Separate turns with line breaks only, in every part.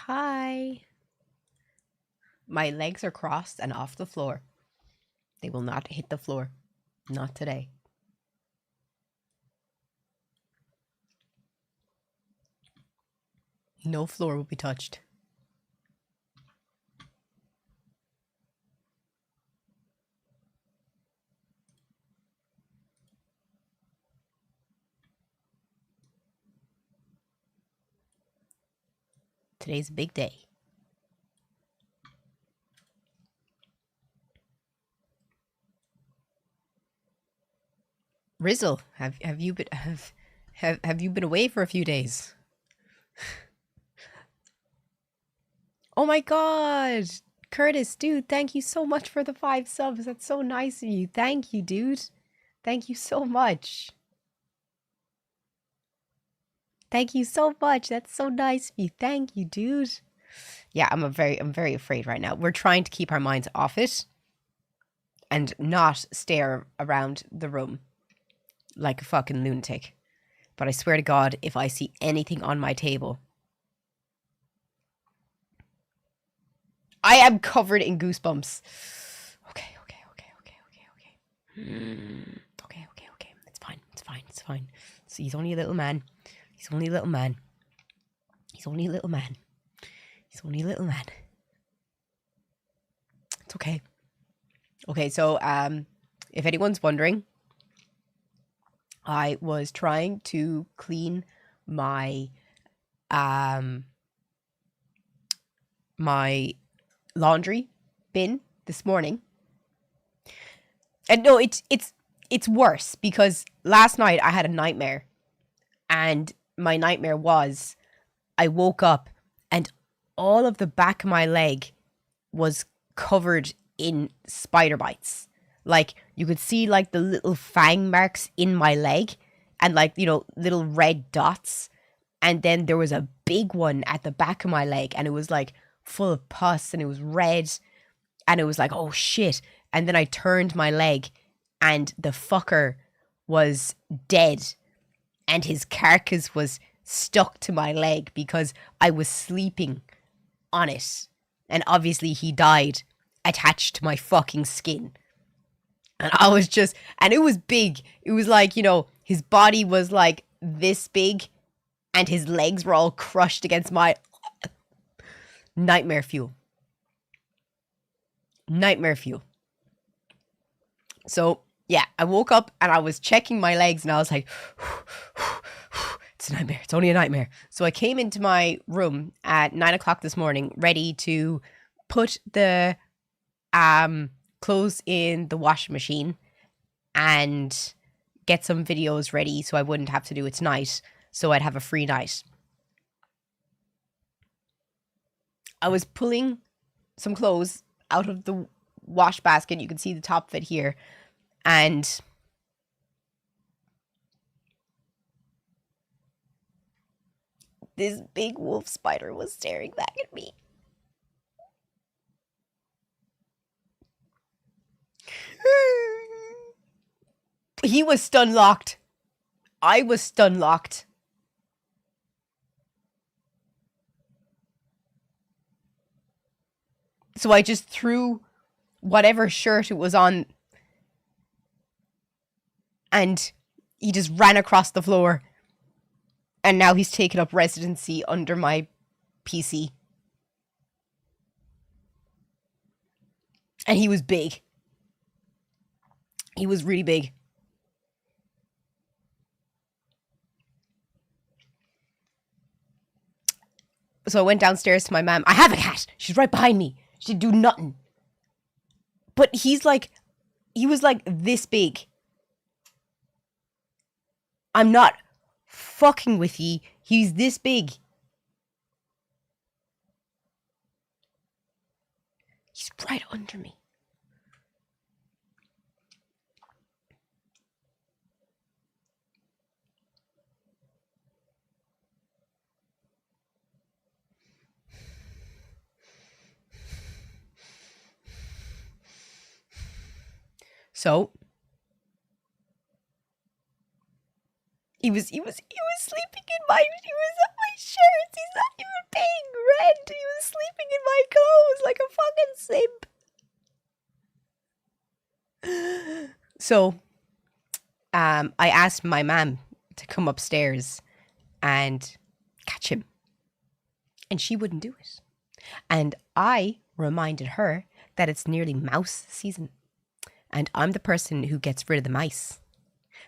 Hi. My legs are crossed and off the floor. They will not hit the floor. Not today. No floor will be touched. Today's a big day. Rizzle, have you been away for a few days? Oh my god! Curtis, dude, thank you so much for the 5 subs. That's so nice of you. Thank you, dude. Thank you so much. Thank you so much. That's so nice of you. Thank you, dude. Yeah, I'm very afraid right now. We're trying to keep our minds off it and not stare around the room like a fucking lunatic. But I swear to God, if I see anything on my table, I am covered in goosebumps. Okay. Okay. It's fine. So he's only a little man. It's okay. Okay, so if anyone's wondering, I was trying to clean my my laundry bin this morning. And no, it's worse because last night I had a nightmare. And my nightmare was I woke up and all of the back of my leg was covered in spider bites. Like, you could see, like, the little fang marks in my leg and, like, you know, little red dots. And then there was a big one at the back of my leg and it was, like, full of pus and it was red. And it was like, oh, shit. And then I turned my leg and the fucker was dead. And his carcass was stuck to my leg because I was sleeping on it. And obviously he died attached to my fucking skin. And I was just, and it was big. It was like, you know, his body was like this big and his legs were all crushed against my nightmare fuel. Nightmare fuel. So, yeah, I woke up and I was checking my legs and I was like, it's a nightmare. It's only a nightmare. So I came into my room at 9 o'clock this morning, ready to put the clothes in the washing machine and get some videos ready so I wouldn't have to do it tonight, so I'd have a free night. I was pulling some clothes out of the wash basket. You can see the top of it here. And this big wolf spider was staring back at me. He was stun locked. I was stun locked. So I just threw whatever shirt it was on and he just ran across the floor. And now he's taken up residency under my PC. And he was big. He was really big. So I went downstairs to my mom. I have a cat. She's right behind me. She'd do nothing. But he was like this big. I'm not fucking with ye. He's this big. He's right under me. So he was sleeping in my shirts. He's not even paying rent. He was sleeping in my clothes like a fucking simp. So, I asked my mum to come upstairs and catch him, and she wouldn't do it. And I reminded her that it's nearly mouse season, and I'm the person who gets rid of the mice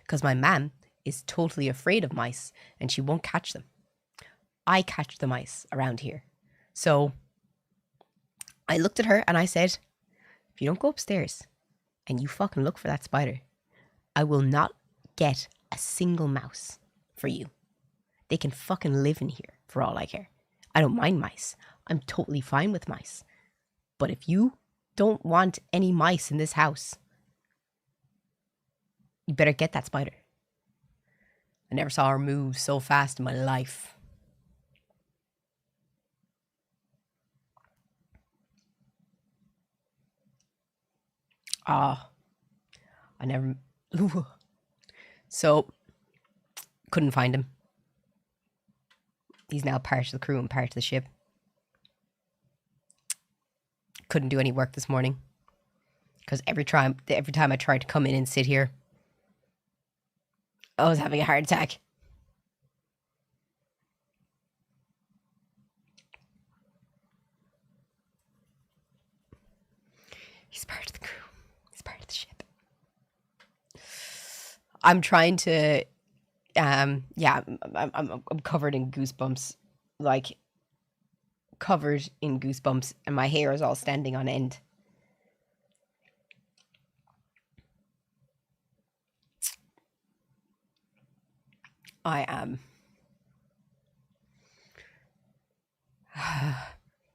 because my mum is totally afraid of mice and she won't catch them. I catch the mice around here. So I looked at her and I said, if you don't go upstairs and you fucking look for that spider, I will not get a single mouse for you. They can fucking live in here for all I care. I don't mind mice. I'm totally fine with mice. But if you don't want any mice in this house, you better get that spider. I never saw her move so fast in my life. I never... So, couldn't find him. He's now part of the crew and part of the ship. Couldn't do any work this morning. Because every time I tried to come in and sit here, I was having a heart attack. He's part of the crew. He's part of the ship. I'm trying to... I'm covered in goosebumps. Like, covered in goosebumps. And my hair is all standing on end. I am.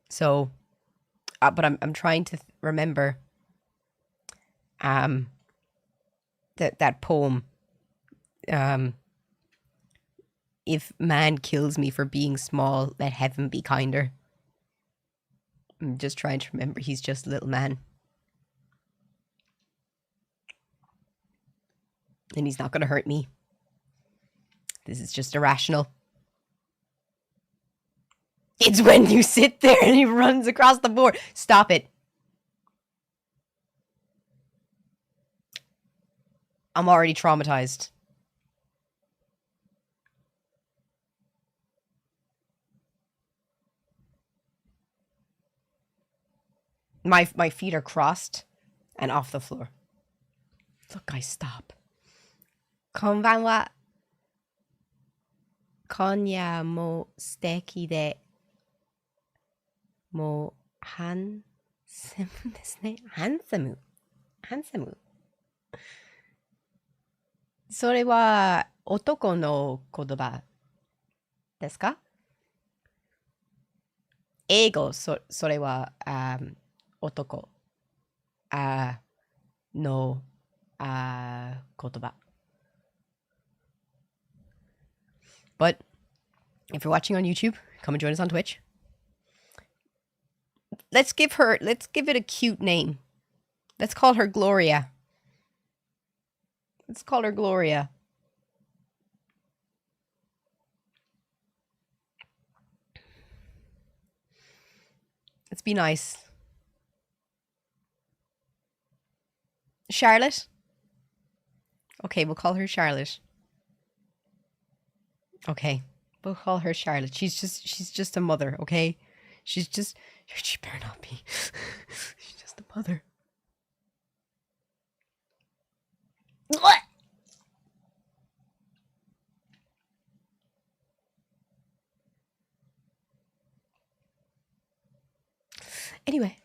So, but I'm trying to remember that poem. If man kills me for being small, let heaven be kinder. I'm just trying to remember he's just a little man. And he's not going to hurt me. This is just irrational. It's when you sit there and he runs across the board. Stop it. I'm already traumatized. My feet are crossed and off the floor. Look, guys, stop. Konbanwa. Konya mo suteki de mo handsome desu ne. Handsome. それは男の言葉ですか？英語、それは男の言葉。But if you're watching on YouTube, come and join us on Twitch. Let's give it a cute name. Let's call her Gloria. Let's call her Gloria. Let's be nice. Charlotte? Okay, we'll call her Charlotte. Okay, we'll call her Charlotte. She's just a mother, okay? She better not be. She's just a mother. What? Anyway.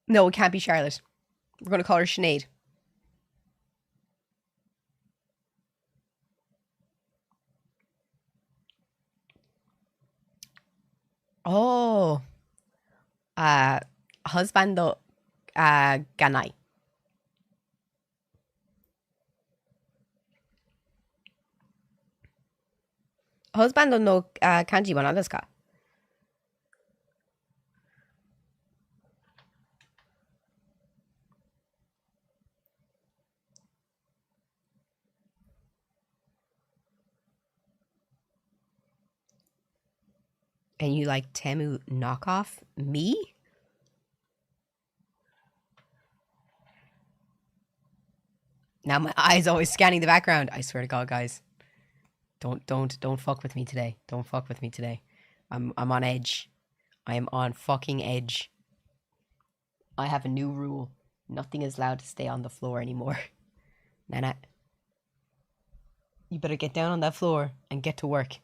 No, it can't be Charlotte. We're going to call her Sinead. Oh. Husbando ganai. Husbando no kanji wa nan desu ka? And you like Temu knockoff? Me? Now my eye's always scanning the background. I swear to God, guys. Don't fuck with me today. Don't fuck with me today. I'm on edge. I am on fucking edge. I have a new rule. Nothing is allowed to stay on the floor anymore. Nana, you better get down on that floor and get to work.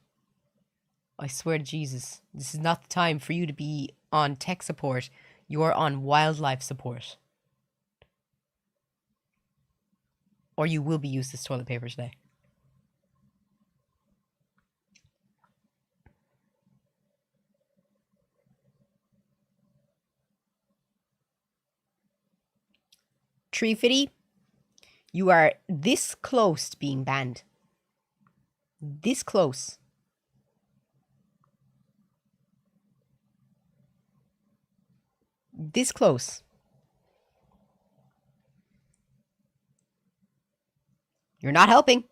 I swear to Jesus, this is not the time for you to be on tech support. You're on wildlife support. Or you will be used as toilet paper today. Tree Fitty, you are this close to being banned. This close. This close. You're not helping.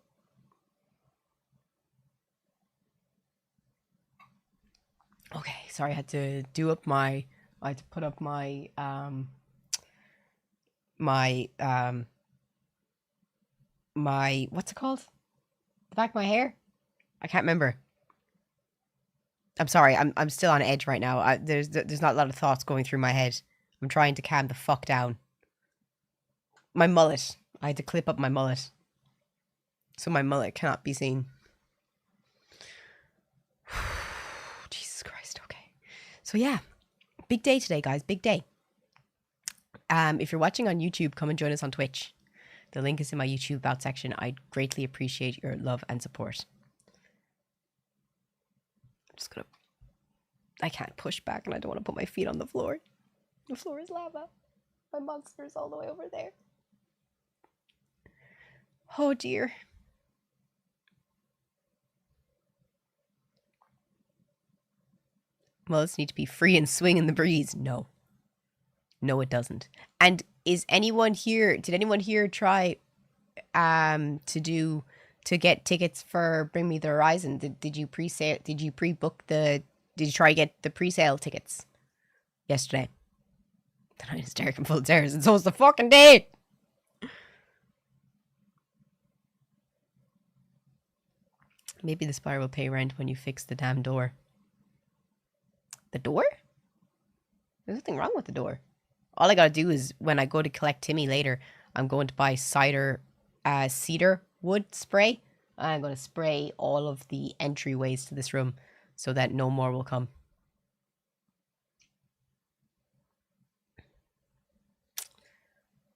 Okay, sorry, I had to put up my what's it called? The back of my hair? I can't remember. I'm sorry, I'm still on edge right now. There's not a lot of thoughts going through my head. I'm trying to calm the fuck down. My mullet. I had to clip up my mullet. So my mullet cannot be seen. Jesus Christ, okay. So yeah, big day today, guys, big day. If you're watching on YouTube, come and join us on Twitch. The link is in my YouTube About section. I'd greatly appreciate your love and support. I'm just gonna... I can't push back and I don't want to put my feet on the floor. The floor is lava. My monster is all the way over there. Oh dear. Mullets need to be free and swing in the breeze. No. No, it doesn't. And is anyone here, did anyone here try to get tickets for Bring Me the Horizon? Did you pre-sale, did you try to get the pre-sale tickets yesterday? The night is dark and full of terrors, and so is the fucking day. Maybe the spire will pay rent when you fix the damn door. The door? There's nothing wrong with the door. All I gotta do is, when I go to collect Timmy later, I'm going to buy cedar wood spray. I'm going to spray all of the entryways to this room so that no more will come.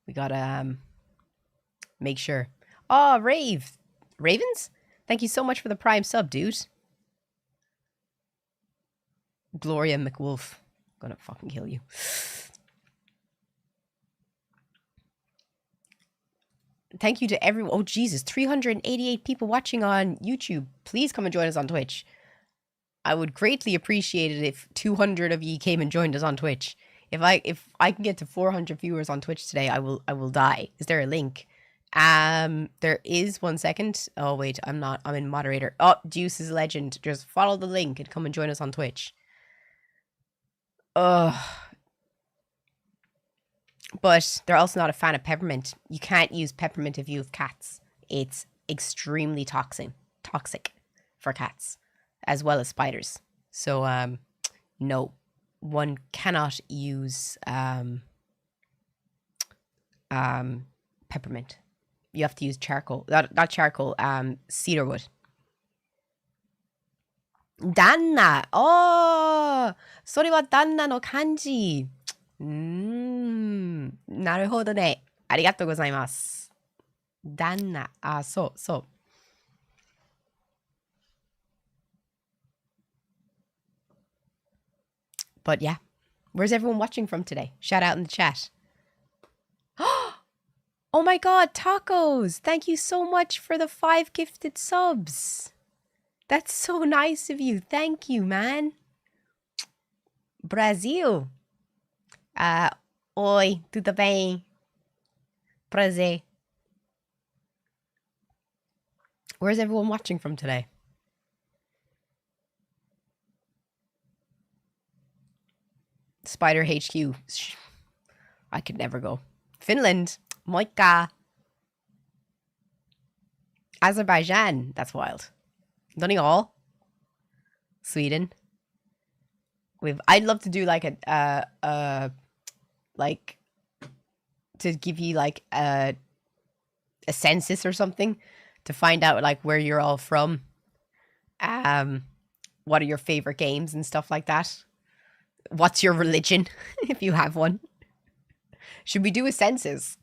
We gotta make sure. Oh, Ravens? Thank you so much for the Prime sub, dude. Gloria McWolf. I'm gonna fucking kill you. Thank you to everyone. Oh, Jesus. 388 people watching on YouTube. Please come and join us on Twitch. I would greatly appreciate it if 200 of you came and joined us on Twitch. If I can get to 400 viewers on Twitch today, I will die. Is there a link? There is. 1 second. Oh, wait. I'm in moderator. Oh, Deuce is a legend. Just follow the link and come and join us on Twitch. But they're also not a fan of peppermint. You can't use peppermint if you have cats. It's extremely toxic for cats, as well as spiders. So, no, one cannot use peppermint. You have to use charcoal. Not charcoal. Cedar wood. Danna. Oh, それは旦那の漢字。なるほどね。ありがとうございます。旦那。あ、そうそう。But yeah, where's everyone watching from today? Shout out in the chat. Oh my God, tacos! Thank you so much for the 5 gifted subs. That's so nice of you. Thank you, man. Brazil. Oi, tudo bem? Prazer. Where's everyone watching from today? Spider HQ. I could never go. Finland. Moika. Azerbaijan. That's wild. Donegal. Sweden. I'd love to do like like to give you like a census or something to find out like where you're all from. What are your favorite games and stuff like that? What's your religion, if you have one? Should we do a census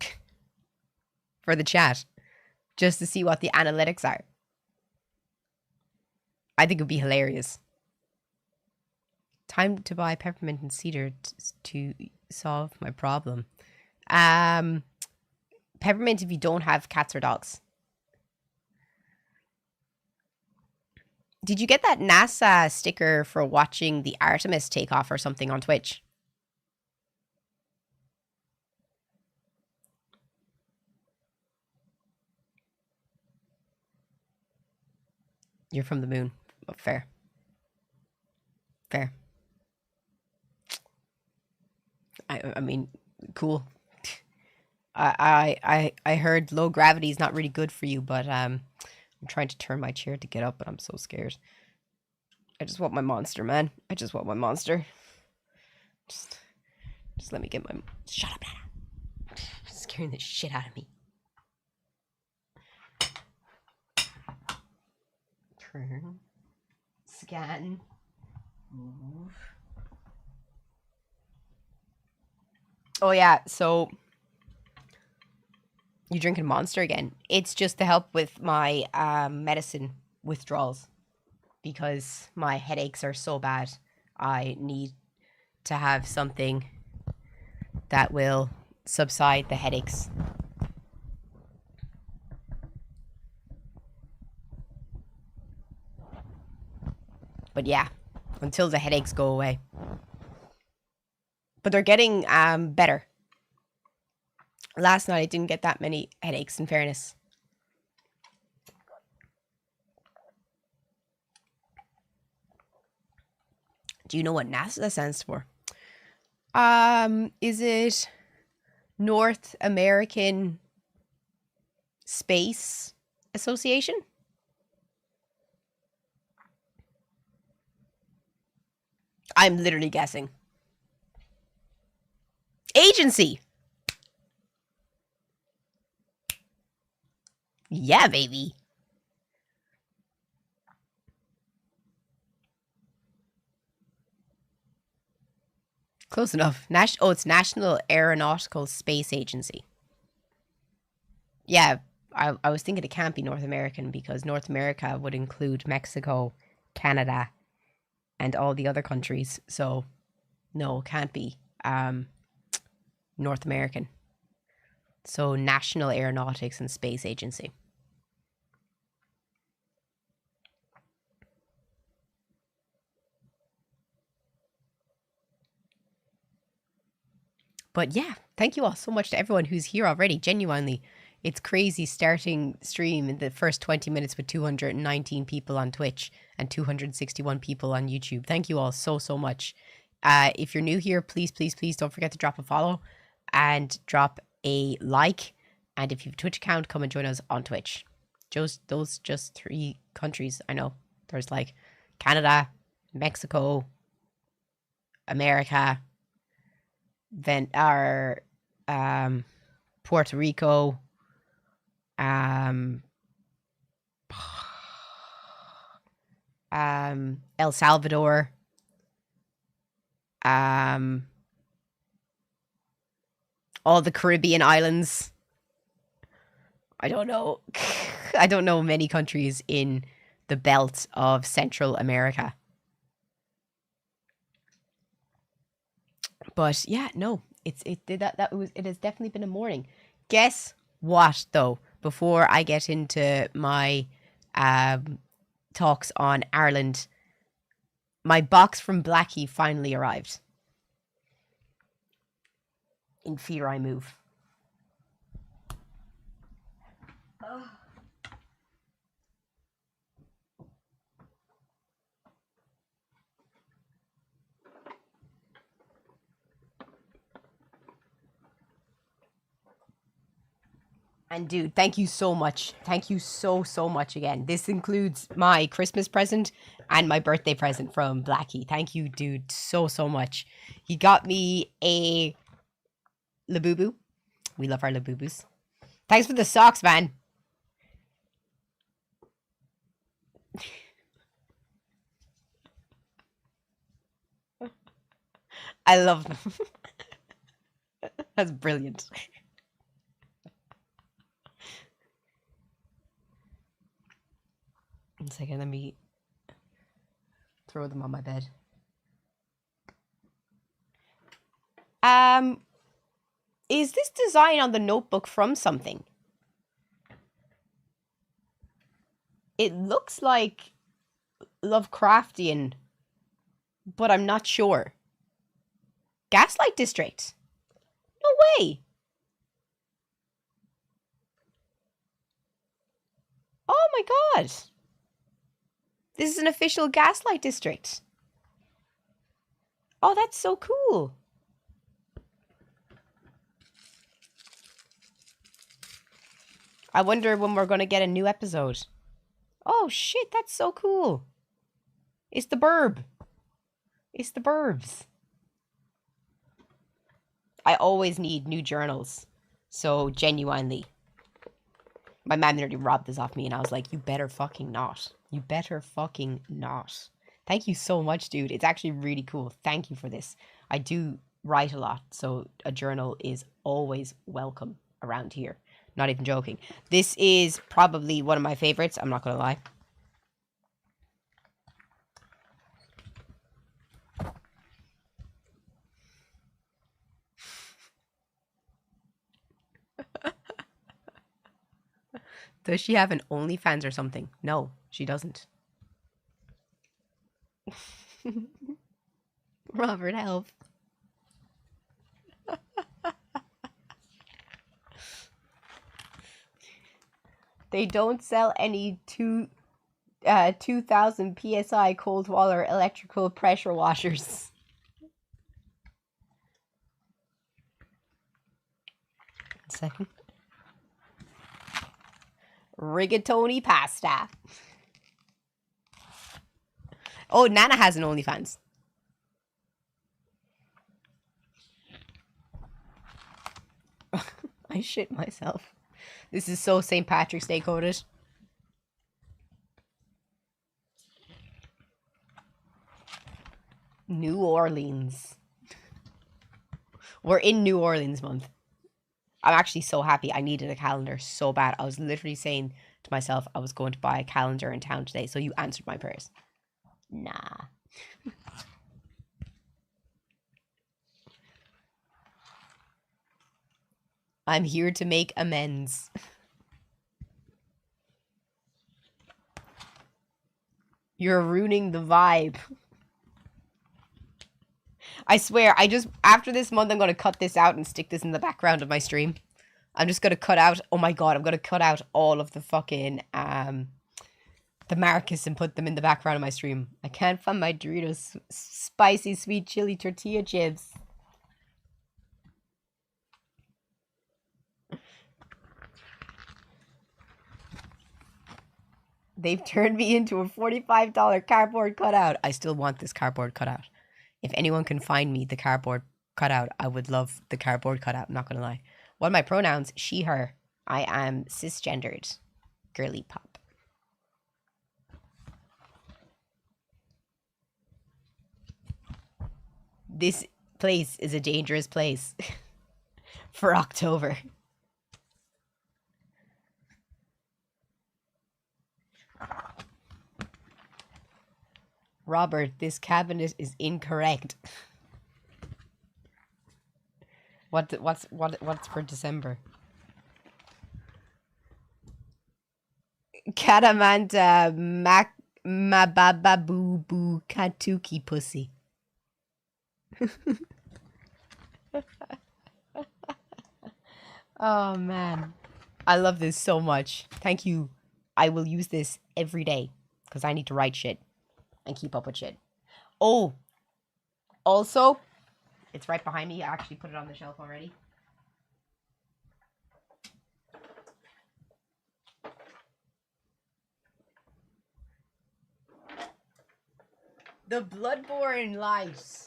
for the chat just to see what the analytics are? I think it would be hilarious. Time to buy peppermint and cedar to solve my problem. Peppermint if you don't have cats or dogs. Did you get that NASA sticker for watching the Artemis takeoff or something on Twitch? You're from the moon. Oh, fair. Fair. I mean, cool. I heard low gravity is not really good for you, but I'm trying to turn my chair to get up, but I'm so scared. I just want my monster, man. I just want my monster. Just let me get my... Shut up, Nana. Scaring the shit out of me. Turn. Scan. Move. Oh, yeah, so... You drinking Monster again? It's just to help with my medicine withdrawals. Because my headaches are so bad. I need to have something that will subside the headaches. But yeah, until the headaches go away. But they're getting better. Last night I didn't get that many headaches, in fairness. Do you know what NASA stands for? Is it North American Space Association? I'm literally guessing. Agency! Yeah, baby. Close enough. It's National Aeronautical Space Agency. Yeah, I was thinking it can't be North American because North America would include Mexico, Canada, and all the other countries. So, no, it can't be North American. So, National Aeronautics and Space Agency. But yeah, thank you all so much to everyone who's here already. Genuinely, it's crazy starting stream in the first 20 minutes with 219 people on Twitch and 261 people on YouTube. Thank you all so, so much. If you're new here, please, please, please don't forget to drop a follow and drop a like. And if you have a Twitch account, come and join us on Twitch. Those just 3 countries. I know there's like Canada, Mexico, America, Puerto Rico, El Salvador, all the Caribbean islands. I don't know. I don't know many countries in the belt of Central America. But yeah, no, it has definitely been a morning. Guess what though? Before I get into my talks on Ireland, my box from Blackie finally arrived. In fear I move. And dude, thank you so much. Thank you so, so much again. This includes my Christmas present and my birthday present from Blackie. Thank you, dude, so, so much. He got me a Labubu. We love our Labubus. Thanks for the socks, man. I love them. That's brilliant. 1 second, let me throw them on my bed. Is this design on the notebook from something? It looks like Lovecraftian, but I'm not sure. Gaslight District. No way. Oh my god. This is an official Gaslight District. Oh, that's so cool. I wonder when we're going to get a new episode. Oh shit, that's so cool. It's the burb. It's the burbs. I always need new journals. So genuinely. My mom nearly robbed this off me and I was like, you better fucking not. You better fucking not. Thank you so much, dude. It's actually really cool. Thank you for this. I do write a lot, so a journal is always welcome around here. Not even joking. This is probably one of my favorites. I'm not going to lie. Does she have an OnlyFans or something? No, she doesn't. Robert, help. They don't sell any 2000 PSI cold water electrical pressure washers. Second. Rigatoni pasta. Oh, Nana has an OnlyFans. I shit myself. This is so St. Patrick's Day coded. New Orleans. We're in New Orleans month. I'm actually so happy. I needed a calendar so bad. I was literally saying to myself I was going to buy a calendar in town today. So you answered my prayers. Nah. I'm here to make amends. You're ruining the vibe. I swear, after this month, I'm going to cut this out and stick this in the background of my stream. I'm just going to cut out, oh my god, I'm going to cut out all of the fucking, the Marcus and put them in the background of my stream. I can't find my Doritos spicy sweet chili tortilla chips. They've turned me into a $45 cardboard cutout. I still want this cardboard cutout. If anyone can find me the cardboard cutout, I would love the cardboard cutout, I'm not going to lie. What are my pronouns? She, her. I am cisgendered. Girly pop. This place is a dangerous place for October. Robert, this cabinet is incorrect. What's for December? Katamanta mababa boo boo katuki pussy. Oh man, I love this so much. Thank you. I will use this every day because I need to write shit and keep up with shit. Oh, also, it's right behind me. I actually put it on the shelf already. The Bloodborne light.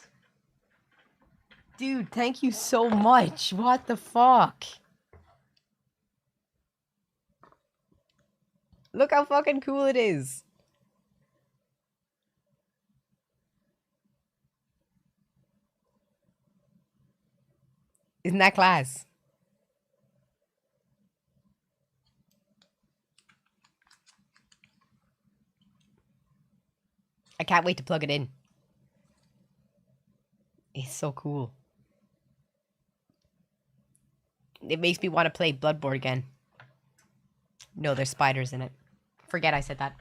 Dude, thank you so much. What the fuck? Look how fucking cool it is. Isn't that class? I can't wait to plug it in. It's so cool. It makes me want to play Bloodborne again. No, there's spiders in it. Forget I said that.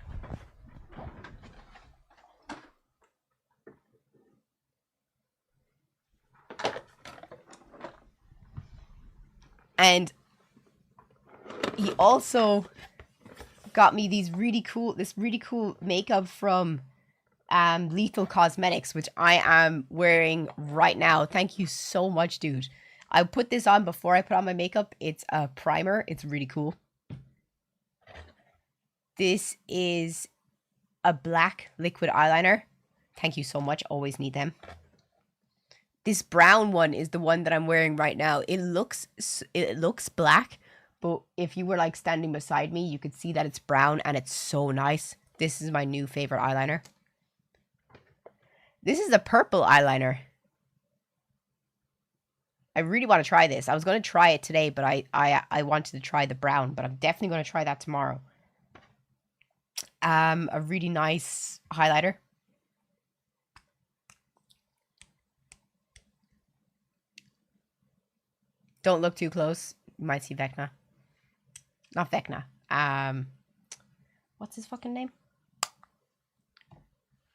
And he also got me this really cool makeup from Lethal Cosmetics, which I am wearing right now. Thank you so much, dude. I put this on before I put on my makeup. It's a primer. It's really cool. This is a black liquid eyeliner. Thank you so much. Always need them. This brown one is the one that I'm wearing right now. It looks black, but if you were like standing beside me, you could see that it's brown and it's so nice. This is my new favorite eyeliner. This is a purple eyeliner. I really want to try this. I was going to try it today, but I wanted to try the brown, but I'm definitely going to try that tomorrow. A really nice highlighter. Don't look too close. You might see Vecna. Not Vecna. What's his fucking name?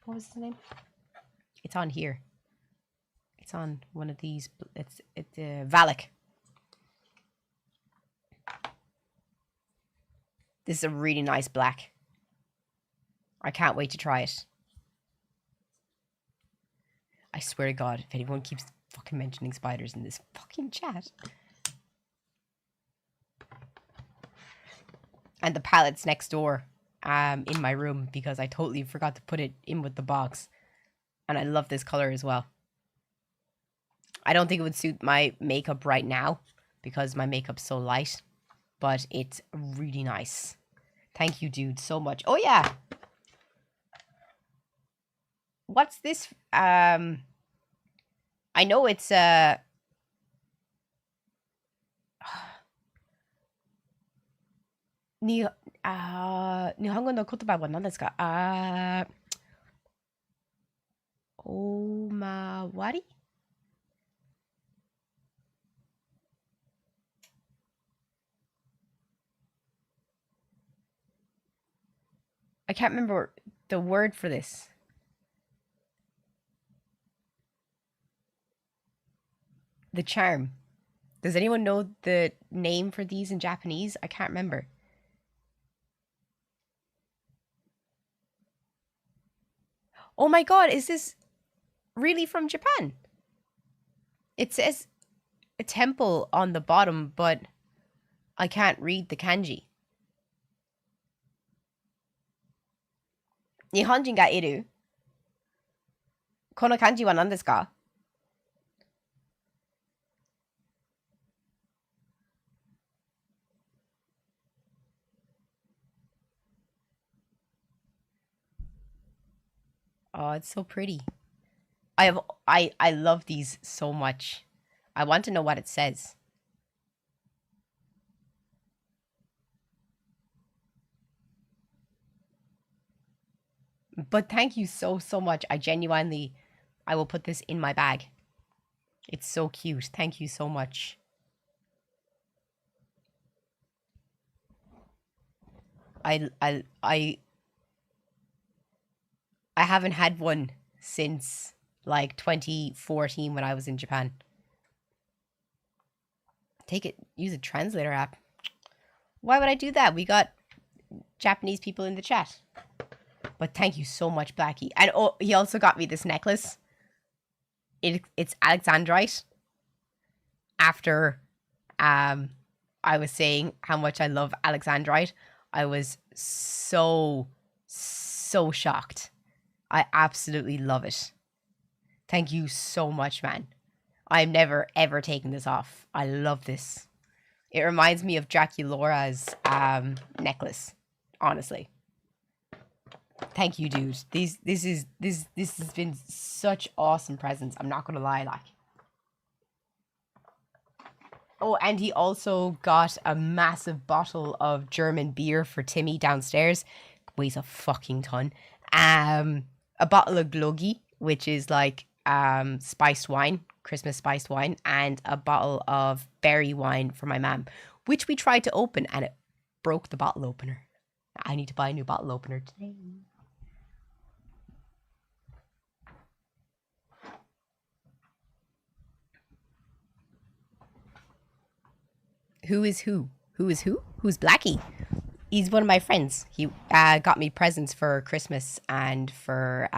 What was his name? It's on here. It's on one of these. It's Valak. This is a really nice black. I can't wait to try it. I swear to God, if anyone keeps fucking mentioning spiders in this fucking chat. And the palette's next door in my room because I totally forgot to put it in with the box. And I love this color as well. I don't think it would suit my makeup right now because my makeup's so light. But it's really nice. Thank you, dude, so much. Oh, yeah. What's this? I know it's日本語の言葉は何ですか? おまわり? I can't remember the word for this. The charm. Does anyone know the name for these in Japanese? I can't remember. Oh my God, is this really from Japan? It says a temple on the bottom, but I can't read the kanji. 日本人がいる? この漢字は何ですか? Oh, it's so pretty. I love these so much. I want to know what it says. But thank you so much. I will put this in my bag. It's so cute. Thank you so much. I haven't had one since like 2014 when I was in Japan. Use a translator app. Why would I do that? We got Japanese people in the chat. But thank you so much, Blackie. And oh, he also got me this necklace. It's Alexandrite. After I was saying how much I love Alexandrite, I was so shocked. I absolutely love it. Thank you so much, man. I'm never ever taking this off. I love this. It reminds me of Draculaura's necklace. Honestly. Thank you, dude. This has been such awesome presents. I'm not gonna lie, like. Oh, and he also got a massive bottle of German beer for Timmy downstairs. Weighs a fucking ton. A bottle of Gloggy, which is like spiced wine, Christmas spiced wine, and a bottle of berry wine for my mum, which we tried to open and it broke the bottle opener. I need to buy a new bottle opener today. Who is who? Who is who? Who's Blackie? He's one of my friends. He got me presents for Christmas and for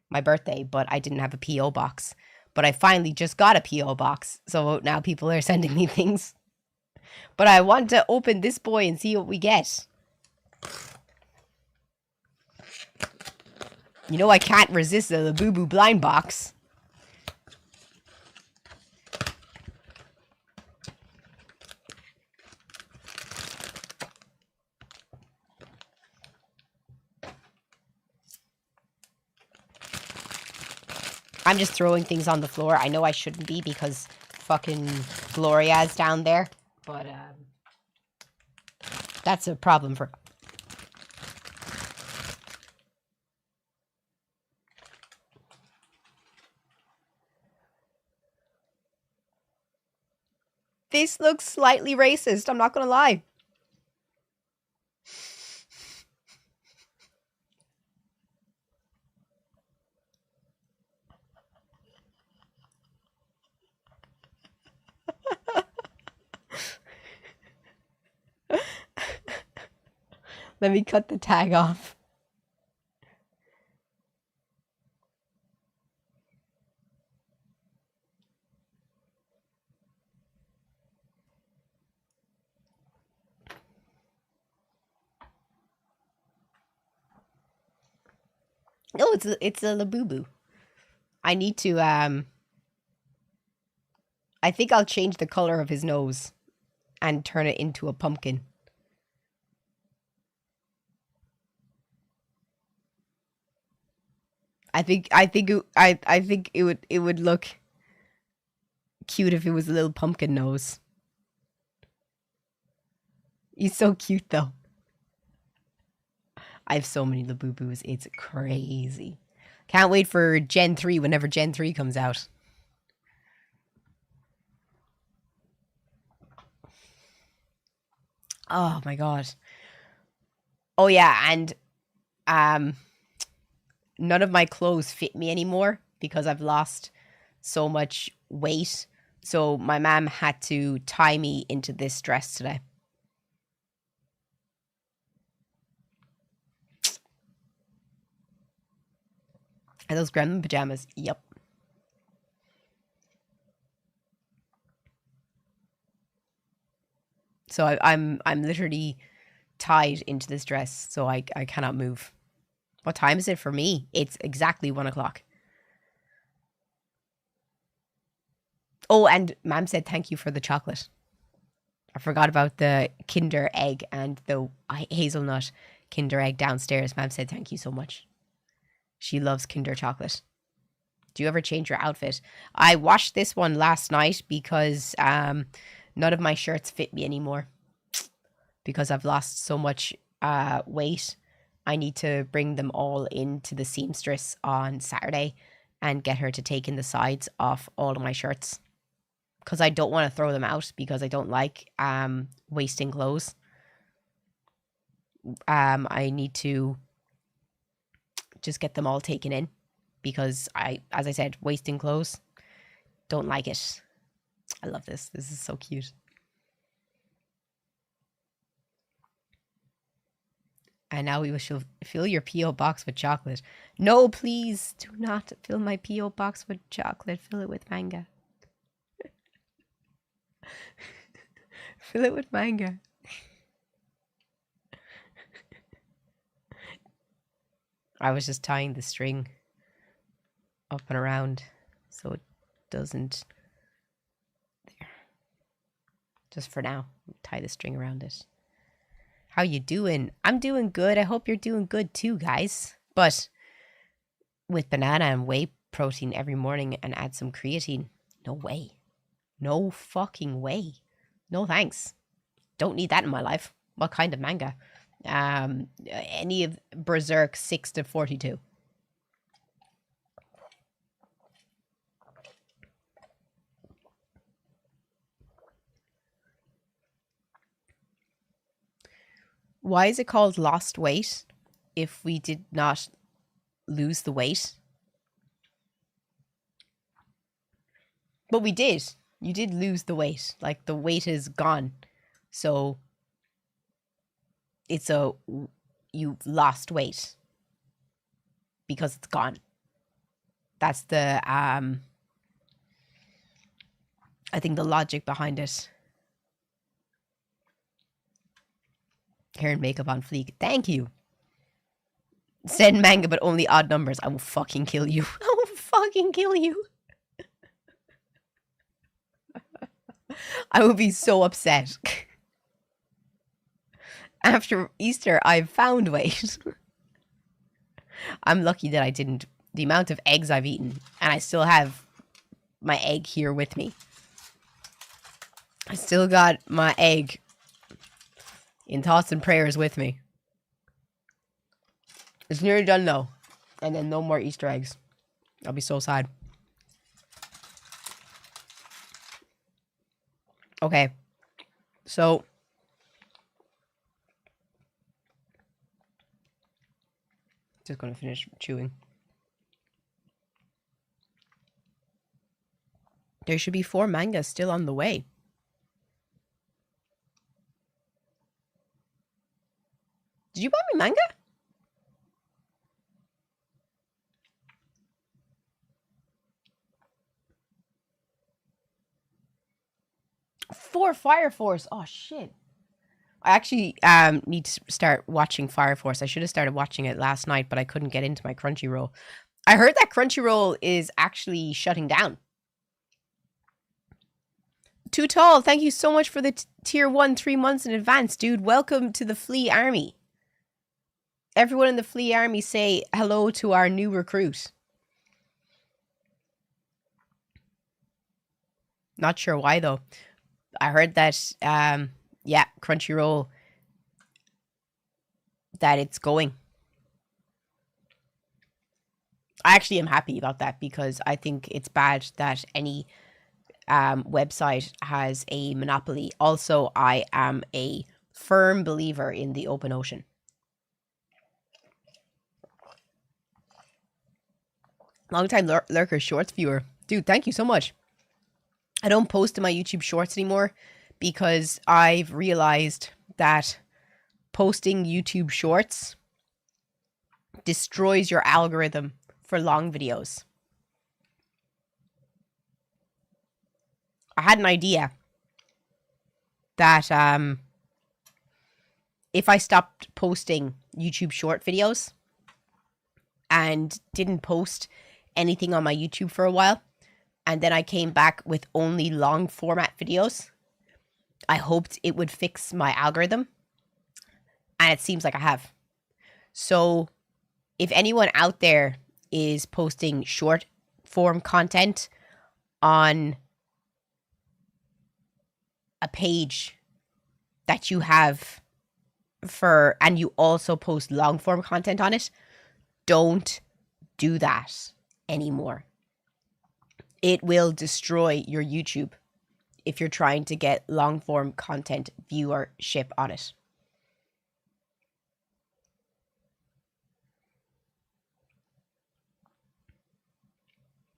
my birthday, but I didn't have a PO box. But I finally just got a PO box, so now people are sending me things. But I want to open this boy and see what we get. You know I can't resist the Boo Boo blind box. I'm just throwing things on the floor. I know I shouldn't be because fucking Gloria's down there. But that's a problem for... This looks slightly racist. I'm not going to lie. Let me cut the tag off. No, it's a Labubu. I need to I think I'll change the color of his nose and turn it into a pumpkin. I think it would look cute if it was a little pumpkin nose. He's so cute though. I have so many Labubus. It's crazy. Can't wait for Gen 3 whenever Gen 3 comes out. Oh my god. Oh yeah, and none of my clothes fit me anymore because I've lost so much weight. So my mom had to tie me into this dress today. Are those gremlin pajamas? Yep. So I'm literally tied into this dress, so I cannot move. What time is it for me? It's exactly 1 o'clock. Oh, and Mom said thank you for the chocolate. I forgot about the Kinder egg and the hazelnut Kinder egg downstairs. Mom said thank you so much. She loves Kinder chocolate. Do you ever change your outfit? I washed this one last night because none of my shirts fit me anymore. Because I've lost so much weight. I need to bring them all into the seamstress on Saturday and get her to take in the sides off all of my shirts. Because I don't want to throw them out because I don't like wasting clothes. I need to just get them all taken in because as I said, wasting clothes, don't like it. I love this. This is so cute. And now we shall fill your P.O. box with chocolate. No, please do not fill my P.O. box with chocolate. Fill it with manga. Fill it with manga. I was just tying the string up and around so it doesn't. There. Just for now, tie the string around it. How you doing? I'm doing good. I hope you're doing good too, guys. But with banana and whey protein every morning and add some creatine, no way. No fucking way. No thanks. Don't need that in my life. What kind of manga? Any of Berserk 6 to 42. Why is it called lost weight if we did not lose the weight? But we did. You did lose the weight. Like, the weight is gone. So it's you've lost weight because it's gone. That's the I think the logic behind it. Hair and makeup on fleek. Thank you. Send manga, but only odd numbers. I will fucking kill you. I will fucking kill you. I would be so upset. After Easter, I've found weight. I'm lucky that I didn't. The amount of eggs I've eaten, and I still have my egg here with me. I still got my egg in thoughts and prayers with me. It's nearly done though. And then no more Easter eggs. I'll be so sad. Okay. So just gonna finish chewing. There should be 4 mangas still on the way. Did you buy me manga? For Fire Force. Oh shit. I actually need to start watching Fire Force. I should have started watching it last night, but I couldn't get into my Crunchyroll. I heard that Crunchyroll is actually shutting down. Too Tall, thank you so much for the tier 1 3 months in advance, dude. Welcome to the Flea Army. Everyone in the Flea Army say hello to our new recruit. Not sure why, though. I heard that, yeah, Crunchyroll, that it's going. I actually am happy about that because I think it's bad that any website has a monopoly. Also, I am a firm believer in the open ocean. Long-time lurker shorts viewer. Dude, thank you so much. I don't post to my YouTube shorts anymore because I've realized that posting YouTube shorts destroys your algorithm for long videos. I had an idea that if I stopped posting YouTube short videos and didn't post anything on my YouTube for a while, and then I came back with only long format videos, I hoped it would fix my algorithm. And it seems like I have. So if anyone out there is posting short form content on a page that you have and you also post long form content on it, don't do that anymore. It will destroy your YouTube if you're trying to get long form content viewership on it.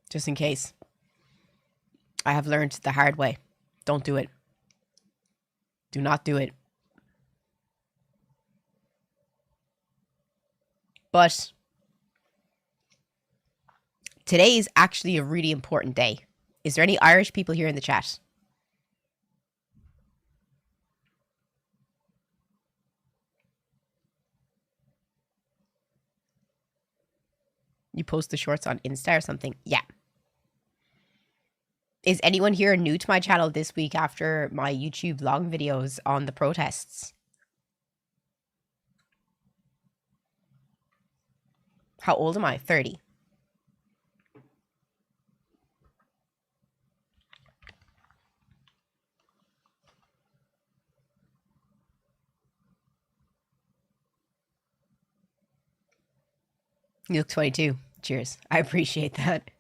Just in case. I have learned the hard way. Don't do it. Do not do it. But today is actually a really important day. Is there any Irish people here in the chat? You post the shorts on Insta or something? Yeah. Is anyone here new to my channel this week after my YouTube long videos on the protests? How old am I? 30. You look 22. Cheers. I appreciate that.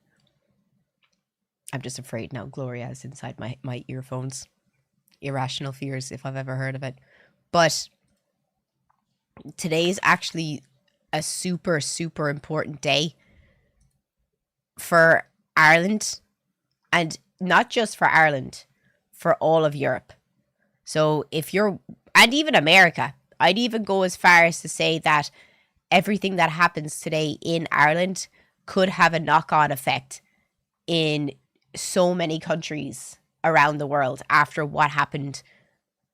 I'm just afraid now. Gloria is inside my earphones. Irrational fears, if I've ever heard of it. But today is actually a super, super important day for Ireland. And not just for Ireland, for all of Europe. So if you're, and even America, I'd even go as far as to say that everything that happens today in Ireland could have a knock-on effect in so many countries around the world after what happened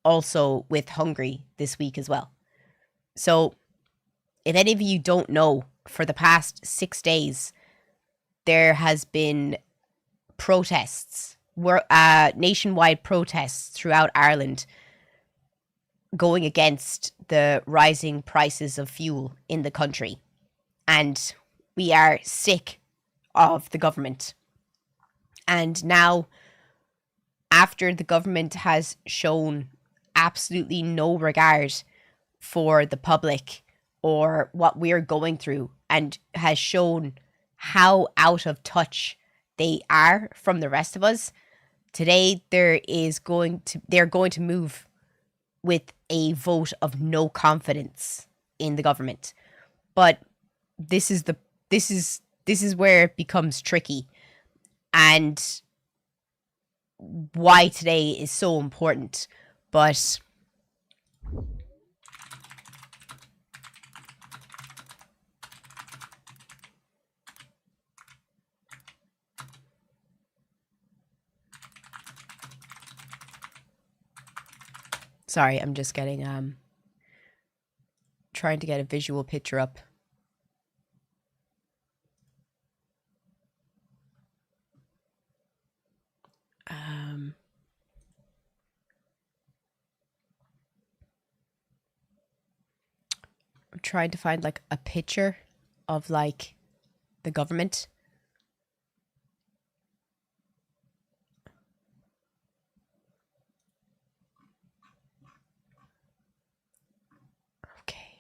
also with Hungary this week as well. So if any of you don't know, for the past 6 days, there has been protests, nationwide protests throughout Ireland going against the rising prices of fuel in the country. And we are sick of the government. And now, after the government has shown absolutely no regard for the public or what we're going through, and has shown how out of touch they are from the rest of us, today they're going to move with a vote of no confidence in the government. But this is where it becomes tricky, and why today is so important. But sorry, I'm just getting trying to get a visual picture up. I'm trying to find like a picture of like the government. Okay.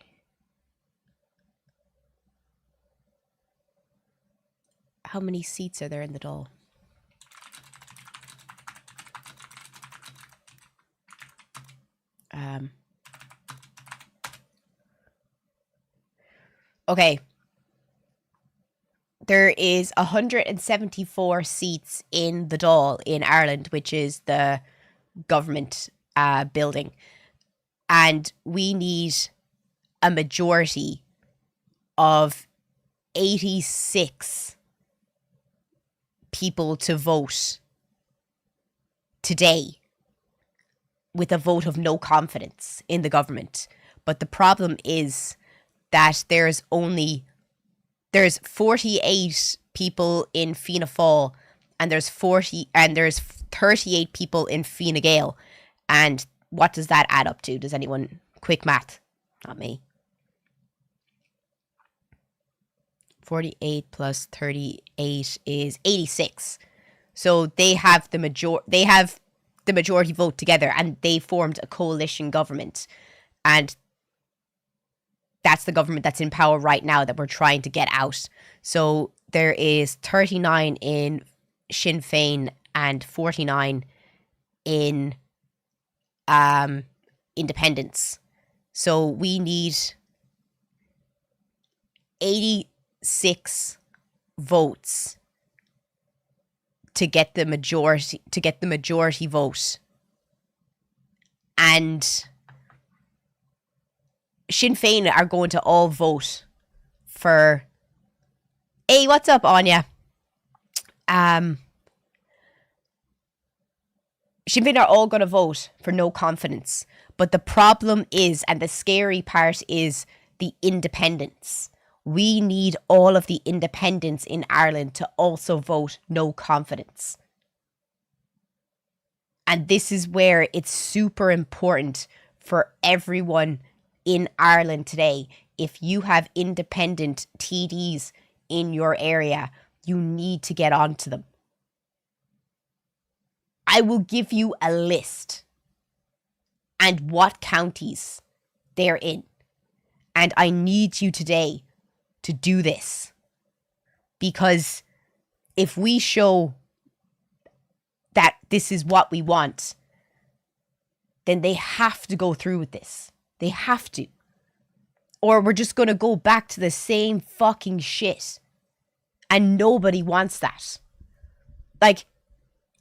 How many seats are there in the Dáil? Okay. There is 174 seats in the Dáil in Ireland, which is the government building. And we need a majority of 86 people to vote today with a vote of no confidence in the government. But the problem is that there's 48 people in Fianna Fáil, and there's 38 people in Fine Gael. And what does that add up to? Does anyone? Quick math. Not me. 48 plus 38 is 86. So they have the majority vote together, and they formed a coalition government. And that's the government that's in power right now that we're trying to get out. So there is 39 in Sinn Féin and 49 in independence. So we need 86 votes to get the majority vote. And Sinn Féin are going to all vote for... Hey, what's up, Anya? Sinn Féin are all going to vote for no confidence. But the problem is, and the scary part is, the independents. We need all of the independents in Ireland to also vote no confidence. And this is where it's super important for everyone in Ireland today. If you have independent TDs in your area, you need to get onto them. I will give you a list and what counties they're in. And I need you today to do this. Because if we show that this is what we want, then they have to go through with this. They have to. Or we're just going to go back to the same fucking shit. And nobody wants that. Like,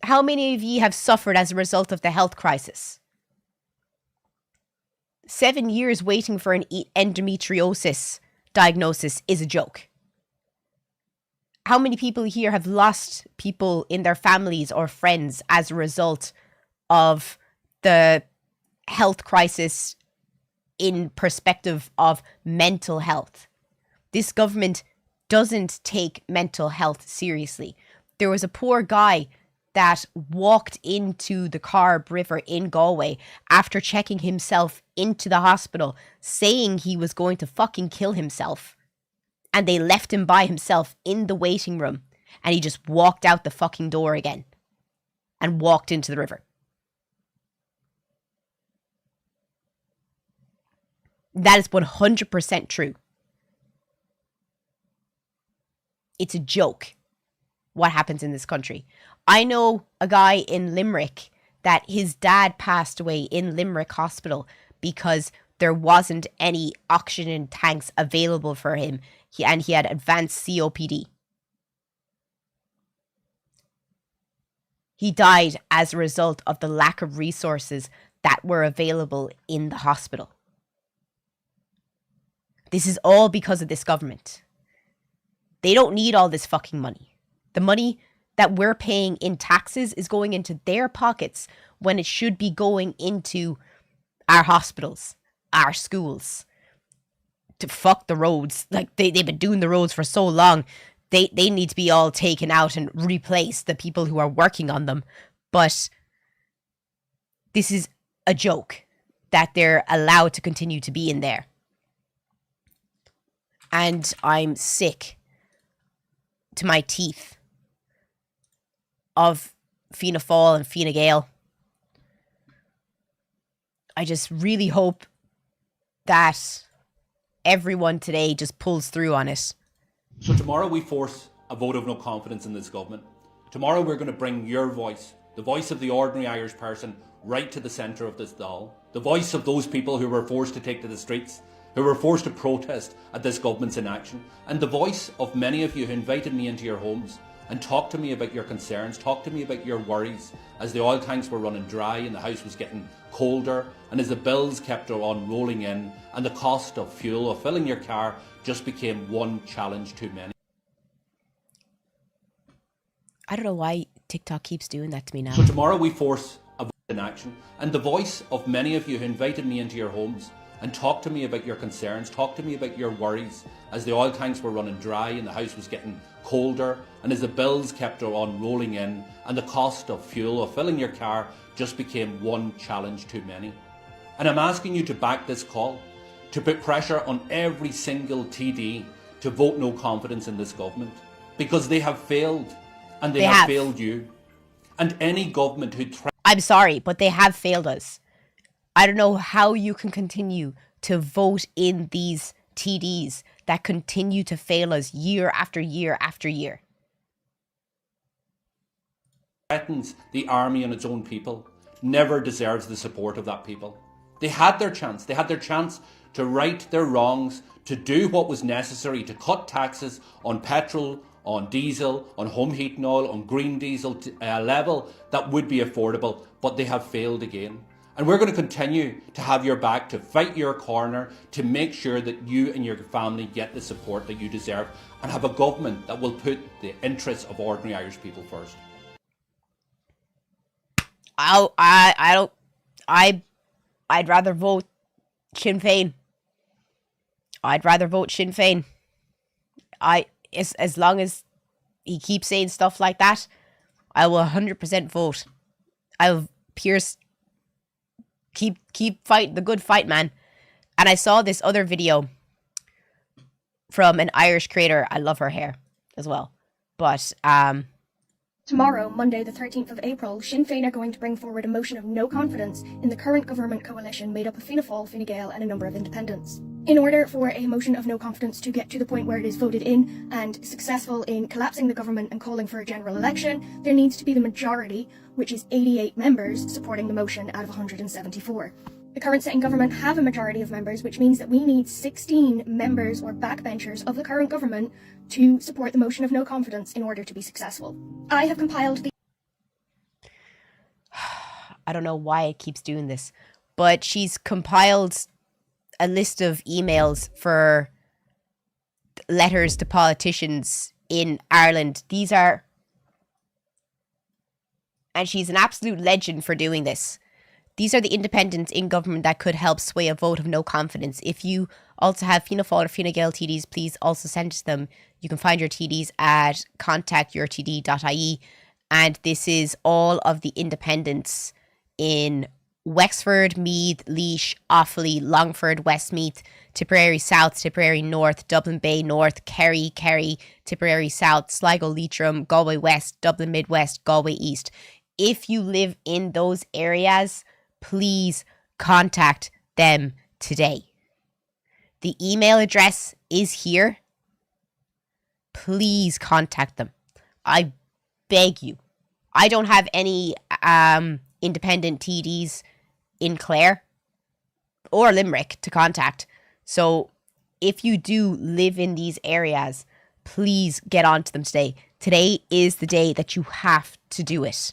how many of you have suffered as a result of the health crisis? 7 years waiting for an endometriosis diagnosis is a joke. How many people here have lost people in their families or friends as a result of the health crisis in perspective of mental health? This government doesn't take mental health seriously. There was a poor guy that walked into the Carb River in Galway after checking himself into the hospital, saying he was going to fucking kill himself. And they left him by himself in the waiting room. And he just walked out the fucking door again. And walked into the river. That is 100% true. It's a joke what happens in this country. I know a guy in Limerick that his dad passed away in Limerick Hospital because there wasn't any oxygen tanks available for him, and he had advanced COPD. He died as a result of the lack of resources that were available in the hospital. This is all because of this government. They don't need all this fucking money. The money that we're paying in taxes is going into their pockets when it should be going into our hospitals, our schools, to fuck the roads. Like, they've been doing the roads for so long. They need to be all taken out and replace the people who are working on them. But this is a joke that they're allowed to continue to be in there. And I'm sick to my teeth of Fianna Fáil and Fine Gael. I just really hope that everyone today just pulls through on it.
So tomorrow we force a vote of no confidence in this government. Tomorrow we're going to bring your voice, the voice of the ordinary Irish person, right to the centre of this dial. The voice of those people who were forced to take to the streets, who were forced to protest at this government's inaction, and the voice of many of you who invited me into your homes and talk to me about your concerns, talk to me about your worries as the oil tanks were running dry and the house was getting colder, and as the bills kept on rolling in and the cost of fuel, of filling your car, just became one challenge too many.
I don't know why TikTok keeps doing that to me now.
So tomorrow we force a vote in action, and the voice of many of you who invited me into your homes and talk to me about your concerns, talk to me about your worries as the oil tanks were running dry and the house was getting colder, and as the bills kept on rolling in and the cost of fuel, of filling your car, just became one challenge too many. And I'm asking you to back this call, to put pressure on every single TD to vote no confidence in this government, because they have failed, and they have failed you. And any government who
I'm sorry, but they have failed us. I don't know how you can continue to vote in these TDs that continue to fail us year after year after year.
Threatens the army and its own people, never deserves the support of that people. They had their chance. They had their chance to right their wrongs, to do what was necessary, to cut taxes on petrol, on diesel, on home heating oil, on green diesel to a level that would be affordable, but they have failed again. And we're going to continue to have your back, to fight your corner, to make sure that you and your family get the support that you deserve, and have a government that will put the interests of ordinary Irish people first.
I'd rather vote Sinn Féin. I'd rather vote Sinn Féin. as long as he keeps saying stuff like that, I will 100% vote. I'll Pierce keep fight the good fight, man. And I saw this other video from an Irish creator. I love her hair as well. But
tomorrow, Monday the 13th of April, Sinn Féin are going to bring forward a motion of no confidence in the current government coalition made up of Fianna Fáil, Fine Gael and a number of independents. In order for a motion of no confidence to get to the point where it is voted in and successful in collapsing the government and calling for a general election, there needs to be the majority, which is 88 members, supporting the motion out of 174. The current sitting government have a majority of members, which means that we need 16 members or backbenchers of the current government to support the motion of no confidence in order to be successful. I have compiled the...
I don't know why it keeps doing this, but she's compiled a list of emails for letters to politicians in Ireland. These are... And she's an absolute legend for doing this. These are the independents in government that could help sway a vote of no confidence. If you also have Fianna Fáil or Fine Gael TDs, please also send to them. You can find your TDs at contactyourtd.ie. And this is all of the independents in Wexford, Meath, Laois, Offaly, Longford, Westmeath, Tipperary South, Tipperary North, Dublin Bay North, Kerry, Tipperary South, Sligo, Leitrim, Galway West, Dublin Midwest, Galway East. If you live in those areas, please contact them today. The email address is here. Please contact them. I beg you. I don't have any independent TDs in Clare or Limerick to contact. So if you do live in these areas, please get on to them today. Today is the day that you have to do it.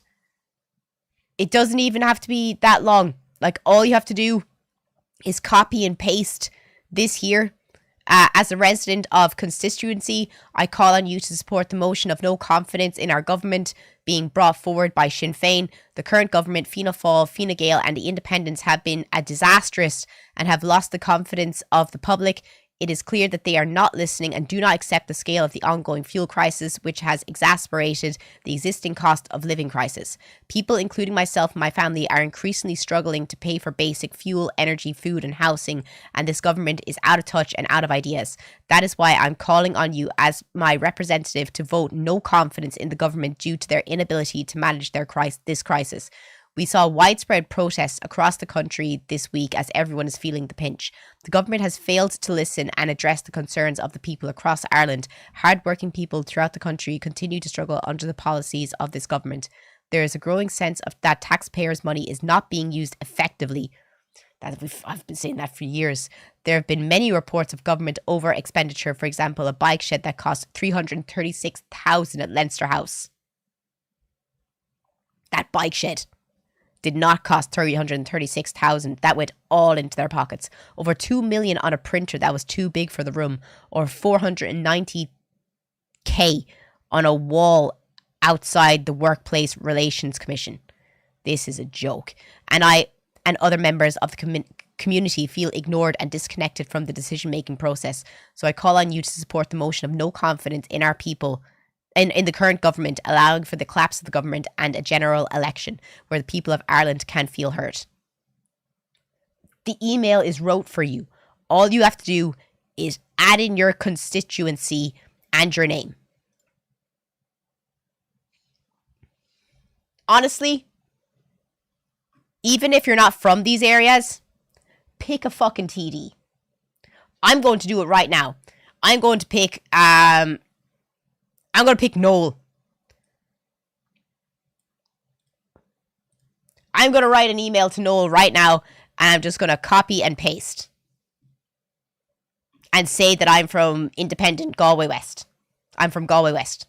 It doesn't even have to be that long. Like, all you have to do is copy and paste this here. As a resident of constituency, I call on you to support the motion of no confidence in our government being brought forward by Sinn Féin. The current government, Fianna Fáil, Fine Gael and the independents have been disastrous and have lost the confidence of the public. It is clear that they are not listening and do not accept the scale of the ongoing fuel crisis, which has exacerbated the existing cost of living crisis. People, including myself and my family, are increasingly struggling to pay for basic fuel, energy, food and housing, and this government is out of touch and out of ideas. That is why I'm calling on you as my representative to vote no confidence in the government due to their inability to manage this crisis. We saw widespread protests across the country this week as everyone is feeling the pinch. The government has failed to listen and address the concerns of the people across Ireland. Hardworking people throughout the country continue to struggle under the policies of this government. There is a growing sense of that taxpayers' money is not being used effectively. I've been saying that for years. There have been many reports of government over expenditure. For example, a bike shed that cost $336,000 at Leinster House. That bike shed did not cost $336,000. That went all into their pockets. Over $2 million on a printer that was too big for the room, or $490K on a wall outside the Workplace Relations Commission. This is a joke. And I and other members of the community feel ignored and disconnected from the decision-making process. So I call on you to support the motion of no confidence in our people in the current government, allowing for the collapse of the government and a general election where the people of Ireland can feel heard. The email is wrote for you. All you have to do is add in your constituency and your name. Honestly, even if you're not from these areas, pick a fucking TD. I'm going to do it right now. I'm going to pick Noel. I'm going to write an email to Noel right now, and I'm just going to copy and paste. And say that I'm from independent Galway West. I'm from Galway West.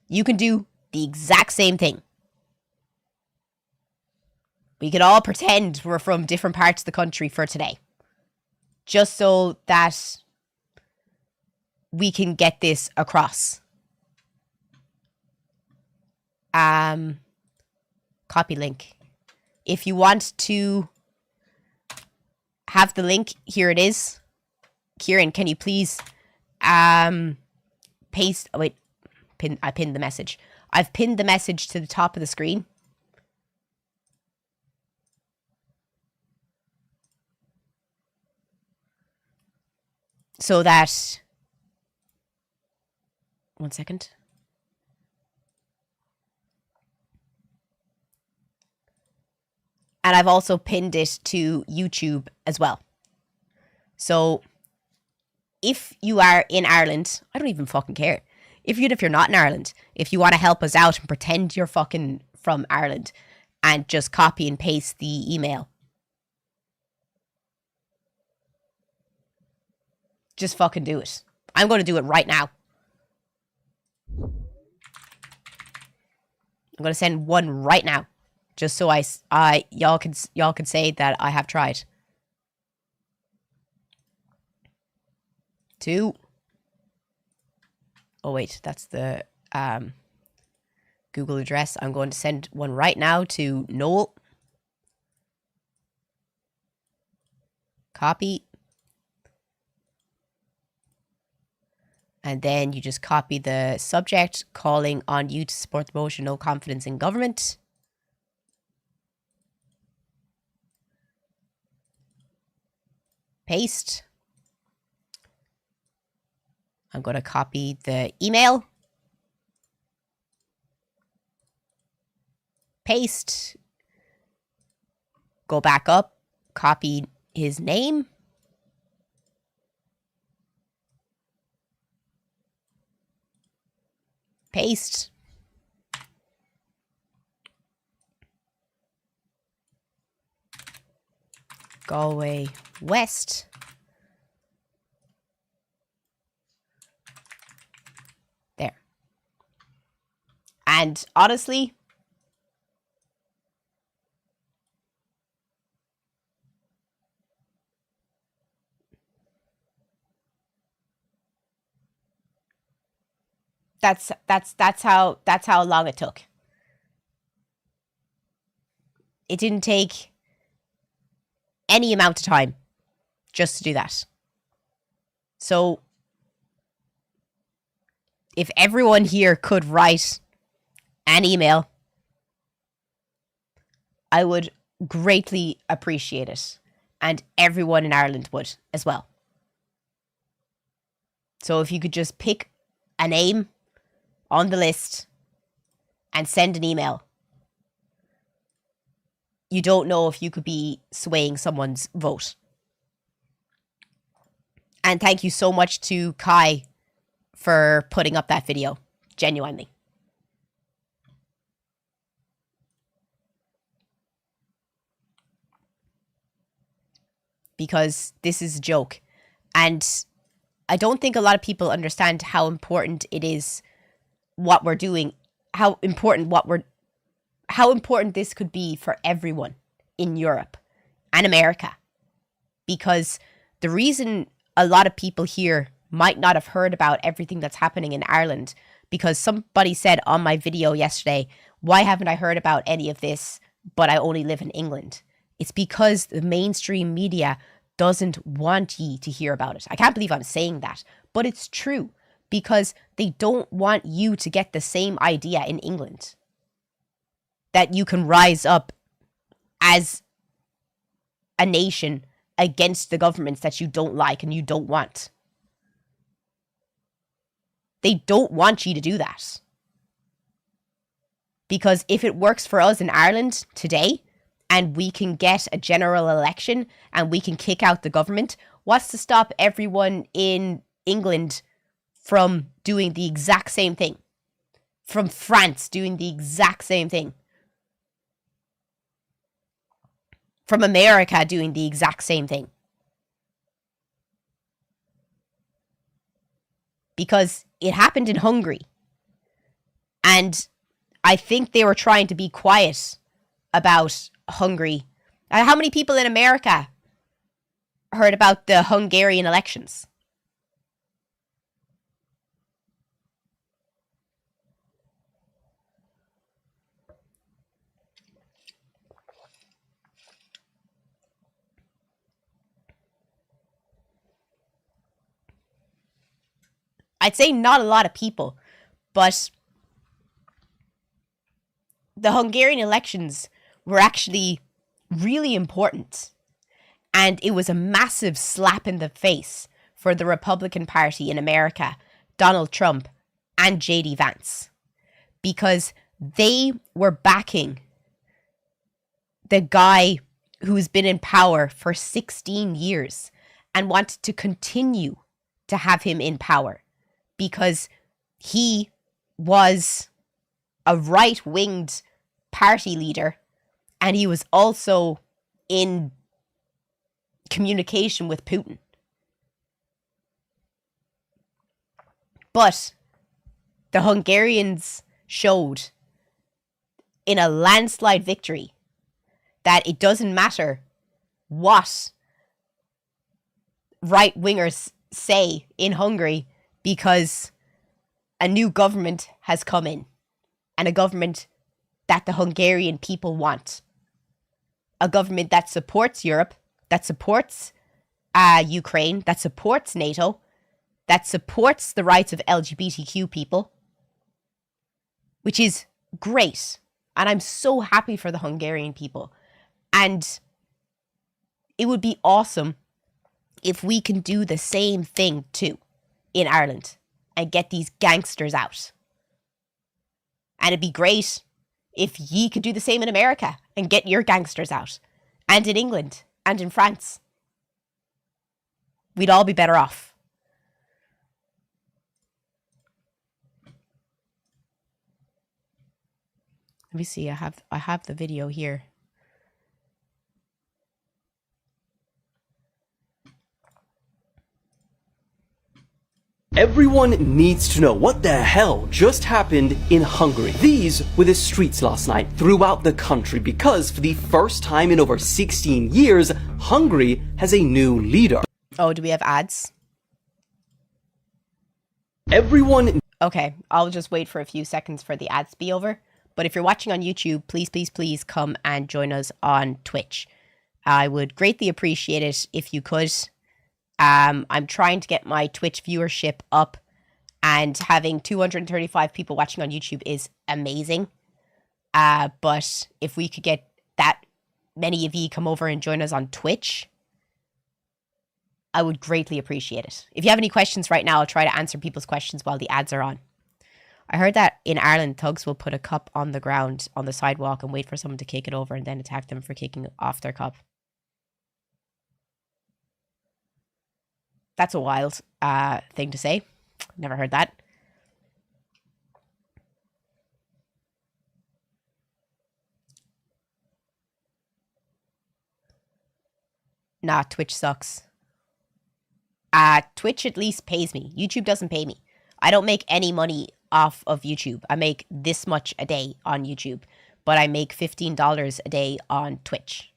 You can do the exact same thing. We can all pretend we're from different parts of the country for today. Just so that we can get this across. Copy link. If you want to have the link. Here it is. Kieran, can you please paste... Oh, wait. I pinned the message. I've pinned the message to the top of the screen. So that... One second. And I've also pinned it to YouTube as well. So if you are in Ireland, I don't even fucking care. Even if you're not in Ireland, if you want to help us out and pretend you're fucking from Ireland and just copy and paste the email. Just fucking do it. I'm going to do it right now. I'm going to send one right now. Just so y'all can say that I have tried. 2. Oh wait, that's the Google address. I'm going to send one right now to Noel. Copy. And then you just copy the subject, calling on you to support the motion, no confidence in government. Paste. I'm going to copy the email. Paste. Go back up. Copy his name. Paste. Galway West. There. And honestly, that's how long it took. It didn't take any amount of time just to do that. So if everyone here could write an email, I would greatly appreciate it. And everyone in Ireland would as well. So if you could just pick a name on the list and send an email. You don't know if you could be swaying someone's vote. And thank you so much to Kai for putting up that video. Genuinely. Because this is a joke. And I don't think a lot of people understand how important it is what we're doing, how important this could be for everyone in Europe and America. Because the reason a lot of people here might not have heard about everything that's happening in Ireland, because somebody said on my video yesterday, why haven't I heard about any of this, but I only live in England? It's because the mainstream media doesn't want ye to hear about it. I can't believe I'm saying that, but it's true. Because they don't want you to get the same idea in England. That you can rise up as a nation against the governments that you don't like and you don't want. They don't want you to do that. Because if it works for us in Ireland today, and we can get a general election, and we can kick out the government, what's to stop everyone in England from doing the exact same thing? From France doing the exact same thing? From America doing the exact same thing? Because it happened in Hungary. And I think they were trying to be quiet about Hungary. How many people in America heard about the Hungarian elections? I'd say not a lot of people, but the Hungarian elections were actually really important. And it was a massive slap in the face for the Republican Party in America, Donald Trump, and J.D. Vance. Because they were backing the guy who's been in power for 16 years and wanted to continue to have him in power. Because he was a right-winged party leader, and he was also in communication with Putin. But the Hungarians showed in a landslide victory that it doesn't matter what right-wingers say in Hungary, because a new government has come in, and a government that the Hungarian people want. A government that supports Europe, that supports Ukraine, that supports NATO, that supports the rights of LGBTQ people, which is great. And I'm so happy for the Hungarian people. And it would be awesome if we can do the same thing too in Ireland and get these gangsters out. And it'd be great if ye could do the same in America and get your gangsters out. And in England and in France. We'd all be better off. Let me see, I have the video here.
Everyone needs to know what the hell just happened in Hungary. These were the streets last night throughout the country because for the first time in over 16 years, Hungary has a new leader.
Oh, do we have ads?
Everyone...
Okay, I'll just wait for a few seconds for the ads to be over. But if you're watching on YouTube, please come and join us on Twitch. I would greatly appreciate it if you could. I'm trying to get my Twitch viewership up, and having 235 people watching on YouTube is amazing. But if we could get that many of you come over and join us on Twitch, I would greatly appreciate it. If you have any questions right now, I'll try to answer people's questions while the ads are on. I heard that in Ireland, thugs will put a cup on the ground on the sidewalk and wait for someone to kick it over and then attack them for kicking off their cup. That's a wild thing to say. Never heard that. Nah, Twitch sucks. Twitch at least pays me. YouTube doesn't pay me. I don't make any money off of YouTube. I make this much a day on YouTube, but I make $15 a day on Twitch.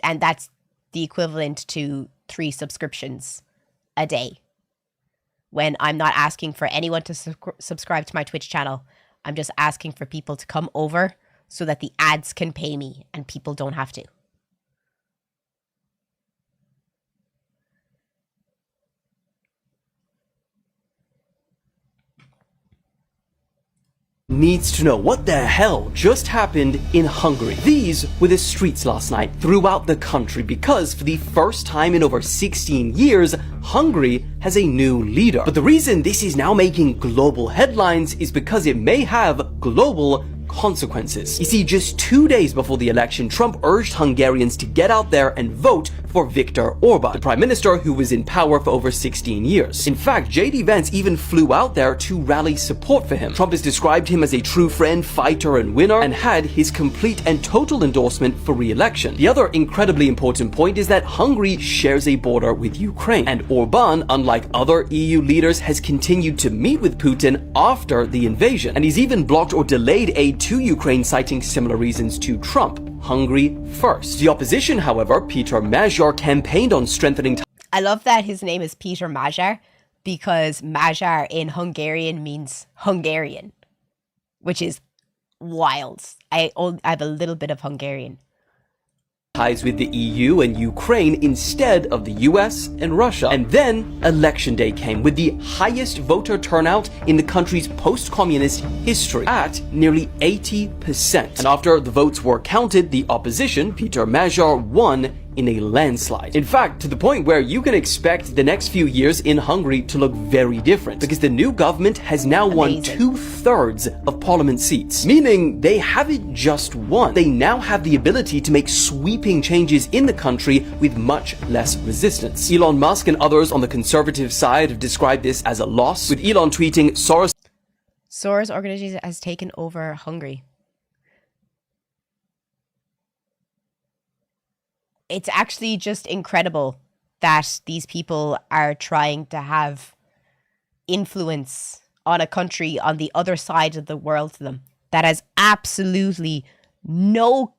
And that's the equivalent to 3 subscriptions a day. When I'm not asking for anyone to subscribe to my Twitch channel, I'm just asking for people to come over so that the ads can pay me and people don't have to.
Needs to know what the hell just happened in Hungary. These were the streets last night throughout the country because for the first time in over 16 years, Hungary has a new leader. But the reason this is now making global headlines is because it may have global consequences. You see, just 2 days before the election, Trump urged Hungarians to get out there and vote for Viktor Orban, the prime minister who was in power for over 16 years. In fact, J.D. Vance even flew out there to rally support for him. Trump has described him as a true friend, fighter, and winner, and had his complete and total endorsement for re-election. The other incredibly important point is that Hungary shares a border with Ukraine, and Orban, unlike other EU leaders, has continued to meet with Putin after the invasion, and he's even blocked or delayed aid to Ukraine, citing similar reasons to Trump. Hungary first. The opposition, however, Peter Magyar, campaigned on strengthening.
I love that his name is Peter Magyar, because Magyar in Hungarian means Hungarian, which is wild. I have a little bit of Hungarian.
ties with the EU and Ukraine instead of the US and Russia. And then election day came with the highest voter turnout in the country's post-communist history at nearly 80%. And after the votes were counted, the opposition, Peter Major, won in a landslide. In fact, to the point where you can expect the next few years in Hungary to look very different, because the new government has now won 2/3 of parliament seats, meaning they haven't just won. They now have the ability to make sweeping changes in the country with much less resistance. Elon Musk and others on the conservative side have described this as a loss, with Elon tweeting, Soros
organization has taken over Hungary. It's actually just incredible that these people are trying to have influence on a country on the other side of the world to them that has absolutely no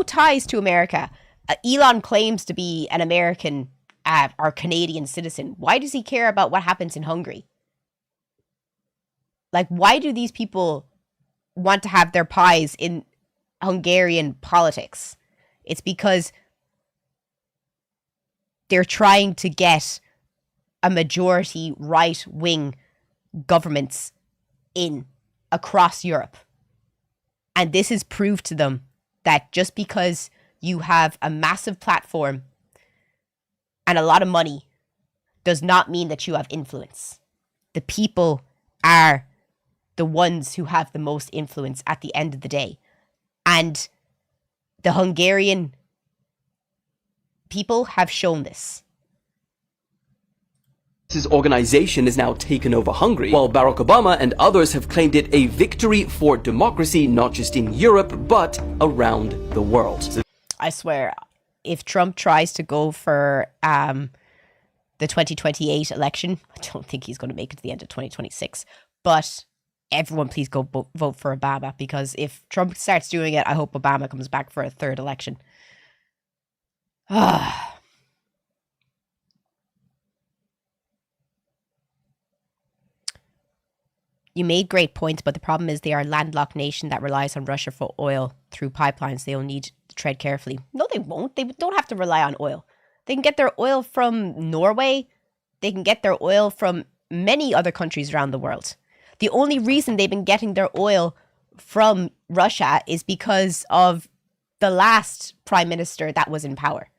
ties to America. Elon claims to be an American or Canadian citizen. Why does he care about what happens in Hungary? Like, why do these people want to have their pies in Hungarian politics? It's because they're trying to get a majority right-wing governments in across Europe. And this has proved to them that just because you have a massive platform and a lot of money does not mean that you have influence. The people are the ones who have the most influence at the end of the day. And the Hungarian people have shown this.
His organization has now taken over Hungary, while Barack Obama and others have claimed it a victory for democracy, not just in Europe, but around the world.
I swear, if Trump tries to go for the 2028 election, I don't think he's going to make it to the end of 2026, but everyone please go vote for Obama, because if Trump starts doing it, I hope Obama comes back for a third election. You made great points, but the problem is they are a landlocked nation that relies on Russia for oil through pipelines. They'll need to tread carefully. No, they won't. They don't have to rely on oil. They can get their oil from Norway. They can get their oil from many other countries around the world. The only reason they've been getting their oil from Russia is because of the last prime minister that was in power.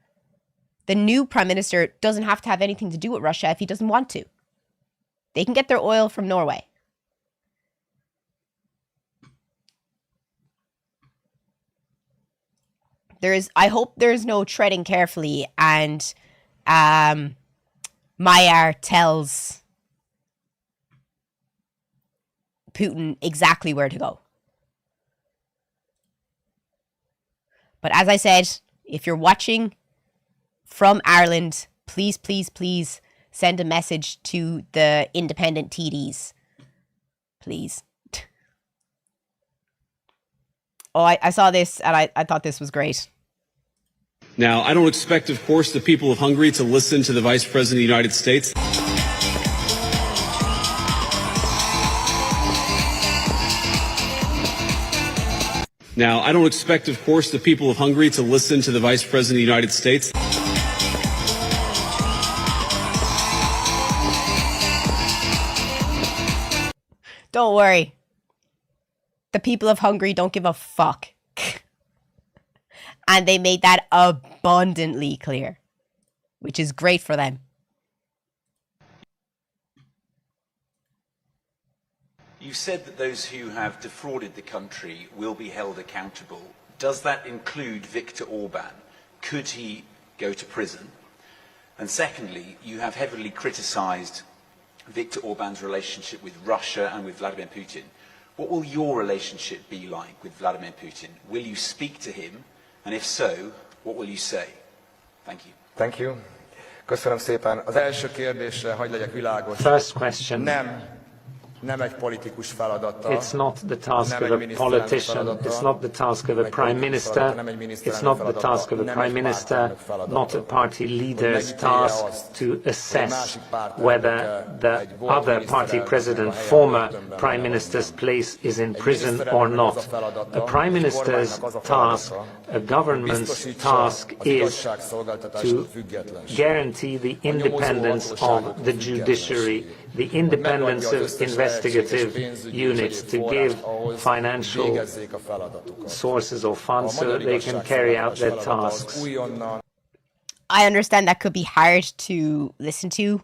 The new prime minister doesn't have to have anything to do with Russia if he doesn't want to. They can get their oil from Norway. I hope there's no treading carefully and Mayer tells Putin exactly where to go. But as I said, if you're watching from Ireland, please, please, please send a message to the independent TDs. Please. Oh, I saw this and I thought this was great.
Now, I don't expect, of course, the people of Hungary to listen to the Vice President of the United States. Now, I don't expect, of course, the people of Hungary to listen to the Vice President of the United States.
Don't worry. The people of Hungary don't give a fuck. And they made that abundantly clear, which is great for them.
You've said that those who have defrauded the country will be held accountable. Does that include Viktor Orban? Could he go to prison? And secondly, you have heavily criticised Viktor Orban's relationship with Russia and with Vladimir Putin. What will your relationship be like with Vladimir Putin? Will you speak to him? And if so, what will you say? Thank you.
Thank you. Köszönöm szépen. Az első kérdésre hadd legyek világos.
First question.
Nem It's not the task of a politician, it's not the task of a prime minister, it's not the task of a prime minister, not a party leader's task to assess whether the other party president, former prime minister's place is in prison or not. A prime minister's task, a government's task is to guarantee the independence of the judiciary, the independence of investigative units, to give financial sources or funds so that they can carry out their tasks.
I understand that could be hard to listen to.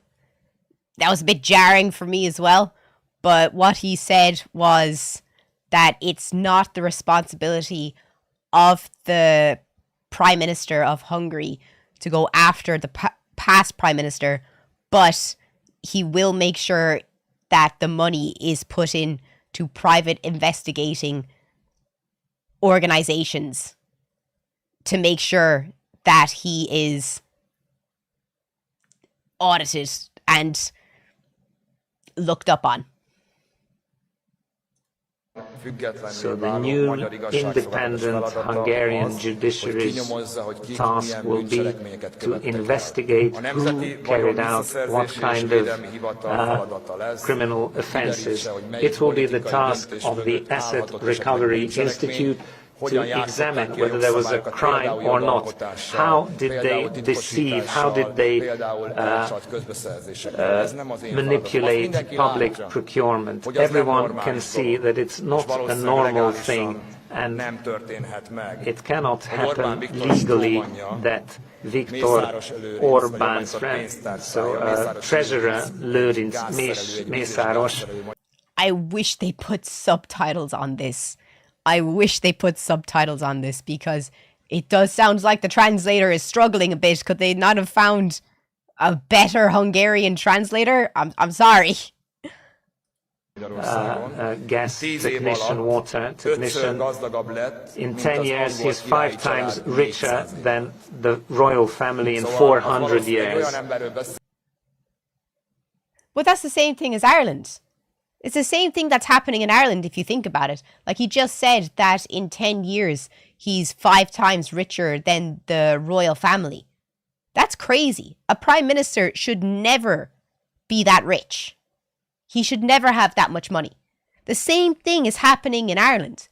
That was a bit jarring for me as well. But what he said was that it's not the responsibility of the Prime Minister of Hungary to go after the past Prime Minister, but he will make sure that the money is put in to private investigating organizations to make sure that he is audited and looked up on.
So the new independent Hungarian judiciary's task will be to investigate who carried out what kind of criminal offences. It will be the task of the Asset Recovery Institute to examine whether there was a crime or not. How did they deceive? How did they manipulate public procurement? Everyone can see that it's not a normal thing, and it cannot happen legally that Viktor Orbán's friend, so Treasurer Lőrinc Mészáros.
I wish they put subtitles on this. I wish they put subtitles on this, because it does sound like the translator is struggling a bit. Could they not have found a better Hungarian translator? I'm sorry.
Gas technician, water technician. In 10 years, he's 5 times richer than the royal family in 400 years.
But that's the same thing as Ireland. It's the same thing that's happening in Ireland, if you think about it. Like, he just said that in 10 years, he's 5 times richer than the royal family. That's crazy. A prime minister should never be that rich. He should never have that much money. The same thing is happening in Ireland.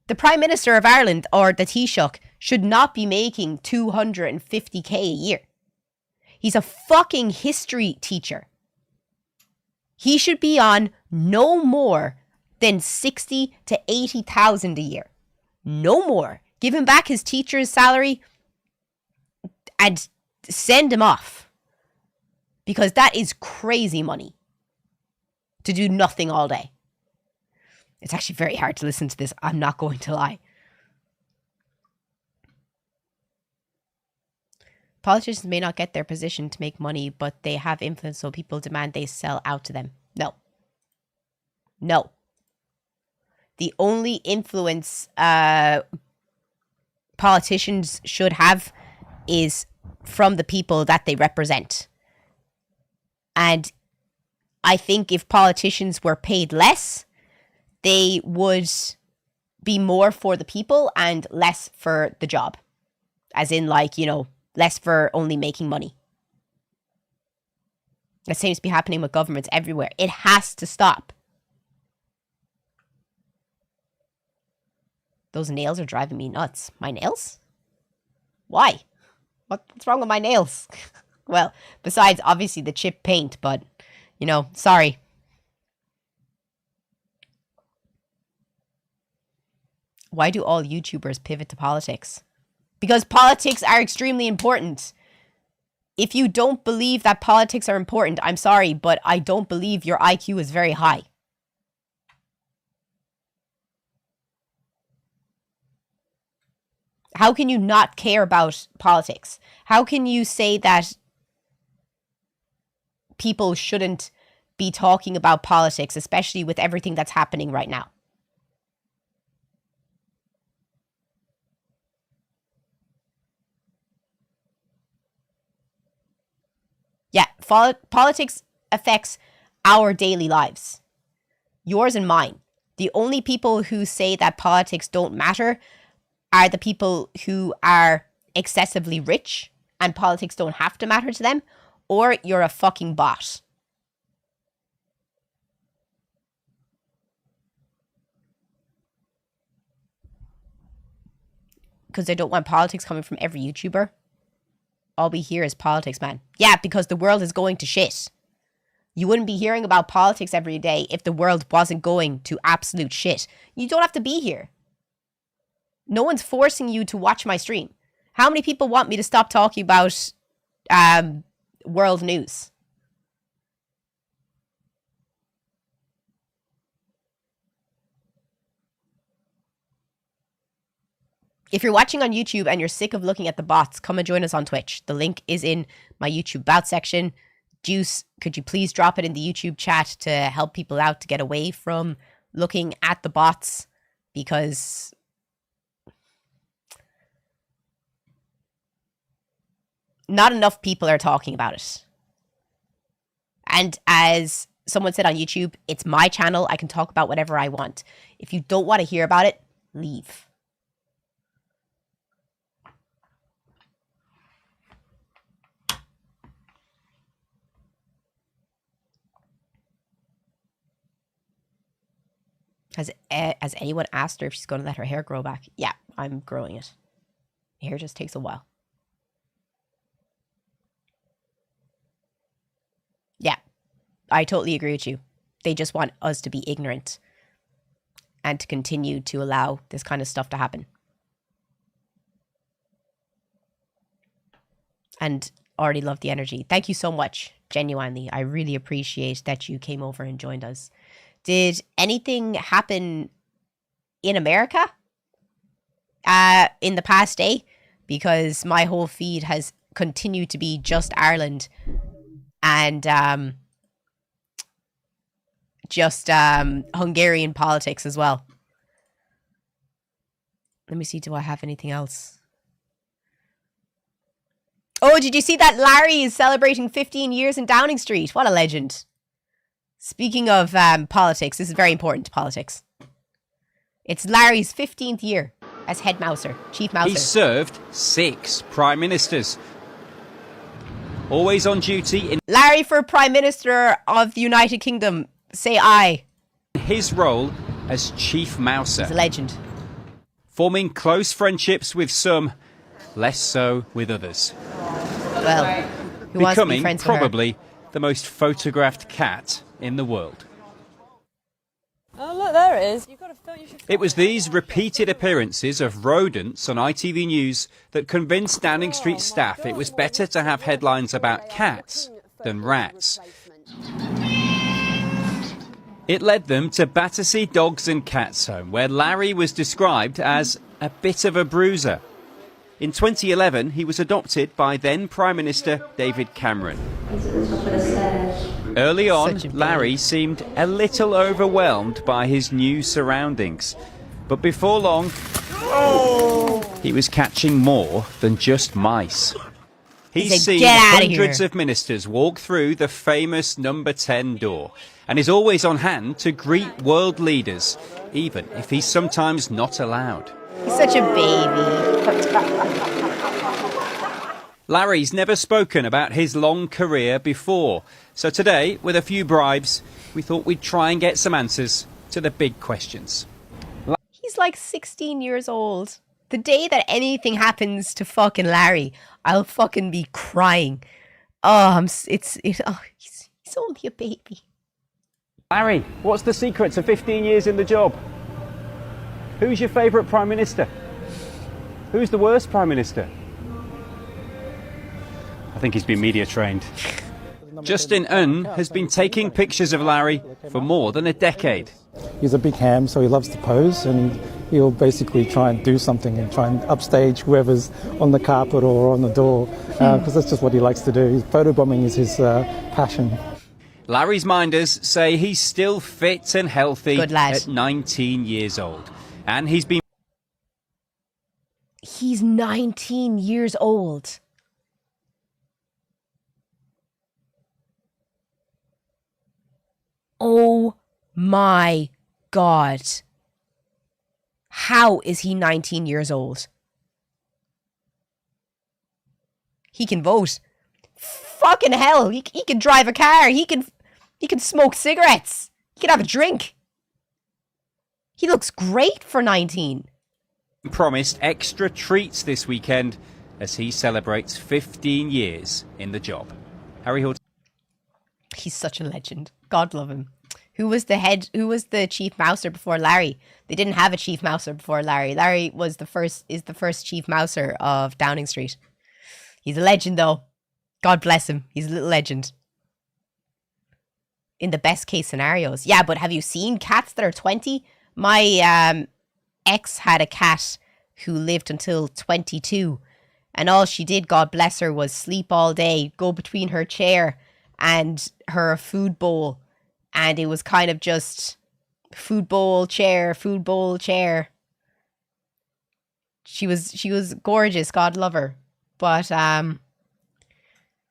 The Prime Minister of Ireland, or the Taoiseach, should not be making 250k a year. He's a fucking history teacher. He should be on no more than 60 to 80,000 a year. No more. Give him back his teacher's salary and send him off. Because that is crazy money to do nothing all day. It's actually very hard to listen to this, I'm not going to lie. Politicians may not get their position to make money, but they have influence, so people demand they sell out to them. No. No. The only influence politicians should have is from the people that they represent. And I think if politicians were paid less, they would be more for the people and less for the job. As in, like, you know, less for only making money. That seems to be happening with governments everywhere. It has to stop. Those nails are driving me nuts. My nails? Why? What's wrong with my nails? Well, besides obviously the chip paint, but, you know, sorry. Why do all YouTubers pivot to politics? Because politics are extremely important. If you don't believe that politics are important, I'm sorry, but I don't believe your IQ is very high. How can you not care about politics? How can you say that people shouldn't be talking about politics, especially with everything that's happening right now? Yeah, politics affects our daily lives. Yours and mine. The only people who say that politics don't matter are the people who are excessively rich and politics don't have to matter to them, or you're a fucking bot. Because they don't want politics coming from every YouTuber. All we hear is politics, man. Yeah, because the world is going to shit. You wouldn't be hearing about politics every day if the world wasn't going to absolute shit. You don't have to be here. No one's forcing you to watch my stream. How many people want me to stop talking about world news? If you're watching on YouTube and you're sick of looking at the bots, come and join us on Twitch. The link is in my YouTube About section. Juice, could you please drop it in the YouTube chat to help people out to get away from looking at the bots? Because not enough people are talking about it. And as someone said on YouTube, it's my channel. I can talk about whatever I want. If you don't want to hear about it, leave. Has anyone asked her if she's going to let her hair grow back? Yeah, I'm growing it. Hair just takes a while. Yeah, I totally agree with you. They just want us to be ignorant and to continue to allow this kind of stuff to happen. And already love the energy. Thank you so much, genuinely. I really appreciate that you came over and joined us. Did anything happen in America in the past day? Because my whole feed has continued to be just Ireland and just Hungarian politics as well. Let me see, do I have anything else? Oh, did you see that Larry is celebrating 15 years in Downing Street? What a legend. Speaking of politics, this is very important to politics. It's Larry's 15th year as head mouser, chief mouser.
He served 6 prime ministers. Always on duty in
Larry for Prime Minister of the United Kingdom. Say aye.
his role as chief mouser.
He's a legend.
Forming close friendships with some, less so with others.
Well, who wants to be
Becoming
friends with her?
probably the most photographed cat in the world.
Oh, look, there it is. You've got to film. You should.
It was these repeated appearances of rodents on ITV News that convinced Downing Street staff it was better to have headlines about cats than rats. It led them to Battersea Dogs and Cats Home, where Larry was described as a bit of a bruiser. In 2011, he was adopted by then Prime Minister David Cameron. Early on, Larry seemed a little overwhelmed by his new surroundings. But before long, he was catching more than just mice. He's seen hundreds of ministers walk through the famous number 10 door and is always on hand to greet world leaders, even if he's sometimes not allowed.
He's such a baby.
Larry's never spoken about his long career before, so today, with a few bribes, we thought we'd try and get some answers to the big questions.
He's like 16 years old. The day that anything happens to fucking Larry, I'll fucking be crying. Oh, he's only a baby.
Larry, what's the secret to 15 years in the job? Who's your favourite Prime Minister? Who's the worst Prime Minister? I think he's been media trained. Justin Un has been taking pictures of Larry for more than a decade.
He's a big ham, so he loves to pose, and he'll basically try and do something and try and upstage whoever's on the carpet or on the door, because that's just what he likes to do. Photobombing is his passion.
Larry's minders say he's still fit and healthy
Good lad.
at 19 years old. And he's
19 years old. My God. How is he 19 years old? He can vote. Fucking hell. He can drive a car. He can smoke cigarettes. He can have a drink. He looks great for 19.
Promised extra treats this weekend as he celebrates 15 years in the job. Harry Hood.
He's such a legend. God love him. Who was the chief mouser before Larry? They didn't have a chief mouser before Larry. Larry is the first chief mouser of Downing Street. He's a legend though. God bless him. He's a little legend. In the best case scenarios. Yeah, but have you seen cats that are 20? My ex had a cat who lived until 22. And all she did, God bless her, was sleep all day, go between her chair and her food bowl. And it was kind of just food bowl, chair, food bowl, chair. She was gorgeous, God love her. But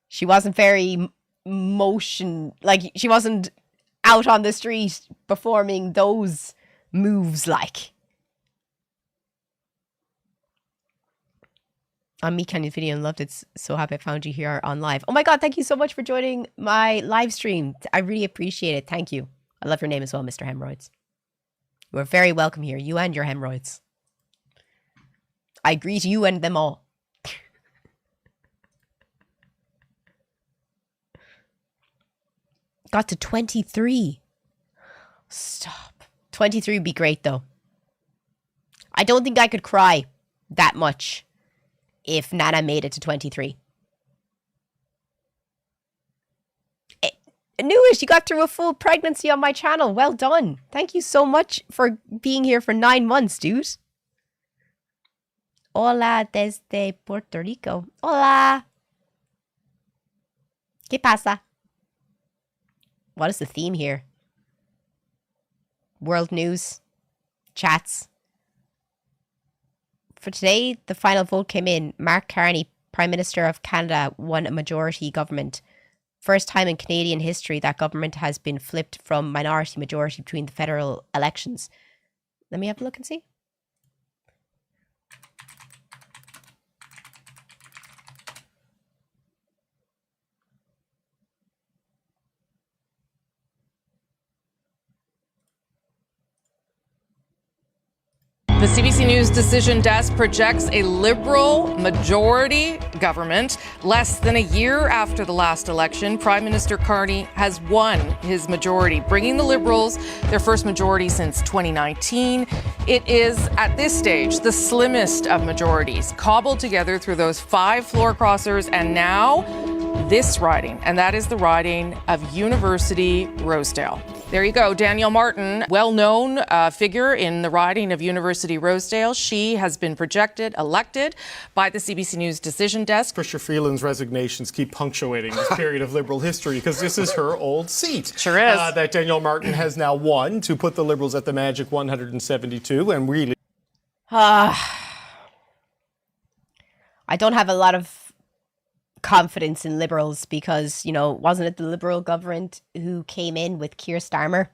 she wasn't very she wasn't out on the street performing those moves like. On Me Canyon video and loved it. So happy I found you here on live. Oh my God, thank you so much for joining my live stream. I really appreciate it. Thank you. I love your name as well, Mr. Hemorrhoids. You are very welcome here. You and your hemorrhoids. I greet you and them all. Got to 23. Stop. 23 would be great though. I don't think I could cry that much if Nana made it to 23. Newish, you got through a full pregnancy on my channel. Well done. Thank you so much for being here for 9 months, dude. Hola desde Puerto Rico. Hola. ¿Qué pasa? What is the theme here? World news. Chats. For today, the final vote came in. Mark Carney, Prime Minister of Canada, won a majority government. First time in Canadian history that government has been flipped from minority majority between the federal elections. Let me have a look and see.
The CBC News Decision Desk projects a Liberal majority government. Less than a year after the last election, Prime Minister Carney has won his majority, bringing the Liberals their first majority since 2019. It is, at this stage, the slimmest of majorities, cobbled together through those 5 floor crossers and now this riding, and that is the riding of University Rosedale. There you go. Danielle Martin, well-known figure in the riding of University Rosedale. She has been elected by the CBC News Decision Desk.
Patricia Freeland's resignations keep punctuating this period of Liberal history because this is her old seat.
Sure is.
That Danielle Martin has now won to put the Liberals at the magic 172 and really...
I don't have a lot of confidence in Liberals because, you know, wasn't it the Liberal government who came in with Keir Starmer?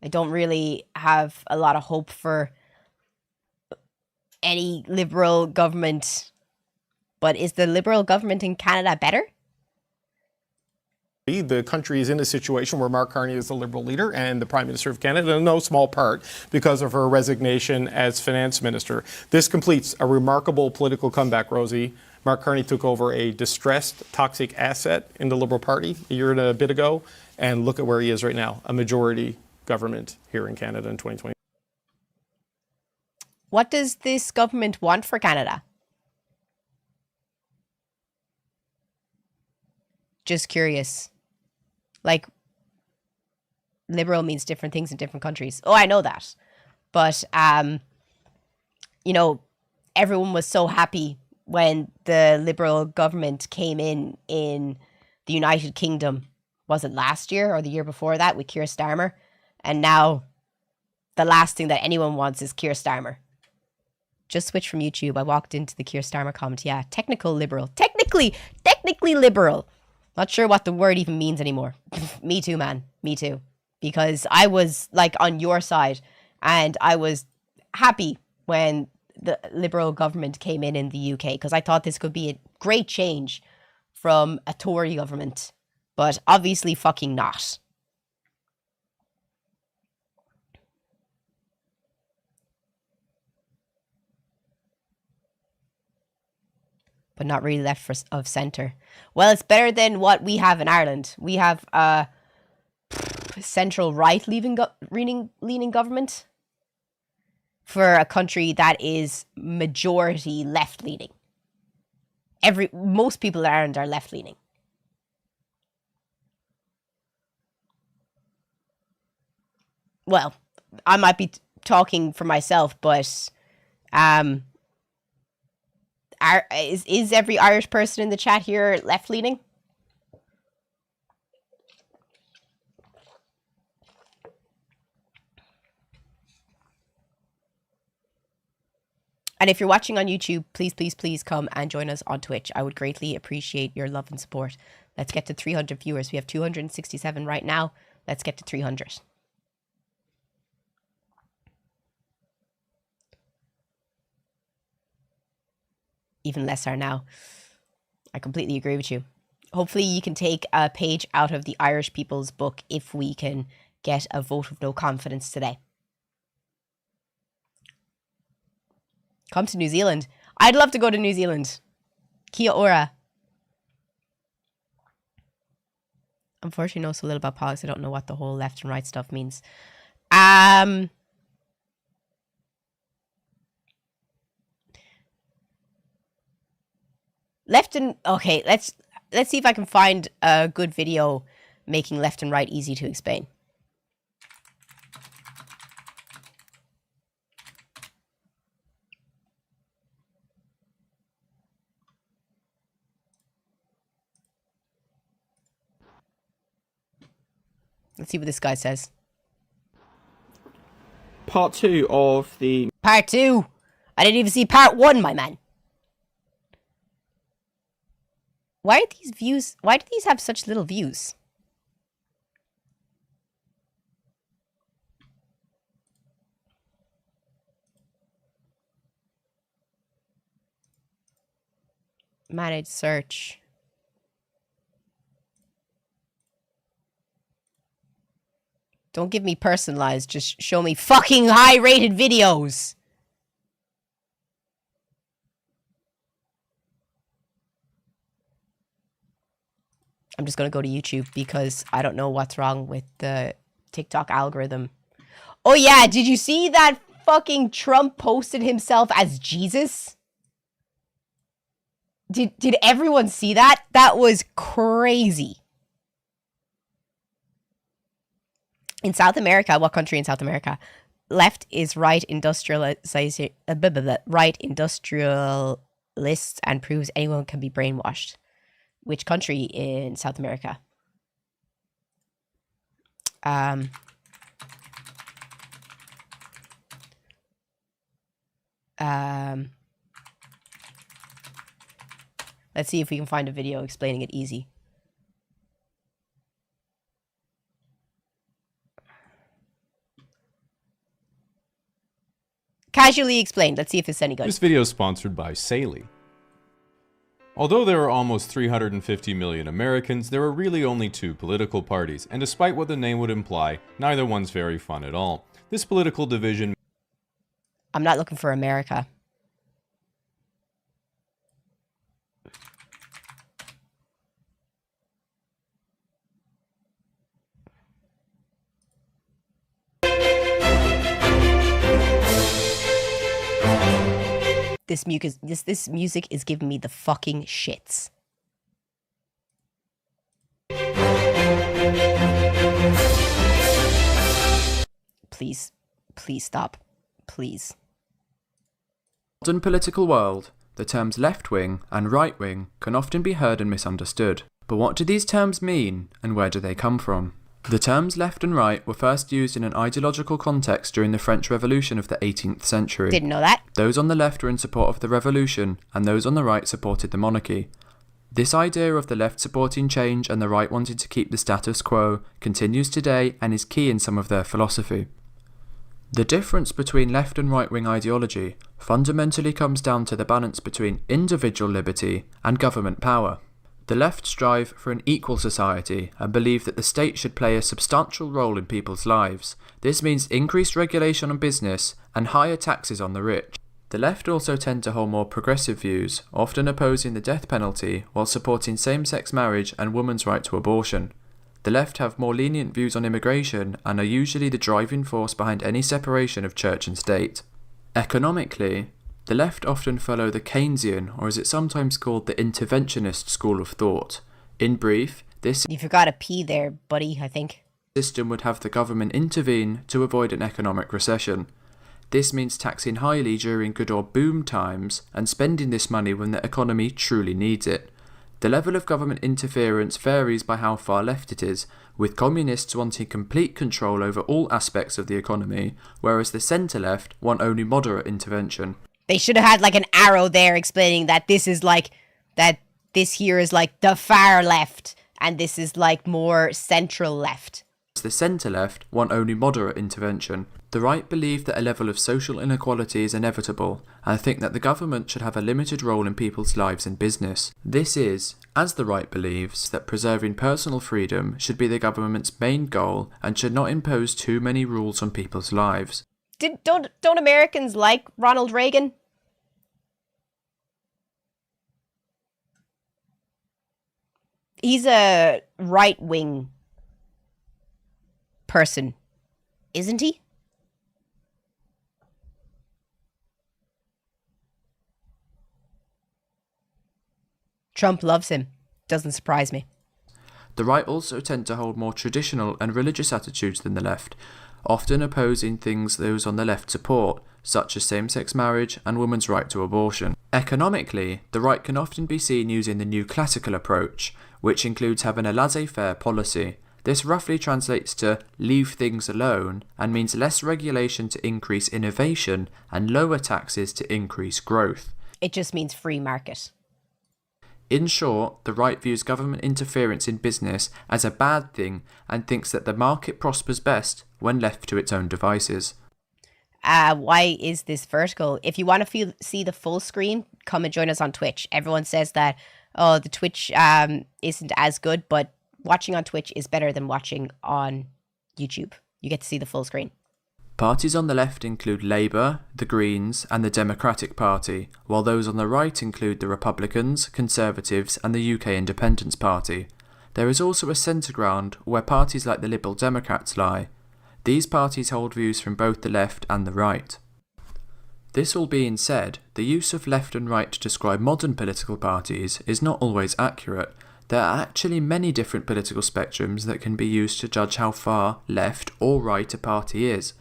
I don't really have a lot of hope for any Liberal government. But is the Liberal government in Canada better?
The country is in a situation where Mark Carney is the Liberal leader and the Prime Minister of Canada, in no small part because of her resignation as Finance Minister. This completes a remarkable political comeback, Rosie. Mark Carney took over a distressed, toxic asset in the Liberal Party a year and a bit ago, and look at where he is right now, a majority government here in Canada in 2020.
What does this government want for Canada? Just curious. Like, Liberal means different things in different countries. Oh, I know that. But, you know, everyone was so happy when the Liberal government came in the United Kingdom. Was it last year or the year before that with Keir Starmer? And now the last thing that anyone wants is Keir Starmer. Just switch from YouTube. I walked into the Keir Starmer comment. Yeah, technical Liberal. Technically Liberal. Not sure what the word even means anymore. Me too, man. Me too. because I was like on your side, and I was happy when the Liberal government came in the UK, because I thought this could be a great change from a Tory government, but obviously fucking not. But not really left of centre. Well, it's better than what we have in Ireland. We have a central right leaning government for a country that is majority left leaning. Most people in Ireland are left leaning. Well, I might be talking for myself, but is every Irish person in the chat here left leaning? And if you're watching on YouTube, please, please, please come and join us on Twitch. I would greatly appreciate your love and support. Let's get to 300 viewers. We have 267 right now. Let's get to 300. Even less are now. I completely agree with you. Hopefully you can take a page out of the Irish people's book if we can get a vote of no confidence today. Come to New Zealand. I'd love to go to New Zealand. Kia ora. Unfortunately, I know so little about politics. I don't know what the whole left and right stuff means. Okay, let's see if I can find a good video making left and right easy to explain. Let's see what this guy says.
Part 2 of the...
Part 2? I didn't even see part 1, my man. Why do these have such little views? Manage search. Don't give me personalized, just show me fucking high-rated videos. I'm just going to go to YouTube because I don't know what's wrong with the TikTok algorithm. Oh yeah, did you see that fucking Trump posted himself as Jesus? Did everyone see that? That was crazy. In South America, what country in South America? Left is right right industrialists and proves anyone can be brainwashed. Which country in South America? Let's see if we can find a video explaining it easy. Casually explained. Let's see if it's any good.
This video is sponsored by Saley. Although there are almost 350 million Americans, there are really only 2 political parties, and despite what the name would imply, neither one's very fun at all. This political division...
I'm not looking for America. This music is giving me the fucking shits. Please stop. Please.
In modern political world, the terms left-wing and right-wing can often be heard and misunderstood. But what do these terms mean, and where do they come from? The terms left and right were first used in an ideological context during the French Revolution of the 18th century.
Didn't know that.
Those on the left were in support of the revolution, and those on the right supported the monarchy. This idea of the left supporting change and the right wanting to keep the status quo continues today and is key in some of their philosophy. The difference between left and right-wing ideology fundamentally comes down to the balance between individual liberty and government power. The left strive for an equal society and believe that the state should play a substantial role in people's lives. This means increased regulation on business and higher taxes on the rich. The left also tend to hold more progressive views, often opposing the death penalty while supporting same-sex marriage and women's right to abortion. The left have more lenient views on immigration and are usually the driving force behind any separation of church and state. Economically, the left often follow the Keynesian, or as it's sometimes called, the interventionist school of thought. In brief, this
You forgot a P there, buddy, I think.
system would have the government intervene to avoid an economic recession. This means taxing highly during good or boom times and spending this money when the economy truly needs it. The level of government interference varies by how far left it is, with communists wanting complete control over all aspects of the economy, whereas the centre-left want only moderate intervention.
They should have had like an arrow there explaining that this here is like the far left and this is like more central left.
The centre-left want only moderate intervention. The right believe that a level of social inequality is inevitable and think that the government should have a limited role in people's lives and business. This is, as the right believes, that preserving personal freedom should be the government's main goal and should not impose too many rules on people's lives.
Don't Americans like Ronald Reagan? He's a right-wing person, isn't he? Trump loves him. Doesn't surprise me.
The right also tend to hold more traditional and religious attitudes than the left, often opposing things those on the left support, such as same-sex marriage and women's right to abortion. Economically, the right can often be seen using the new classical approach, which includes having a laissez-faire policy. This roughly translates to leave things alone and means less regulation to increase innovation and lower taxes to increase growth.
It just means free market.
In short, the right views government interference in business as a bad thing and thinks that the market prospers best when left to its own devices.
Why is this vertical? If you want to see the full screen, come and join us on Twitch. Everyone says that, oh, the Twitch isn't as good, but watching on Twitch is better than watching on YouTube. You get to see the full screen.
Parties on the left include Labour, the Greens and the Democratic Party, while those on the right include the Republicans, Conservatives and the UK Independence Party. There is also a centre ground where parties like the Liberal Democrats lie. These parties hold views from both the left and the right. This all being said, the use of left and right to describe modern political parties is not always accurate. There are actually many different political spectrums that can be used to judge how far left or right a party is.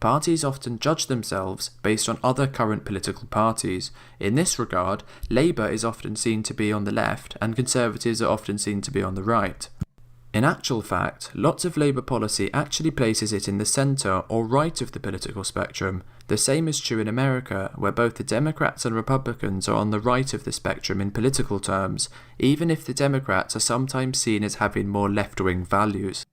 Parties often judge themselves based on other current political parties. In this regard, Labour is often seen to be on the left and Conservatives are often seen to be on the right. In actual fact, lots of Labour policy actually places it in the centre or right of the political spectrum. The same is true in America, where both the Democrats and Republicans are on the right of the spectrum in political terms, even if the Democrats are sometimes seen as having more left-wing values.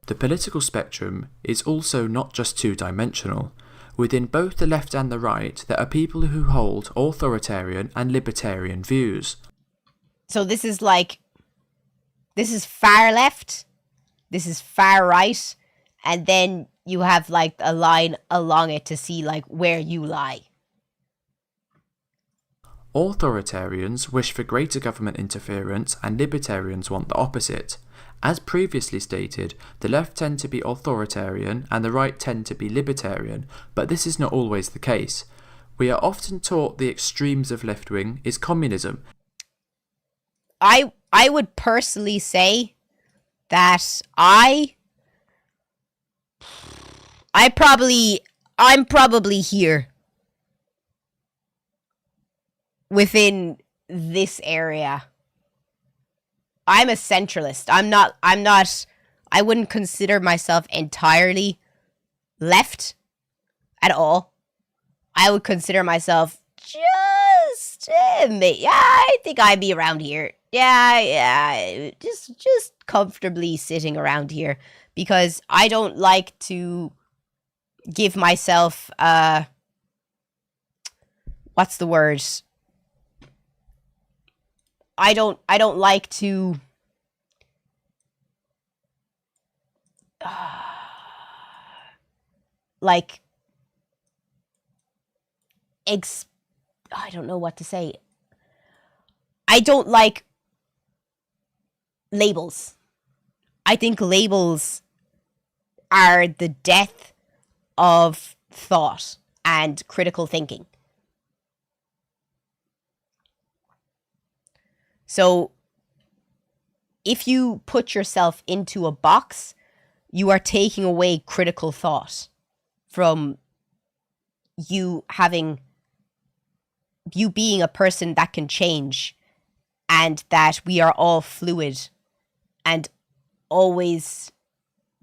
The political spectrum is also not just two-dimensional. Within both the left and the right, there are people who hold authoritarian and libertarian views.
So this is far left, this is far right, and then you have like a line along it to see like where you lie.
Authoritarians wish for greater government interference and libertarians want the opposite. As previously stated, the left tend to be authoritarian and the right tend to be libertarian, but this is not always the case. We are often taught the extremes of left-wing is communism.
I would personally say that I'm probably here within this area. I'm a centralist. I wouldn't consider myself entirely left at all. I would consider myself just, I think I'd be around here. Yeah, just comfortably sitting around here because I don't like to give myself what's the word? I don't like to like I don't know what to say. I don't like labels. I think labels are the death of thought and critical thinking. So if you put yourself into a box, you are taking away critical thought from you being a person that can change and that we are all fluid and always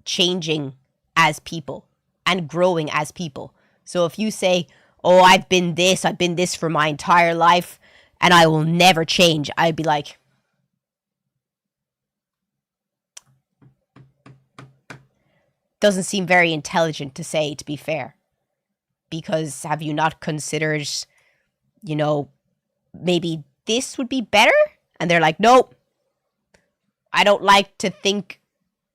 changing as people and growing as people. So if you say, oh, I've been this for my entire life and I will never change, I'd be like, doesn't seem very intelligent to say, to be fair. Because have you not considered, maybe this would be better? And they're like, nope. I don't like to think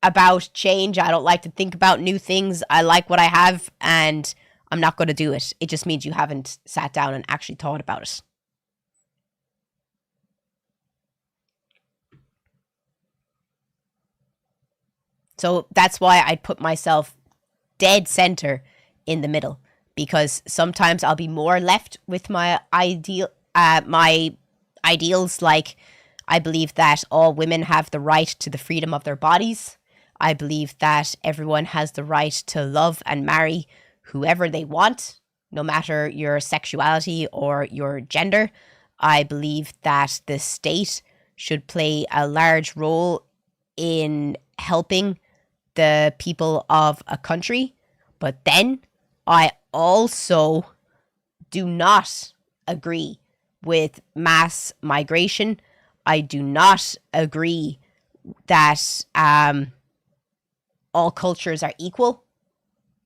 about change. I don't like to think about new things. I like what I have and I'm not going to do it. It just means you haven't sat down and actually thought about it. So that's why I put myself dead center in the middle, because sometimes I'll be more left with my ideals. Like, I believe that all women have the right to the freedom of their bodies. I believe that everyone has the right to love and marry whoever they want, no matter your sexuality or your gender. I believe that the state should play a large role in helping the people of a country. But then I also do not agree with mass migration. I do not agree that all cultures are equal.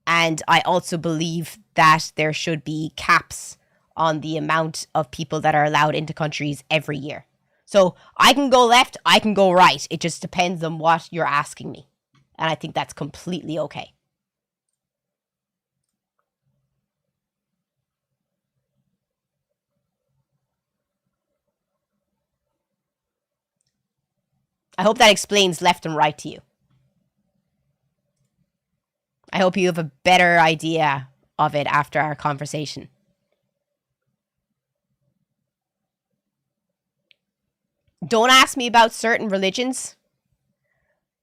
And I also believe that there should be caps on the amount of people that are allowed into countries every year. So I can go left, I can go right. It just depends on what you're asking me. And I think that's completely okay. I hope that explains left and right to you. I hope you have a better idea of it after our conversation. Don't ask me about certain religions,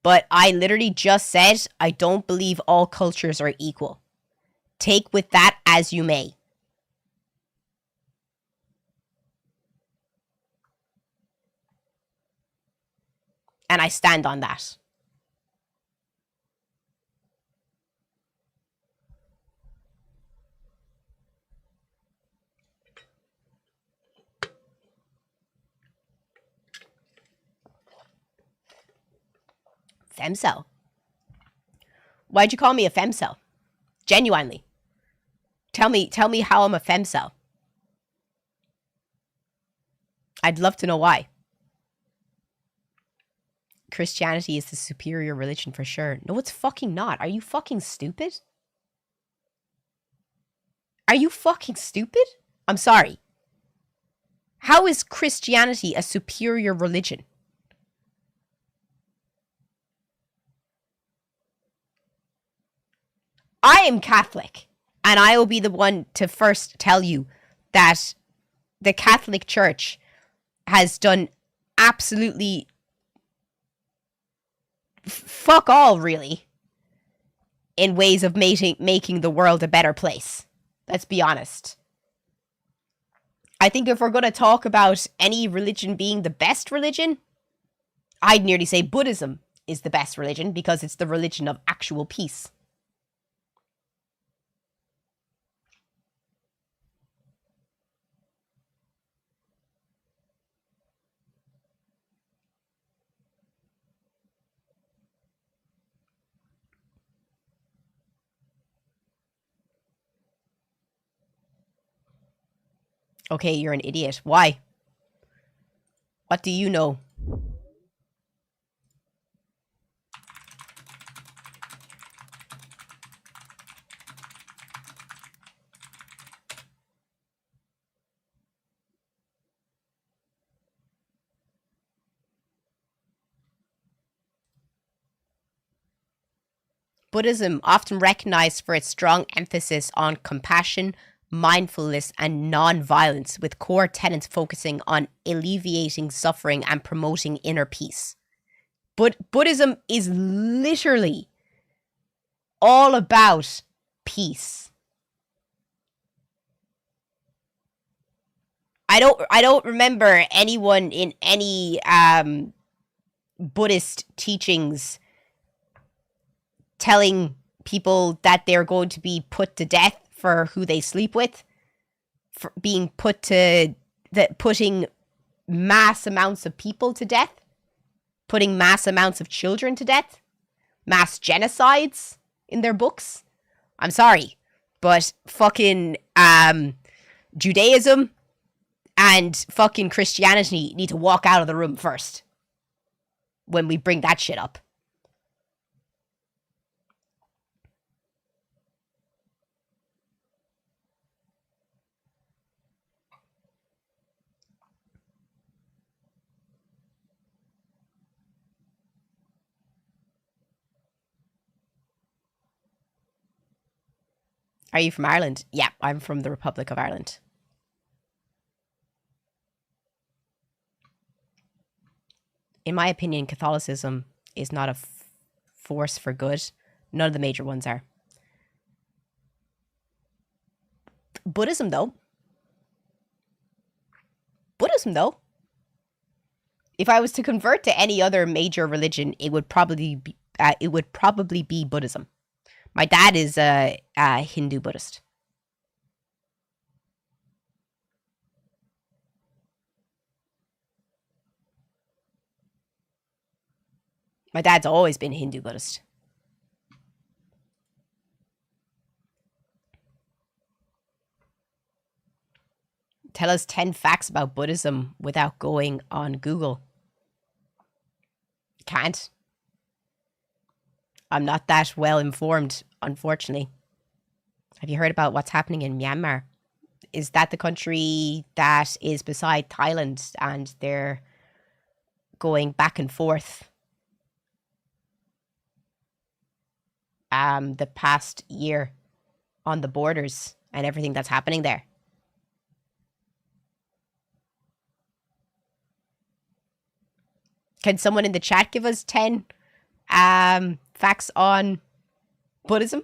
but I literally just said I don't believe all cultures are equal. Take with that as you may. And I stand on that. Femcel. Why'd you call me a femcel? Genuinely. Tell me how I'm a femcel. I'd love to know why. Christianity is the superior religion for sure. No, it's fucking not. Are you fucking stupid? Are you fucking stupid? I'm sorry. How is Christianity a superior religion? I am Catholic, and I will be the one to first tell you that the Catholic Church has done absolutely fuck all, really, in ways of making the world a better place. Let's be honest. I think if we're going to talk about any religion being the best religion, I'd nearly say Buddhism is the best religion because it's the religion of actual peace. Okay, you're an idiot. Why? What do you know? Buddhism, often recognized for its strong emphasis on compassion, mindfulness, and non-violence, with core tenets focusing on alleviating suffering and promoting inner peace. But Buddhism is literally all about peace. I don't remember anyone in any Buddhist teachings telling people that they're going to be put to death for who they sleep with, for being putting mass amounts of people to death, putting mass amounts of children to death, mass genocides in their books. I'm sorry, but fucking Judaism and fucking Christianity need to walk out of the room first when we bring that shit up. Are you from Ireland? Yeah, I'm from the Republic of Ireland. In my opinion, Catholicism is not a force for good. None of the major ones are. Buddhism, though. If I was to convert to any other major religion, it would probably be Buddhism. My dad is a Hindu Buddhist. My dad's always been Hindu Buddhist. Tell us 10 facts about Buddhism without going on Google. Can't. I'm not that well informed, unfortunately. Have you heard about what's happening in Myanmar? Is that the country that is beside Thailand and they're going back and forth the past year on the borders and everything that's happening there? Can someone in the chat give us 10 facts on Buddhism?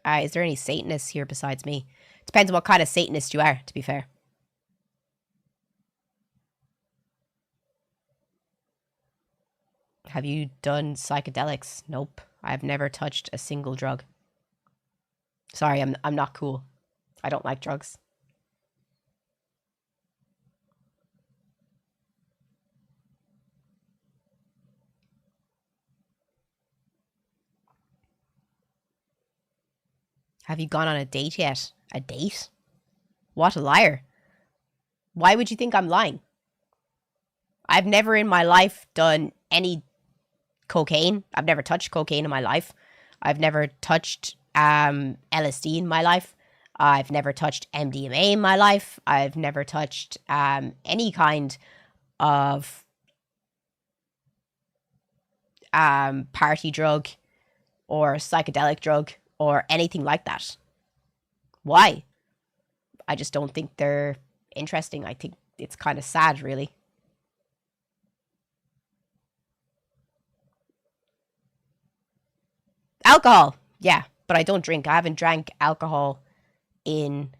Is there any Satanists here besides me? Depends on what kind of Satanist you are, to be fair. Have you done psychedelics? Nope. I've never touched a single drug. Sorry, I'm not cool. I don't like drugs. Have you gone on a date yet? A date? What a liar. Why would you think I'm lying? I've never in my life done any cocaine. I've never touched cocaine in my life. I've never touched LSD in my life. I've never touched MDMA in my life. I've never touched any kind of party drug or psychedelic drug or anything like that. Why? I just don't think they're interesting. I think it's kind of sad, really. Alcohol, yeah, but I don't drink. I haven't drank alcohol in...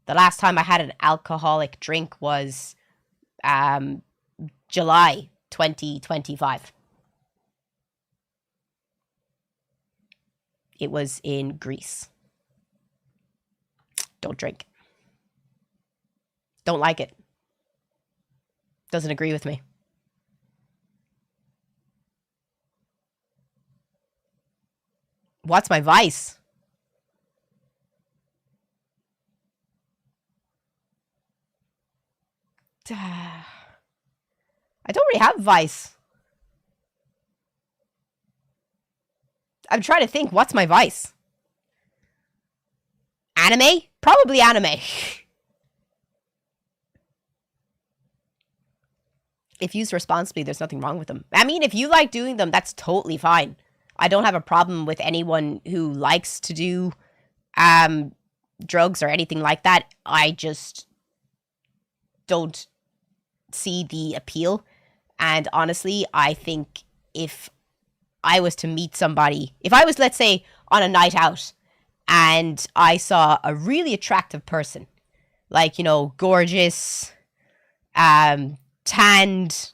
The last time I had an alcoholic drink was July 2025. It was in Greece. Don't drink. Don't like it. Doesn't agree with me. What's my vice? I don't really have a vice. I'm trying to think, what's my vice? Anime? Probably anime. If used responsibly, there's nothing wrong with them. I mean, if you like doing them, that's totally fine. I don't have a problem with anyone who likes to do drugs or anything like that. I just don't see the appeal. And honestly, I think if I was to meet somebody, if I was, let's say, on a night out and I saw a really attractive person, like, you know, gorgeous, tanned,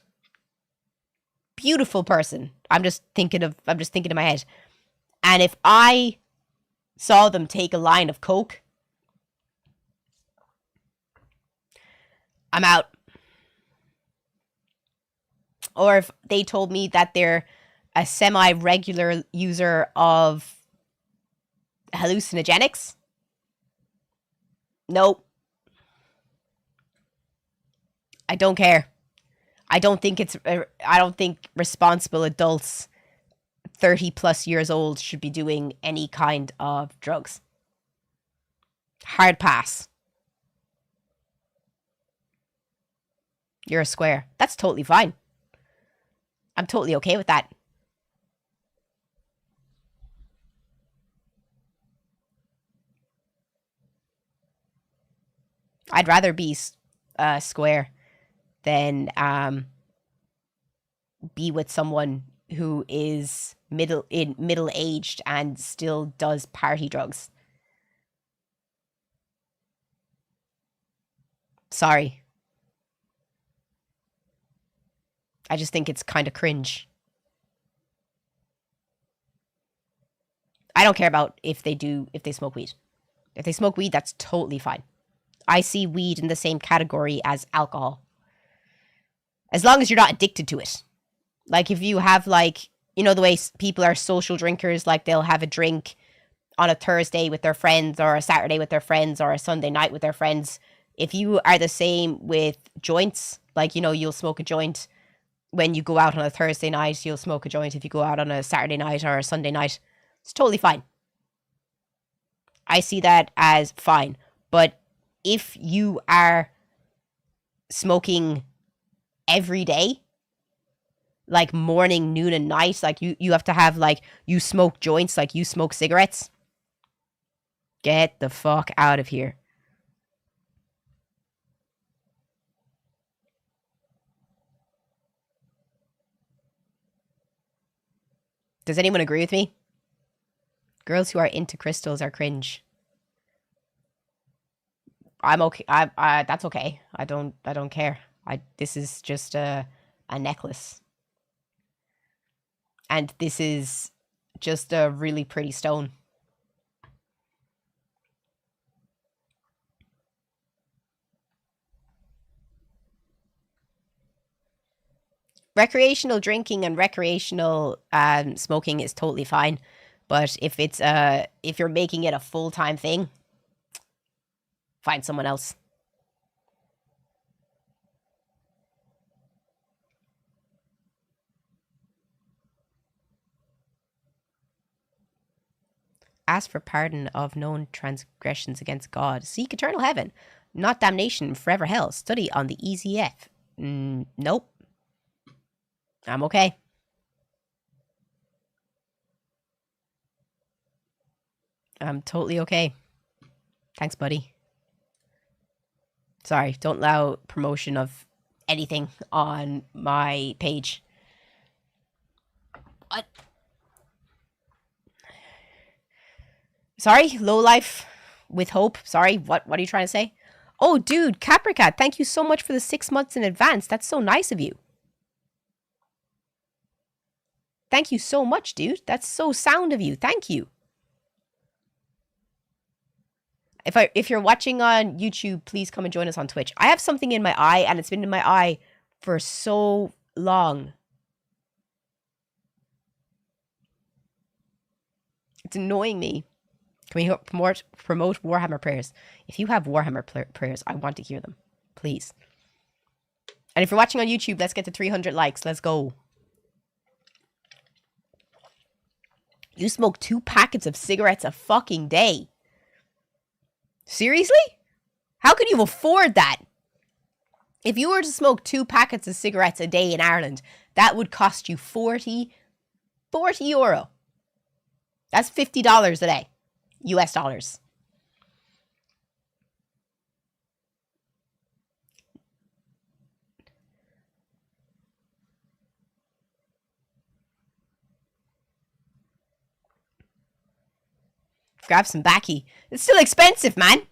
beautiful person. I'm just thinking in my head. And if I saw them take a line of coke, I'm out. Or if they told me that they're a semi-regular user of hallucinogenics, nope. I don't care. I don't think responsible adults 30 plus years old should be doing any kind of drugs. Hard pass. You're a square. That's totally fine. I'm totally okay with that. I'd rather be square than be with someone who is middle-aged and still does party drugs. Sorry. I just think it's kind of cringe. I don't care about if they smoke weed. If they smoke weed, that's totally fine. I see weed in the same category as alcohol. As long as you're not addicted to it. Like if you have like, you know, the way people are social drinkers, like they'll have a drink on a Thursday with their friends or a Saturday with their friends or a Sunday night with their friends. If you are the same with joints, like, you know, you'll smoke a joint when you go out on a Thursday night, you'll smoke a joint if you go out on a Saturday night or a Sunday night. It's totally fine. I see that as fine. But if you are smoking every day, like morning, noon, and night, like you have to have, like, you smoke joints, like you smoke cigarettes, get the fuck out of here. Does anyone agree with me? Girls who are into crystals are cringe. I'm okay. I that's okay. I don't care. This is just a necklace. And this is just a really pretty stone. Recreational drinking and recreational smoking is totally fine, but if you're making it a full-time thing, find someone else. Ask for pardon of known transgressions against God. Seek eternal heaven, not damnation, forever hell. Study on the EZF. Nope. I'm okay. I'm totally okay. Thanks, buddy. Sorry, don't allow promotion of anything on my page. What? Sorry, low life with hope. Sorry, what are you trying to say? Oh, dude, Capricat, thank you so much for the 6 months in advance. That's so nice of you. Thank you so much, dude. That's so sound of you. Thank you. If you're watching on YouTube, please come and join us on Twitch. I have something in my eye, and it's been in my eye for so long. It's annoying me. Can we promote Warhammer prayers? If you have Warhammer prayers, I want to hear them. Please. And if you're watching on YouTube, let's get to 300 likes. Let's go. You smoke 2 packets of cigarettes a fucking day. Seriously? How could you afford that? If you were to smoke 2 packets of cigarettes a day in Ireland, that would cost you 40 euro. That's $50 a day. US dollars. Grab some backy. It's still expensive, man.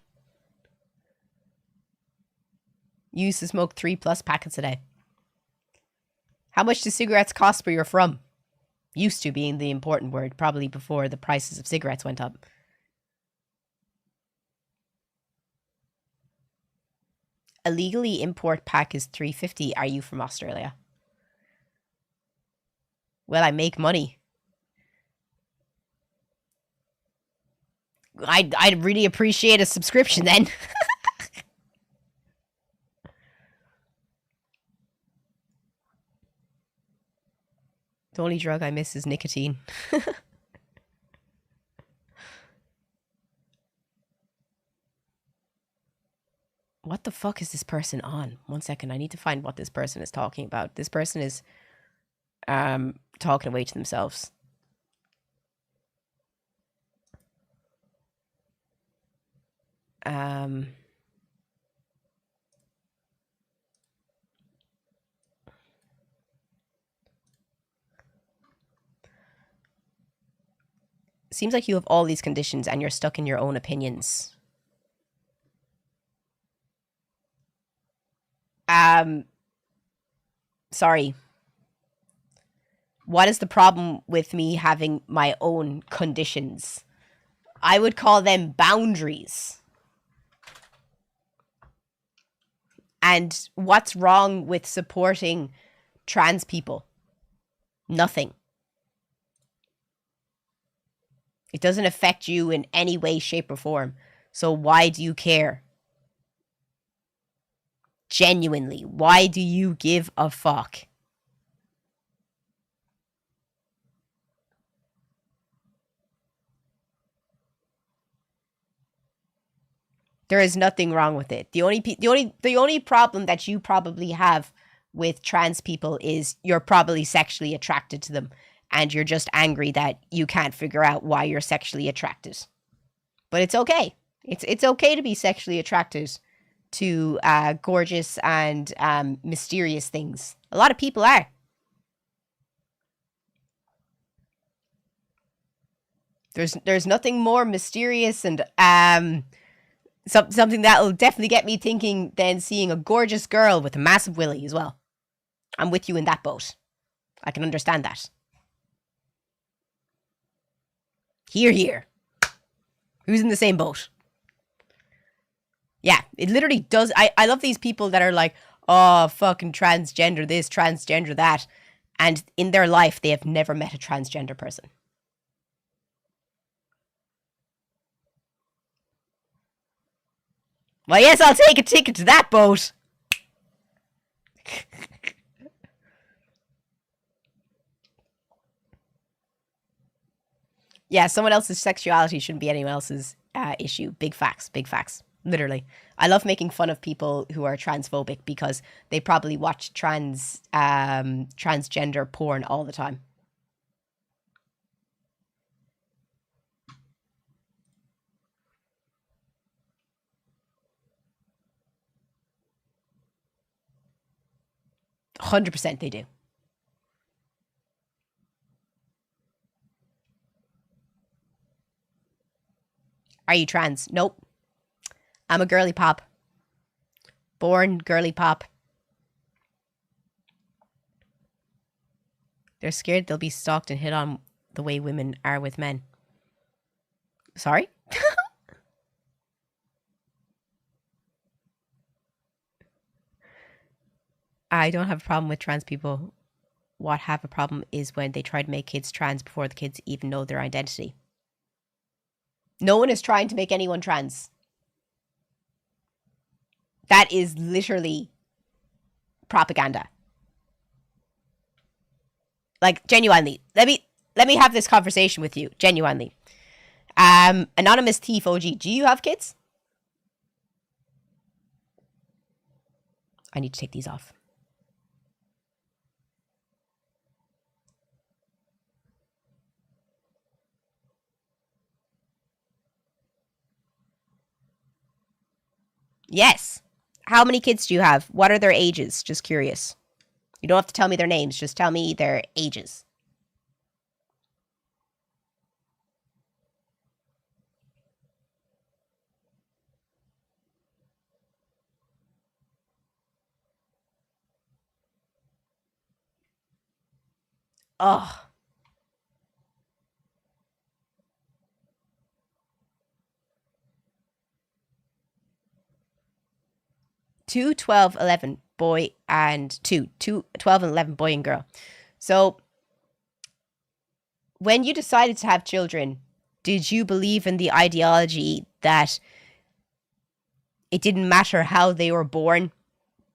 You used to smoke 3+ packets a day. How much do cigarettes cost where you're from? Used to being the important word, probably before the prices of cigarettes went up. A legally import pack is $3.50. Are you from Australia? Well, I make money. I'd really appreciate a subscription then. The only drug I miss is nicotine. What the fuck is this person on? 1 second, I need to find what this person is talking about. This person is talking away to themselves. Seems like you have all these conditions and you're stuck in your own opinions. Sorry. What is the problem with me having my own conditions? I would call them boundaries. And what's wrong with supporting trans people? Nothing. It doesn't affect you in any way, shape, or form. So why do you care? Genuinely, why do you give a fuck? There is nothing wrong with it. The only problem that you probably have with trans people is you're probably sexually attracted to them. And you're just angry that you can't figure out why you're sexually attracted. But it's okay. It's okay to be sexually attracted to gorgeous and mysterious things. A lot of people are. There's nothing more mysterious and something that will definitely get me thinking than seeing a gorgeous girl with a massive willy as well. I'm with you in that boat. I can understand that. Hear, hear. Who's in the same boat? Yeah, it literally does. I love these people that are like, oh, fucking transgender this, transgender that. And in their life, they have never met a transgender person. Well, yes, I'll take a ticket to that boat. Yeah, someone else's sexuality shouldn't be anyone else's issue. Big facts, big facts. Literally. I love making fun of people who are transphobic because they probably watch transgender porn all the time. %100% they do. Are you trans? Nope. I'm a girly pop. Born girly pop. They're scared they'll be stalked and hit on the way women are with men. Sorry? I don't have a problem with trans people. What I have a problem is when they try to make kids trans before the kids even know their identity. No one is trying to make anyone trans. That is literally propaganda. Like, genuinely. Let me have this conversation with you. Genuinely. Anonymous Thief OG, do you have kids? I need to take these off. Yes. How many kids do you have? What are their ages? Just curious. You don't have to tell me their names. Just tell me their ages. Oh. Two, 12, 11 boy and two, 12 and 11 boy and girl. So when you decided to have children, did you believe in the ideology that it didn't matter how they were born,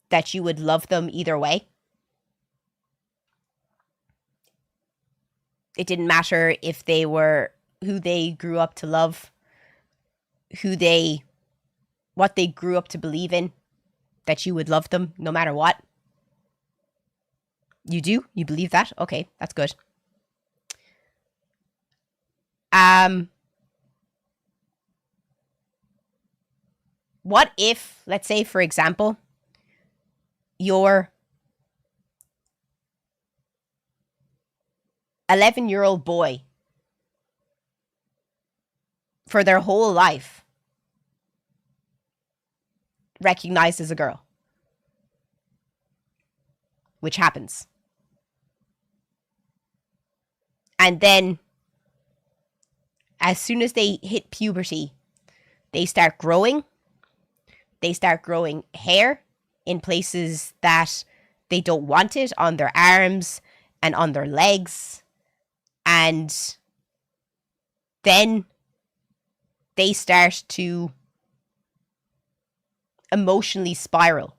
that you would love them either way? It didn't matter if they were who they grew up to love, what they grew up to believe in, that you would love them no matter what? You do? You believe that? Okay, that's good. What if, let's say, for example, your 11-year-old boy for their whole life recognized as a girl, which happens. And then as soon as they hit puberty, they start growing. They start growing hair in places that they don't want it, on their arms and on their legs. And then they start to emotionally spiral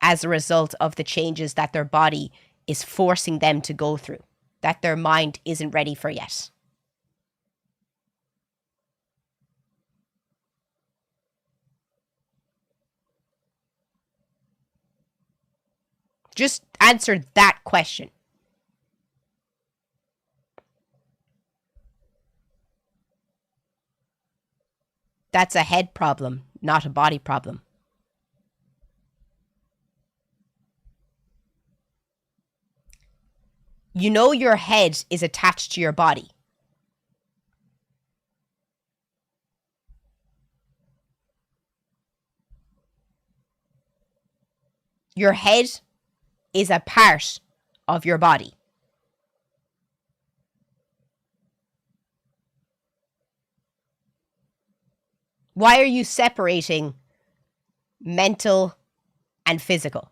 as a result of the changes that their body is forcing them to go through, that their mind isn't ready for yet. Just answer that question. That's a head problem, not a body problem. You know your head is attached to your body. Your head is a part of your body. Why are you separating mental and physical?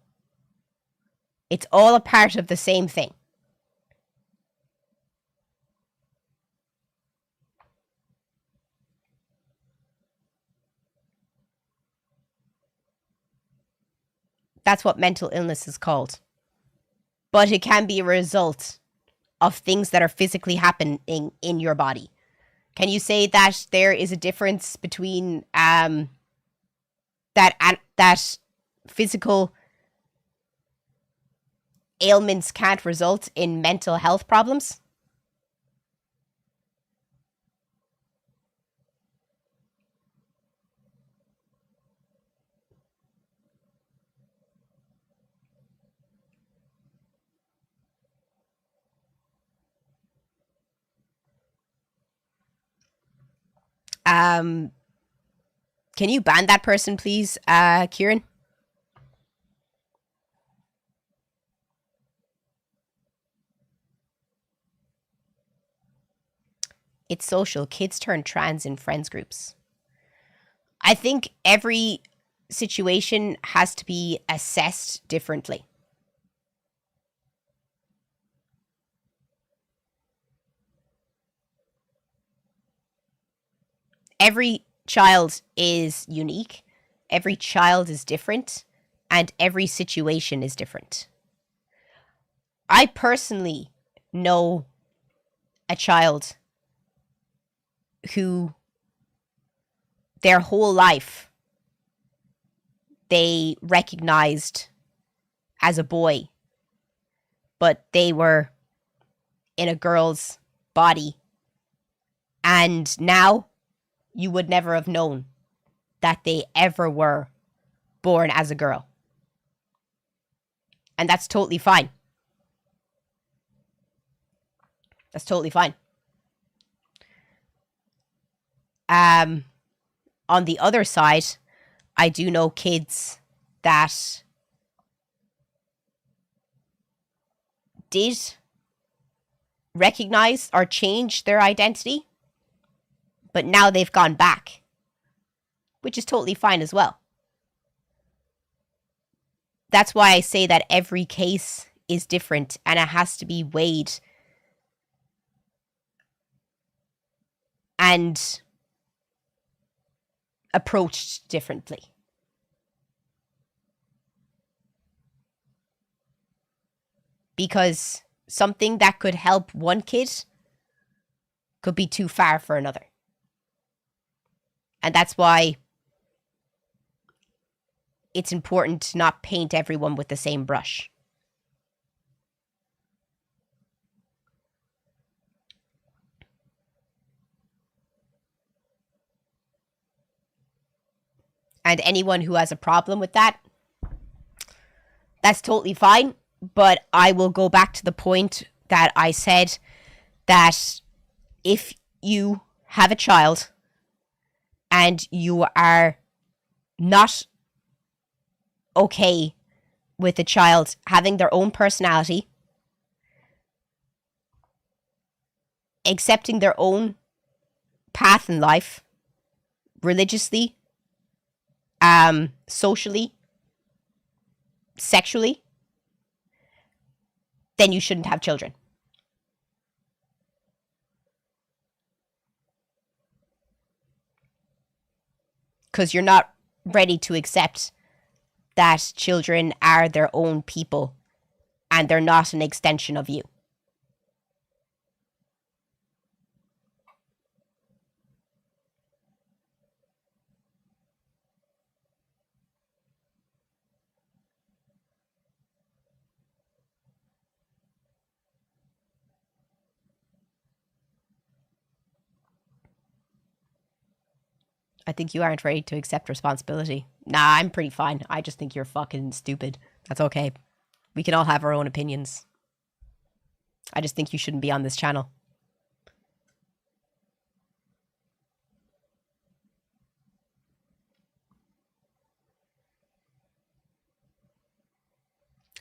It's all a part of the same thing. That's what mental illness is called. But it can be a result of things that are physically happening in your body. Can you say that there is a difference between that physical ailments can't result in mental health problems? Can you ban that person, please, Kieran? It's social. Kids turn trans in friends groups. I think every situation has to be assessed differently. Every child is unique, every child is different, and every situation is different. I personally know a child who their whole life they recognized as a boy, but they were in a girl's body. And now you would never have known that they ever were born as a girl. And that's totally fine. That's totally fine. On the other side, I do know kids that did recognize or change their identity, but now they've gone back, which is totally fine as well. That's why I say that every case is different and it has to be weighed and approached differently. Because something that could help one kid could be too far for another. And that's why it's important to not paint everyone with the same brush. And anyone who has a problem with that, that's totally fine. But I will go back to the point that I said, that if you have a child and you are not okay with a child having their own personality, accepting their own path in life, religiously, socially, sexually, then you shouldn't have children. Because you're not ready to accept that children are their own people and they're not an extension of you. I think you aren't ready to accept responsibility. Nah, I'm pretty fine. I just think you're fucking stupid. That's okay. We can all have our own opinions. I just think you shouldn't be on this channel.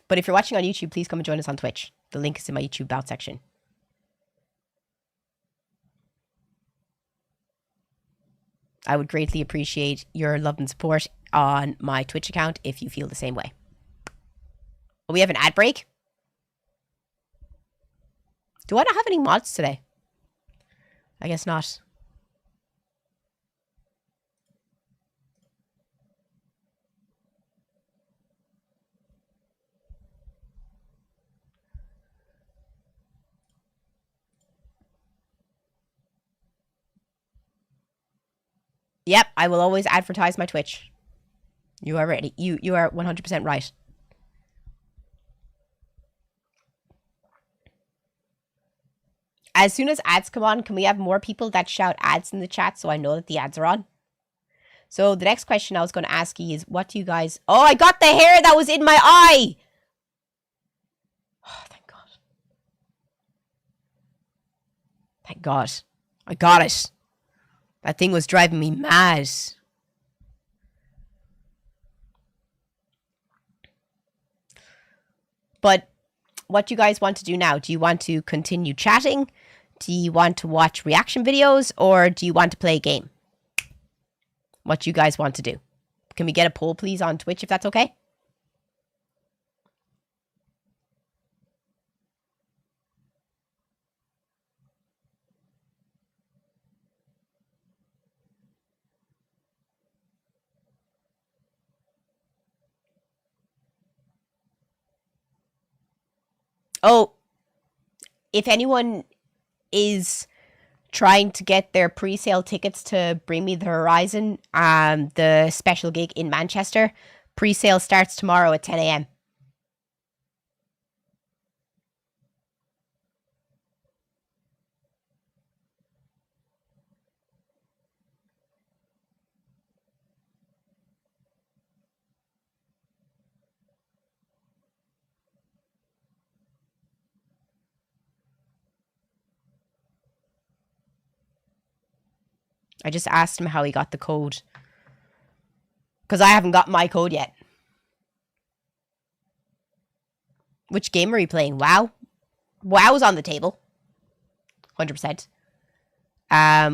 But if you're watching on YouTube, please come and join us on Twitch. The link is in my YouTube about section. I would greatly appreciate your love and support on my Twitch account if you feel the same way. Will we have an ad break? Do I not have any mods today? I guess not. Yep, I will always advertise my Twitch. You are ready. You are 100% right. As soon as ads come on, can we have more people that shout ads in the chat so I know that the ads are on? So the next question I was going to ask you is, what do you guys... Oh, I got the hair that was in my eye! Oh, thank God. Thank God. I got it. That thing was driving me mad. But what do you guys want to do now? Do you want to continue chatting? Do you want to watch reaction videos? Or do you want to play a game? What do you guys want to do? Can we get a poll, please, on Twitch, if that's okay? Oh, if anyone is trying to get their pre-sale tickets to Bring Me the Horizon, the special gig in Manchester, pre-sale starts tomorrow at 10 a.m. I just asked him how he got the code. Because I haven't got my code yet. Which game are you playing? WoW? WoW's on the table. 100%.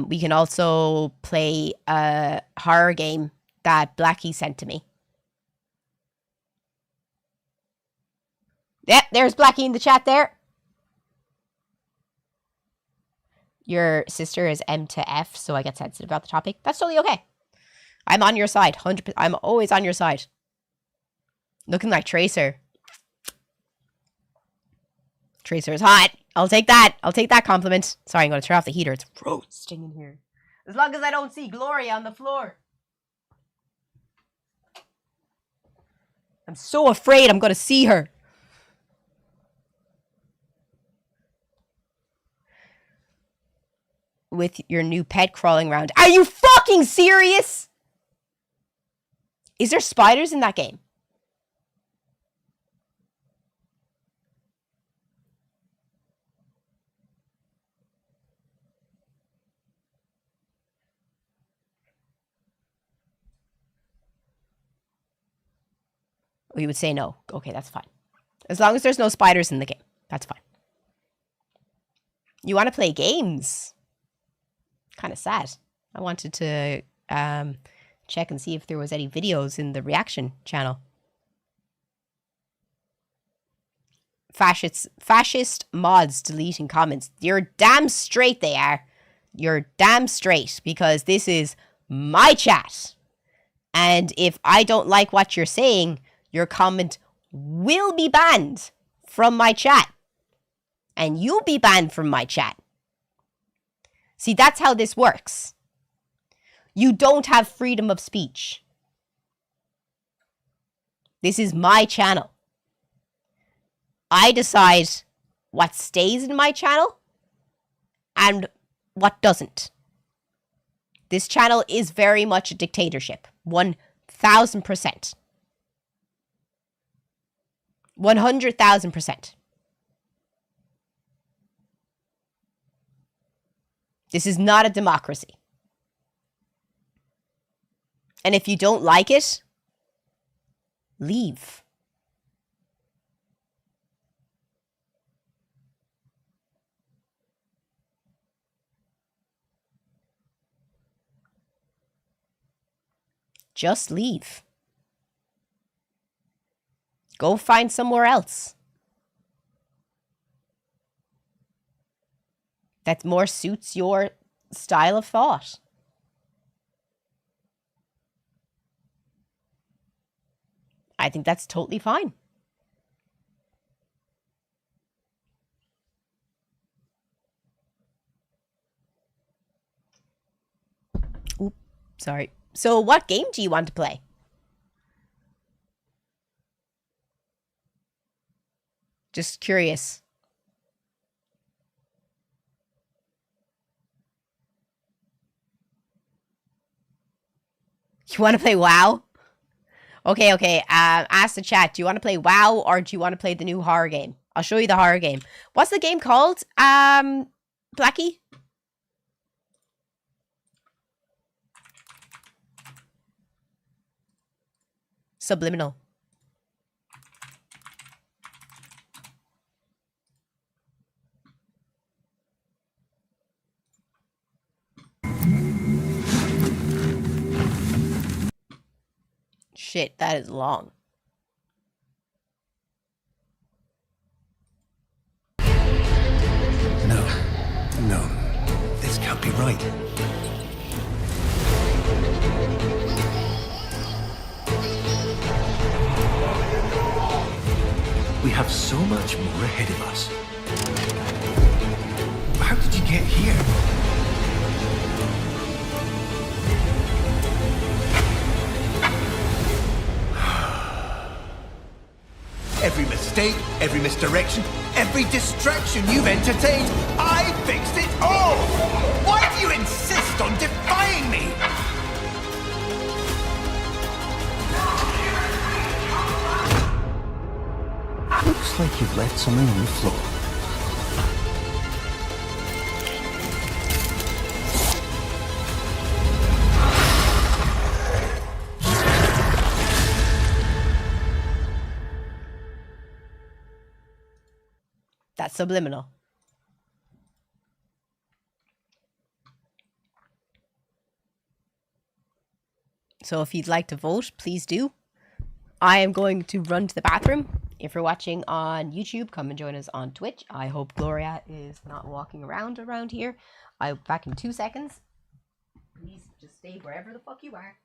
We can also play a horror game that Blackie sent to me. Yep, there's Blackie in the chat there. Your sister is M to F, so I get sensitive about the topic. That's totally okay. I'm on your side. 100%. I'm always on your side. Looking like Tracer. Tracer is hot. I'll take that. I'll take that compliment. Sorry, I'm going to turn off the heater. It's roasting in here. As long as I don't see Gloria on the floor. I'm so afraid I'm going to see her. With your new pet crawling around. Are you fucking serious? Is there spiders in that game? We would say no. Okay, that's fine. As long as there's no spiders in the game, that's fine. You want to play games? Kind of sad. I wanted to check and see if there was any videos in the reaction channel. Fascist mods deleting comments. You're damn straight they are. You're damn straight, because this is my chat. And if I don't like what you're saying, your comment will be banned from my chat. And you'll be banned from my chat. See, that's how this works. You don't have freedom of speech. This is my channel. I decide what stays in my channel and what doesn't. This channel is very much a dictatorship. 1,000%. 100,000%. This is not a democracy. And if you don't like it, leave. Just leave. Go find somewhere else that more suits your style of thought. I think that's totally fine. Oop, sorry. So what game do you want to play? Just curious. You want to play WoW? Okay. Ask the chat. Do you want to play WoW or do you want to play the new horror game? I'll show you the horror game. What's the game called? Blackie? Subliminal. Shit, that is long.
No, this can't be right. We have so much more ahead of us. How did you get here? Every mistake, every misdirection, every distraction you've entertained, I fixed it all! Why do you insist on defying me? Looks like you've left something on the floor.
That's subliminal. So if you'd like to vote, please do. I am going to run to the bathroom. If you're watching on YouTube, come and join us on Twitch. I hope Gloria is not walking around here. I'll be back in 2 seconds. Please just stay wherever the fuck you are.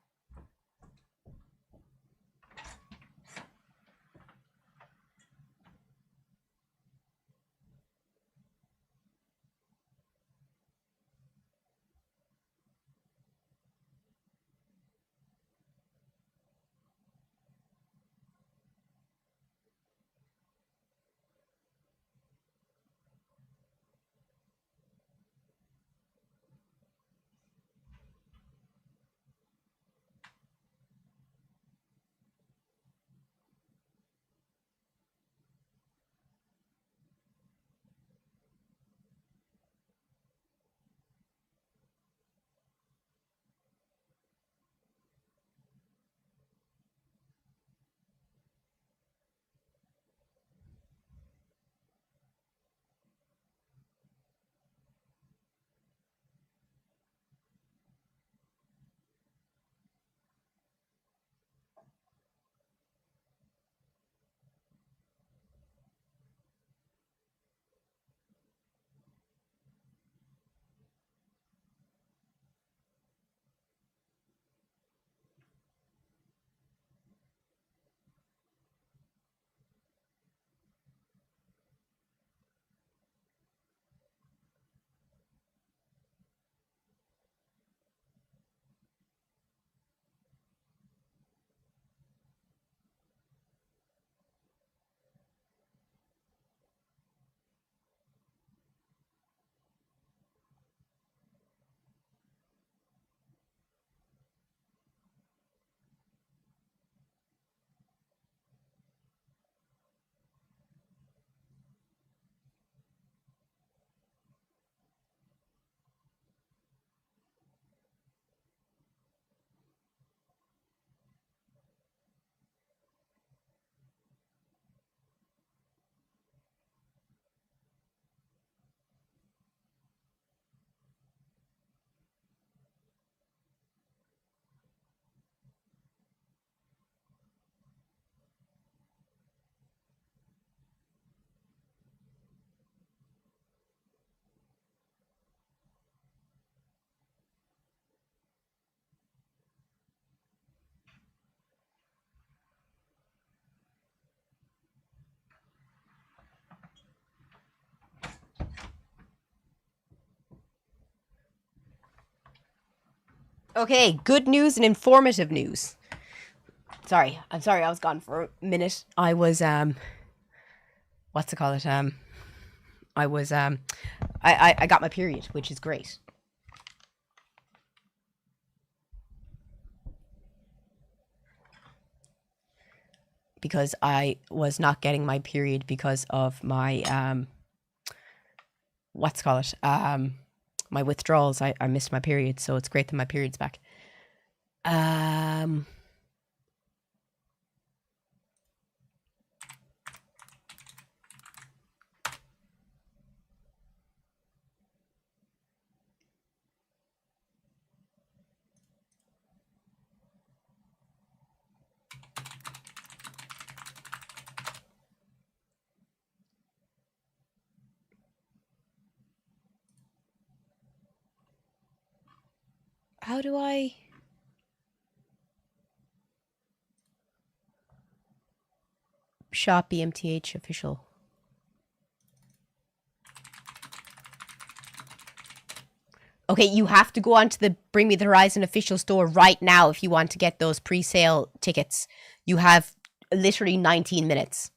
Okay, good news and informative news. I'm sorry, I was gone for a minute. I was, what's it called? I was, I got my period, which is great. Because I was not getting my period because of my, what's it called? My withdrawals. I missed my period, so it's great that my period's back. How do I... shop BMTH official. Okay, you have to go onto the Bring Me the Horizon official store right now if you want to get those pre-sale tickets. You have literally 19 minutes.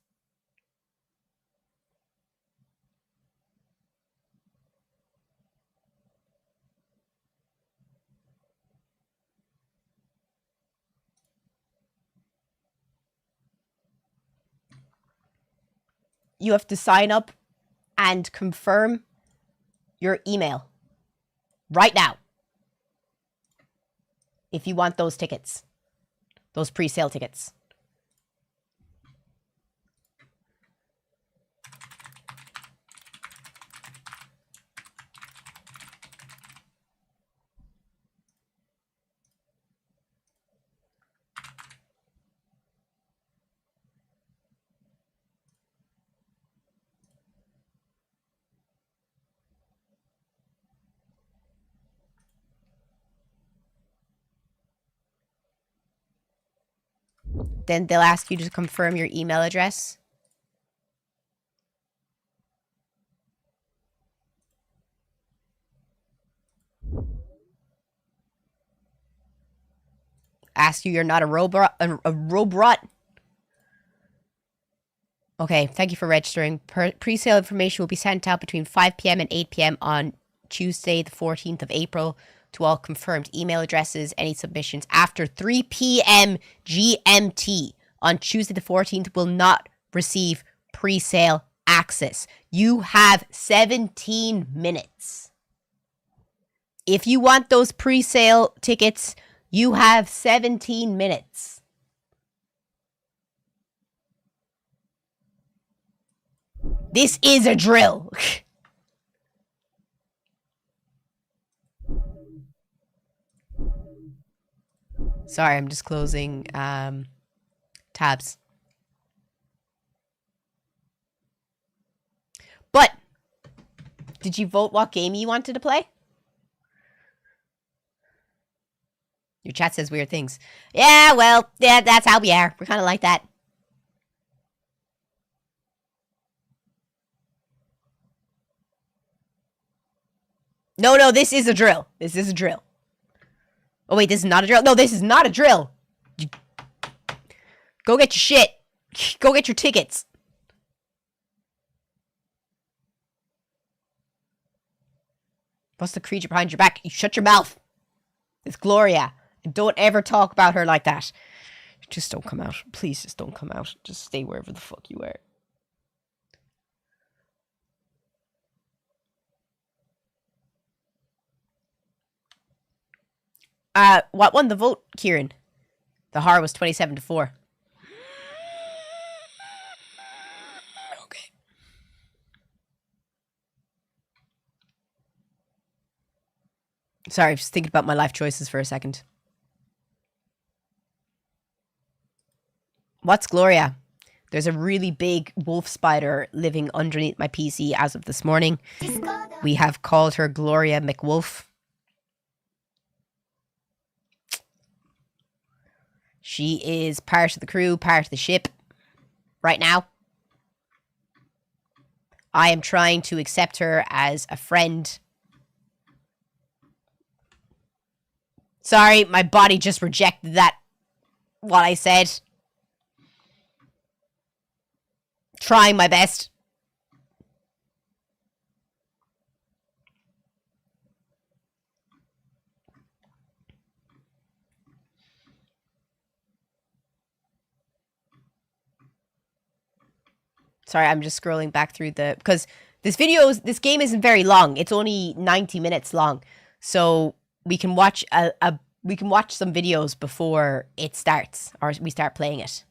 You have to sign up and confirm your email right now if you want those tickets, those pre-sale tickets. Then they'll ask you to confirm your email address. Ask you you're not a robot. A robot. Okay, thank you for registering. Pre-sale information will be sent out between 5 p.m. and 8 p.m. on Tuesday, the 14th of April, to all confirmed email addresses. Any submissions after 3 p.m. GMT on Tuesday, the 14th, will not receive pre-sale access. You have 17 minutes. If you want those pre-sale tickets, you have 17 minutes. This is a drill. Sorry, I'm just closing tabs. But, did you vote what game you wanted to play? Your chat says weird things. Yeah, well, yeah, that's how we are. We're kind of like that. No, this is a drill. This is a drill. Oh, wait, this is not a drill? No, this is not a drill. Go get your shit. Go get your tickets. What's the creature behind your back? You shut your mouth. It's Gloria. And don't ever talk about her like that. Just don't come out. Please just don't come out. Just stay wherever the fuck you are. What won the vote, Kieran? The horror was 27-4. Okay. Sorry, I was just thinking about my life choices for a second. What's Gloria? There's a really big wolf spider living underneath my PC as of this morning. We have called her Gloria McWolf. She is part of the crew, part of the ship right now. I am trying to accept her as a friend. Sorry, my body just rejected that, what I said. Trying my best. Sorry, I'm just scrolling back through because this game isn't very long. It's only 90 minutes long. So we can watch we can watch some videos before it starts or we start playing it.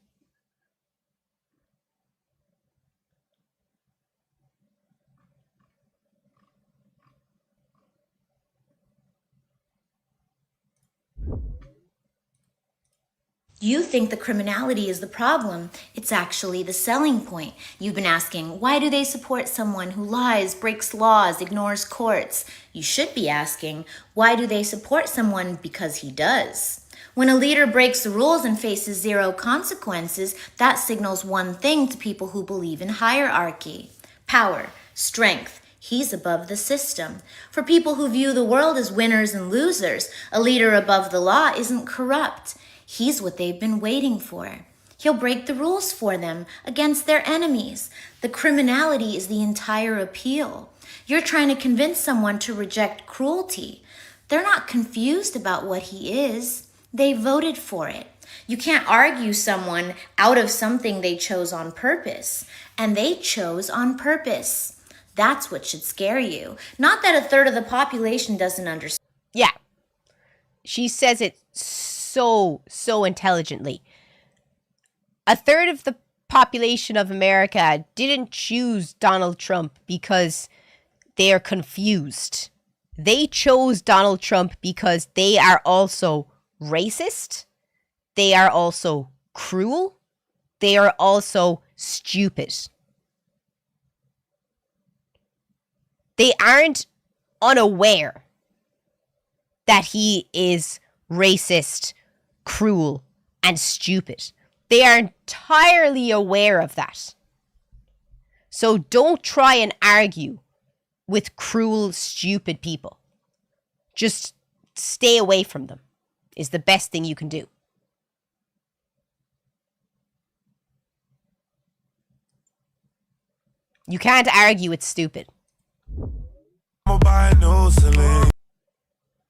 You think the criminality is the problem. It's actually the selling point. You've been asking, why do they support someone who lies, breaks laws, ignores courts? You should be asking, why do they support someone because he does? When a leader breaks the rules and faces zero consequences, that signals one thing to people who believe in hierarchy. Power, strength. He's above the system. For people who view the world as winners and losers, a leader above the law isn't corrupt. He's what they've been waiting for. He'll break the rules for them against their enemies. The criminality is the entire appeal. You're trying to convince someone to reject cruelty. They're not confused about what he is. They voted for it. You can't argue someone out of something they chose on purpose. And they chose on purpose. That's what should scare you. Not that a third of the population doesn't understand.
Yeah. She says it so intelligently. A third of the population of America didn't choose Donald Trump because they are confused. They chose Donald Trump because they are also racist. They are also cruel. They are also stupid. They aren't unaware that he is racist, cruel, and stupid. They are entirely aware of that. So don't try and argue with cruel, stupid people. Just stay away from them is the best thing you can do. You can't argue it's stupid.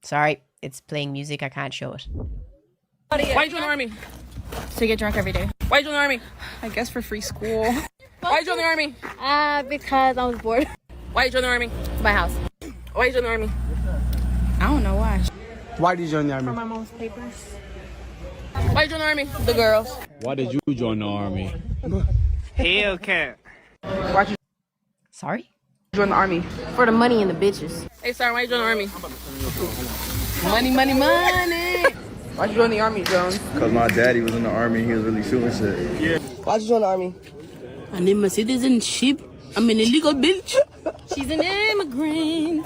Sorry, it's playing music. I can't show it.
Why you join the army?
To get drunk every day.
Why you join the army?
I guess for free school.
Why you join the army?
Because I was bored.
Why you join the army?
My house.
Why you join the army?
I don't know why.
Why did you join the army?
For my mom's papers.
Why you join the army? The girls.
Why did you join the army?
Hellcat.
Why'd you
Sorry?
join the army? For the money and the bitches.
Hey, sorry, why you join the army?
Money, money, money. Why'd you join the army, Jones?
Because my daddy was in the army, he was really shooting shit.
Yeah. Why'd you join the army?
I need my citizenship. I'm an illegal bitch.
She's an immigrant.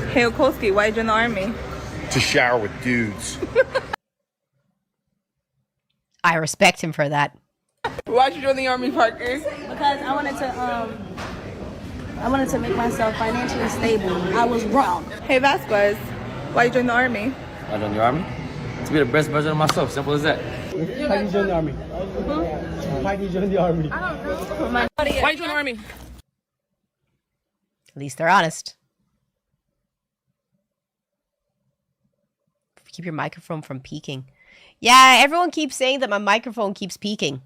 Hey, Okolski, why'd you join the army?
To shower with dudes.
I respect him for that.
Why'd you join the army, Parker?
Because I wanted to make myself financially stable. I was wrong.
Hey, Vasquez, why'd you join the army?
I joined the army? To be the best version of myself. Simple as that.
Why did you join the army? Why did you join the army?
I don't know.
Why you join the army?
At least they're honest. Keep your microphone from peaking. Yeah, everyone keeps saying that my microphone keeps peaking.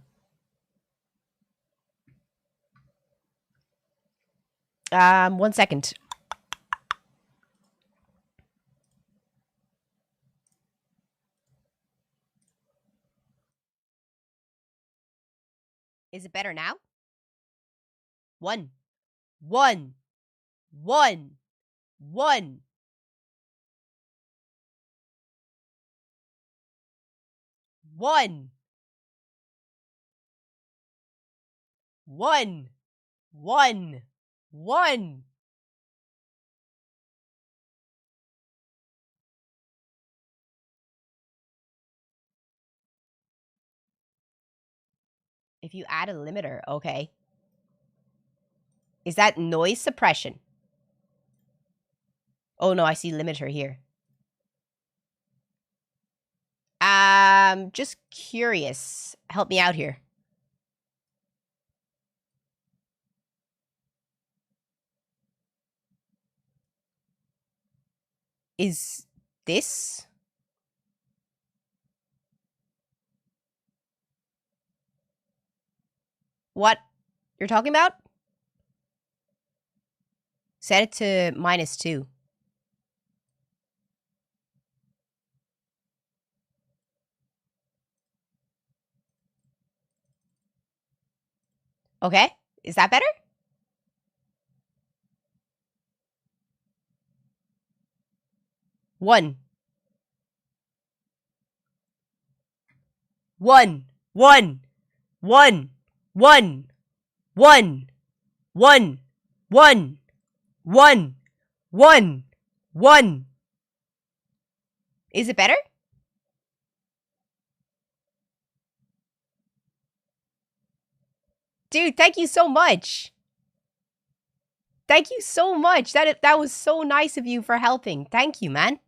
One second. Is it better now? One. One. One. One. One. One. One. One. If you add a limiter, okay. Is that noise suppression? Oh no, I see limiter here. Just curious. Help me out here. Is this? What you're talking about? Set it to -2. Okay, is that better? One. One. One. One. One. One. One. One. One. One. One. Is it better? Dude, thank you so much. Thank you so much. That was so nice of you for helping. Thank you, man.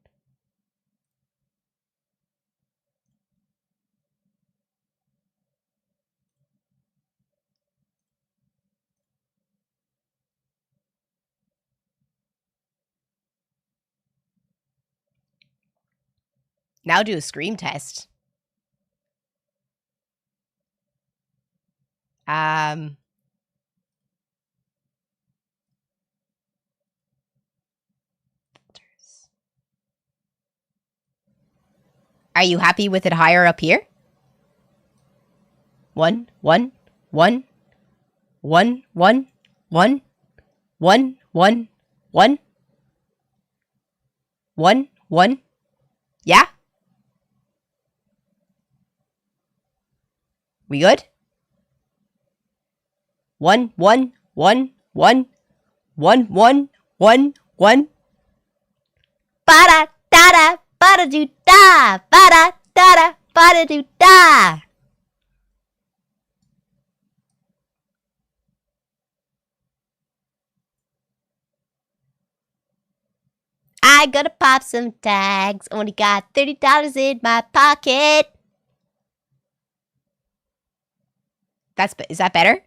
Now do a scream test. Are you happy with it higher up here? 1, 1, 1, 1, 1, 1, 1, 1, 1, 1, 1. Yeah? We good? 1, 1, 1, 1, 1, 1, 1, 1. Ba-da, da-da, ba-da-doo-da, ba-da, da-da, ba-da-doo-da. I gotta pop some tags. Only got $30 in my pocket. Is that better?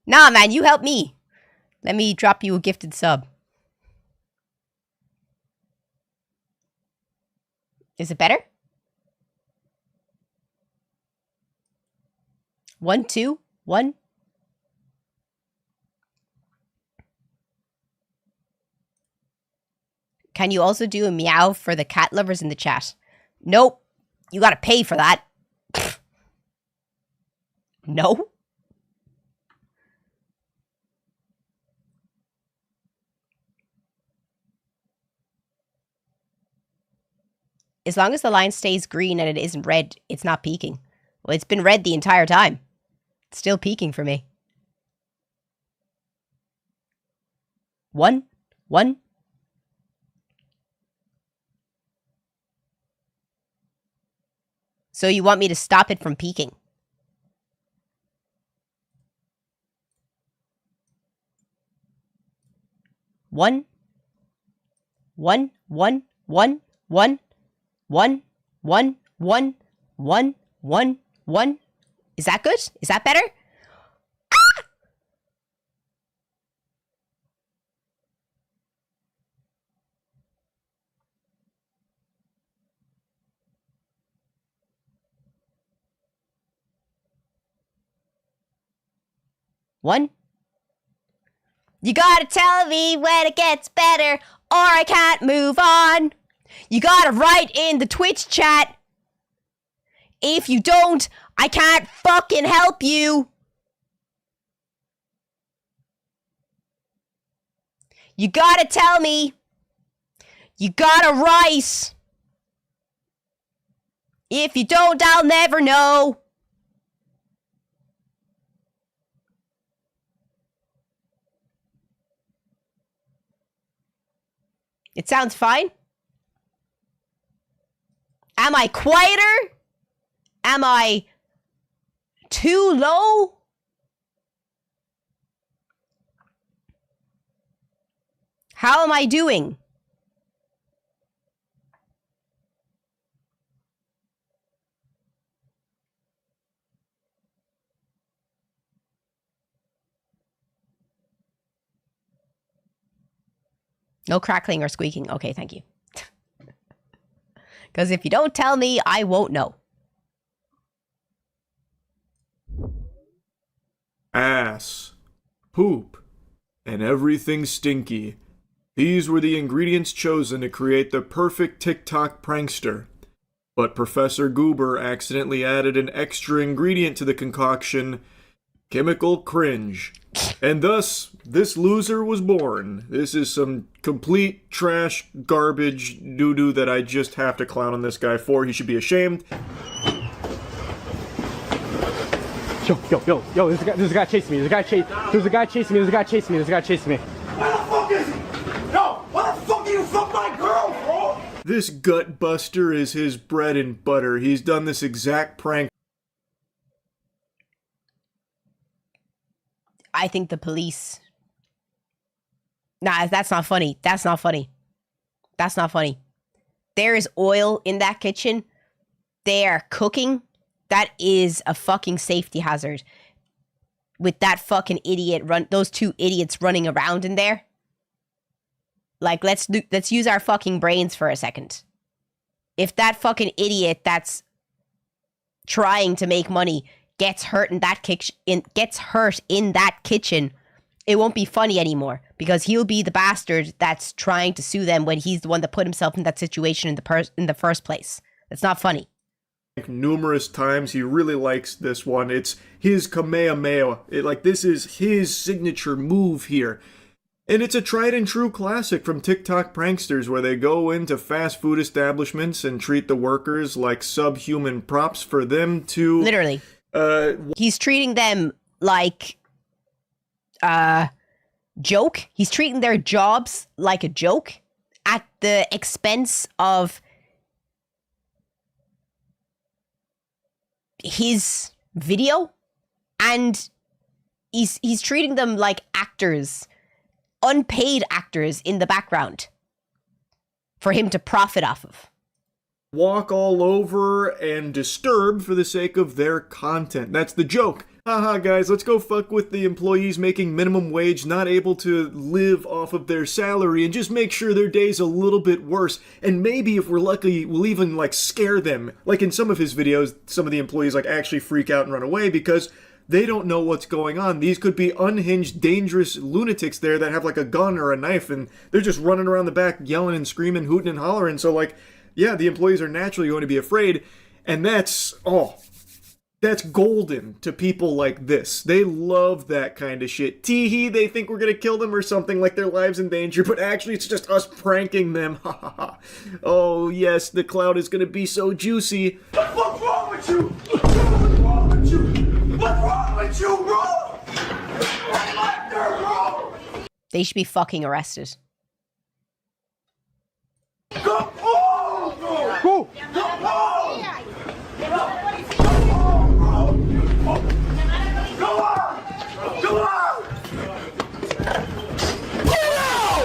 Nah, man, you help me. Let me drop you a gifted sub. Is it better? 1, 2, 1. Can you also do a meow for the cat lovers in the chat? Nope. You gotta pay for that. No? As long as the line stays green and it isn't red, it's not peaking. Well, it's been red the entire time. It's still peaking for me. 1, 1. So you want me to stop it from peaking? One, 1, 1, 1, 1, 1, 1, 1, 1, 1, 1. Is that good? Is that better? Ah! One. You gotta tell me when it gets better, or I can't move on. You gotta write in the Twitch chat. If you don't, I can't fucking help you. You gotta tell me. You gotta write. If you don't, I'll never know. It sounds fine. Am I quieter? Am I too low? How am I doing? No crackling or squeaking. Okay, thank you. Because if you don't tell me, I won't know.
Ass, poop, and everything stinky. These were the ingredients chosen to create the perfect TikTok prankster. But Professor Goober accidentally added an extra ingredient to the concoction, chemical cringe. And thus, this loser was born. This is some complete trash, garbage, doo-doo that I just have to clown on this guy for. He should be ashamed.
Yo, there's a guy chasing me. There's a guy chasing me.
Where the fuck is he? Yo, why the fuck you fuck my girl, bro?
This gut buster is his bread and butter. He's done this exact prank.
I think the police... Nah, that's not funny. That's not funny. That's not funny. There is oil in that kitchen. They are cooking. That is a fucking safety hazard. With that fucking idiot those two idiots running around in there. Like, let's use our fucking brains for a second. If that fucking idiot that's trying to make money gets hurt in that kitchen, it won't be funny anymore because he'll be the bastard that's trying to sue them when he's the one that put himself in that situation in the first place. That's not funny.
Numerous times. He really likes this one. It's his Kamehameha. This is his signature move here. And it's a tried and true classic from TikTok pranksters where they go into fast food establishments and treat the workers like subhuman props for them to...
Literally. He's treating them like joke. He's treating their jobs like a joke at the expense of his video, and he's treating them like actors, unpaid actors in the background for him to profit off of.
Walk all over and disturb for the sake of their content. That's the joke. Haha, guys, let's go fuck with the employees making minimum wage, not able to live off of their salary, and just make sure their day's a little bit worse. And maybe if we're lucky, we'll even, scare them. Like in some of his videos, some of the employees, actually freak out and run away because they don't know what's going on. These could be unhinged, dangerous lunatics there that have, a gun or a knife, and they're just running around the back yelling and screaming, hooting and hollering. So, yeah, the employees are naturally going to be afraid, and that's golden to people like this. They love that kind of shit. Tee-hee, they think we're gonna kill them or something, like their lives in danger, but actually it's just us pranking them. Ha ha ha. Oh yes, the cloud is gonna be so juicy.
What's wrong with you? What's wrong with you? What's wrong with you, bro? What's like there, bro?
They should be fucking arrested.
Come on, bro! Go! Come on!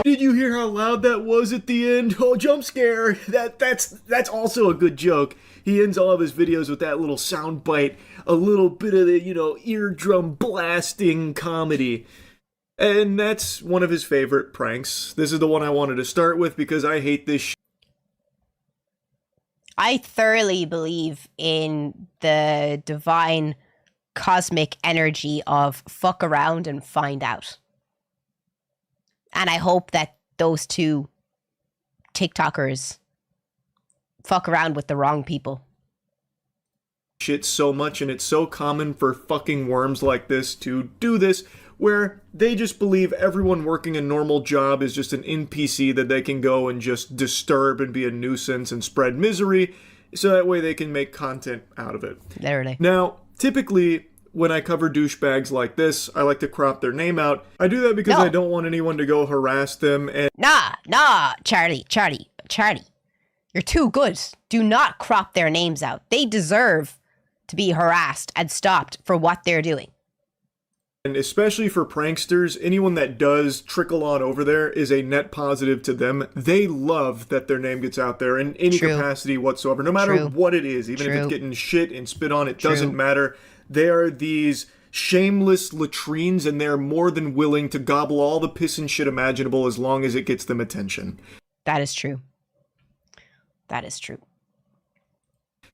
Did you hear how loud that was at the end? Oh, jump scare. That's also a good joke. He ends all of his videos with that little sound bite, a little bit of the, eardrum blasting comedy. And that's one of his favorite pranks. This is the one I wanted to start with because I hate this shit.
I thoroughly believe in the divine cosmic energy of fuck around and find out. And I hope that those two TikTokers fuck around with the wrong people.
Shit so much, and it's so common for fucking worms like this to do this, where they just believe everyone working a normal job is just an NPC that they can go and just disturb and be a nuisance and spread misery, so that way they can make content out of it.
Literally.
Now, typically, when I cover douchebags like this, I like to crop their name out. I do that because I don't want anyone to go harass them and...
Nah, Charlie. You're too good. Do not crop their names out. They deserve to be harassed and stopped for what they're doing.
And especially for pranksters, anyone that does trickle on over there is a net positive to them. They love that their name gets out there in any capacity whatsoever, no matter what it is. Even if it's getting shit and spit on, it doesn't matter. They are these shameless latrines, and they're more than willing to gobble all the piss and shit imaginable as long as it gets them attention.
That is true. That is true.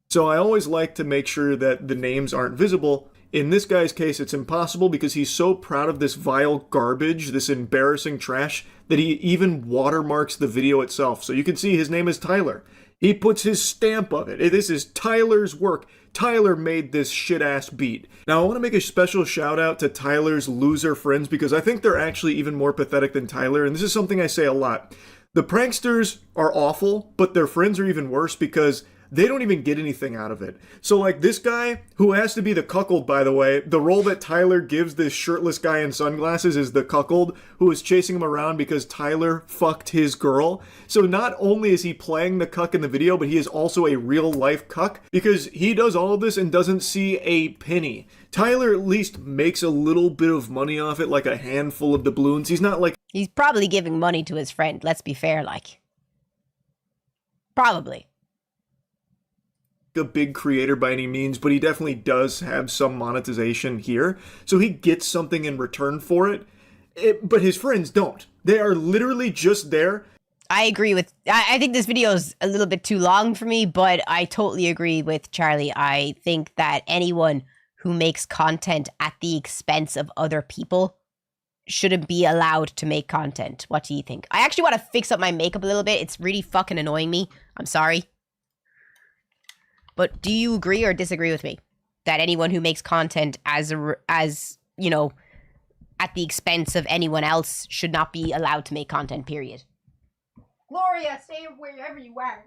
So I always like to make sure that the names aren't visible. In this guy's case, it's impossible because he's so proud of this vile garbage, this embarrassing trash, that he even watermarks the video itself. So you can see his name is Tyler. He puts his stamp of it. This is Tyler's work. Tyler made this shit-ass beat. Now, I want to make a special shout-out to Tyler's loser friends because I think they're actually even more pathetic than Tyler, and this is something I say a lot. The pranksters are awful, but their friends are even worse because they don't even get anything out of it. So like this guy, who has to be the cuckold, by the way, the role that Tyler gives this shirtless guy in sunglasses is the cuckold who is chasing him around because Tyler fucked his girl. So not only is he playing the cuck in the video, but he is also a real life cuck because he does all of this and doesn't see a penny. Tyler at least makes a little bit of money off it, like a handful of doubloons. He's not like...
He's probably giving money to his friend, let's be fair, like. Probably.
A big creator by any means, but he definitely does have some monetization here. So he gets something in return for it. But his friends don't. They are literally just there.
I agree with... I think this video is a little bit too long for me, but I totally agree with Charlie. I think that anyone who makes content at the expense of other people shouldn't be allowed to make content. What do you think? I actually want to fix up my makeup a little bit. It's really fucking annoying me. I'm sorry. But do you agree or disagree with me? That anyone who makes content as you know, at the expense of anyone else should not be allowed to make content, period. Gloria, stay wherever you are.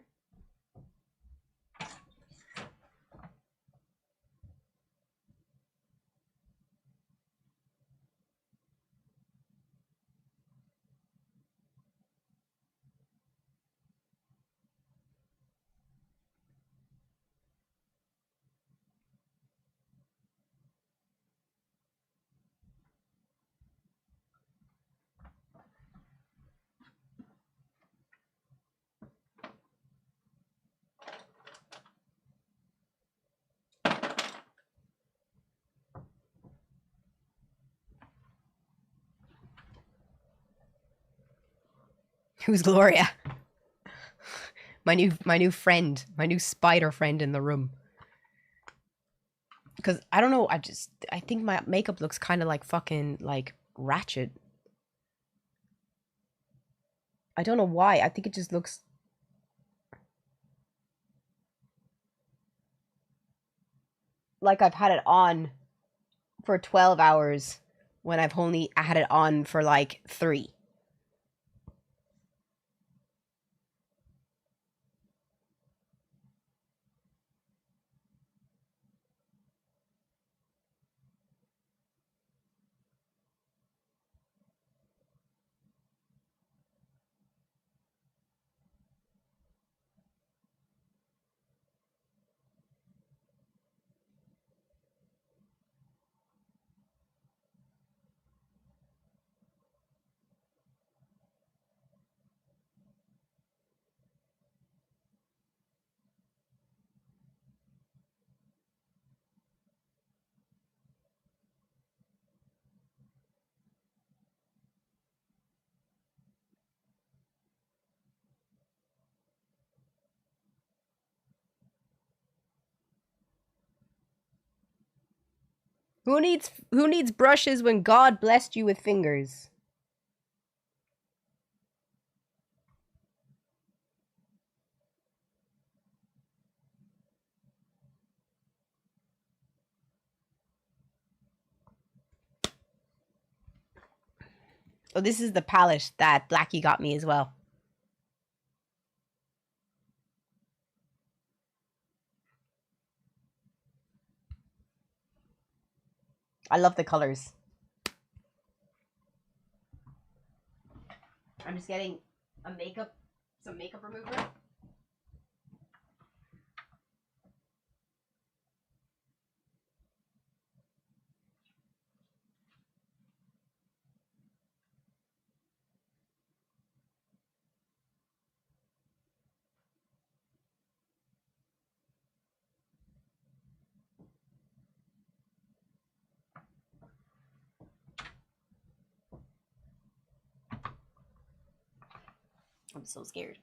Who's Gloria? My new friend, my new spider friend in the room. Because I don't know, I think my makeup looks kind of like fucking like ratchet. I don't know why. I think it just looks like I've had it on for 12 hours when I've only had it on for like 3. Who needs brushes when God blessed you with fingers? Oh, this is the palette that Blackie got me as well. I love the colors. I'm just getting some makeup remover. I'm so scared.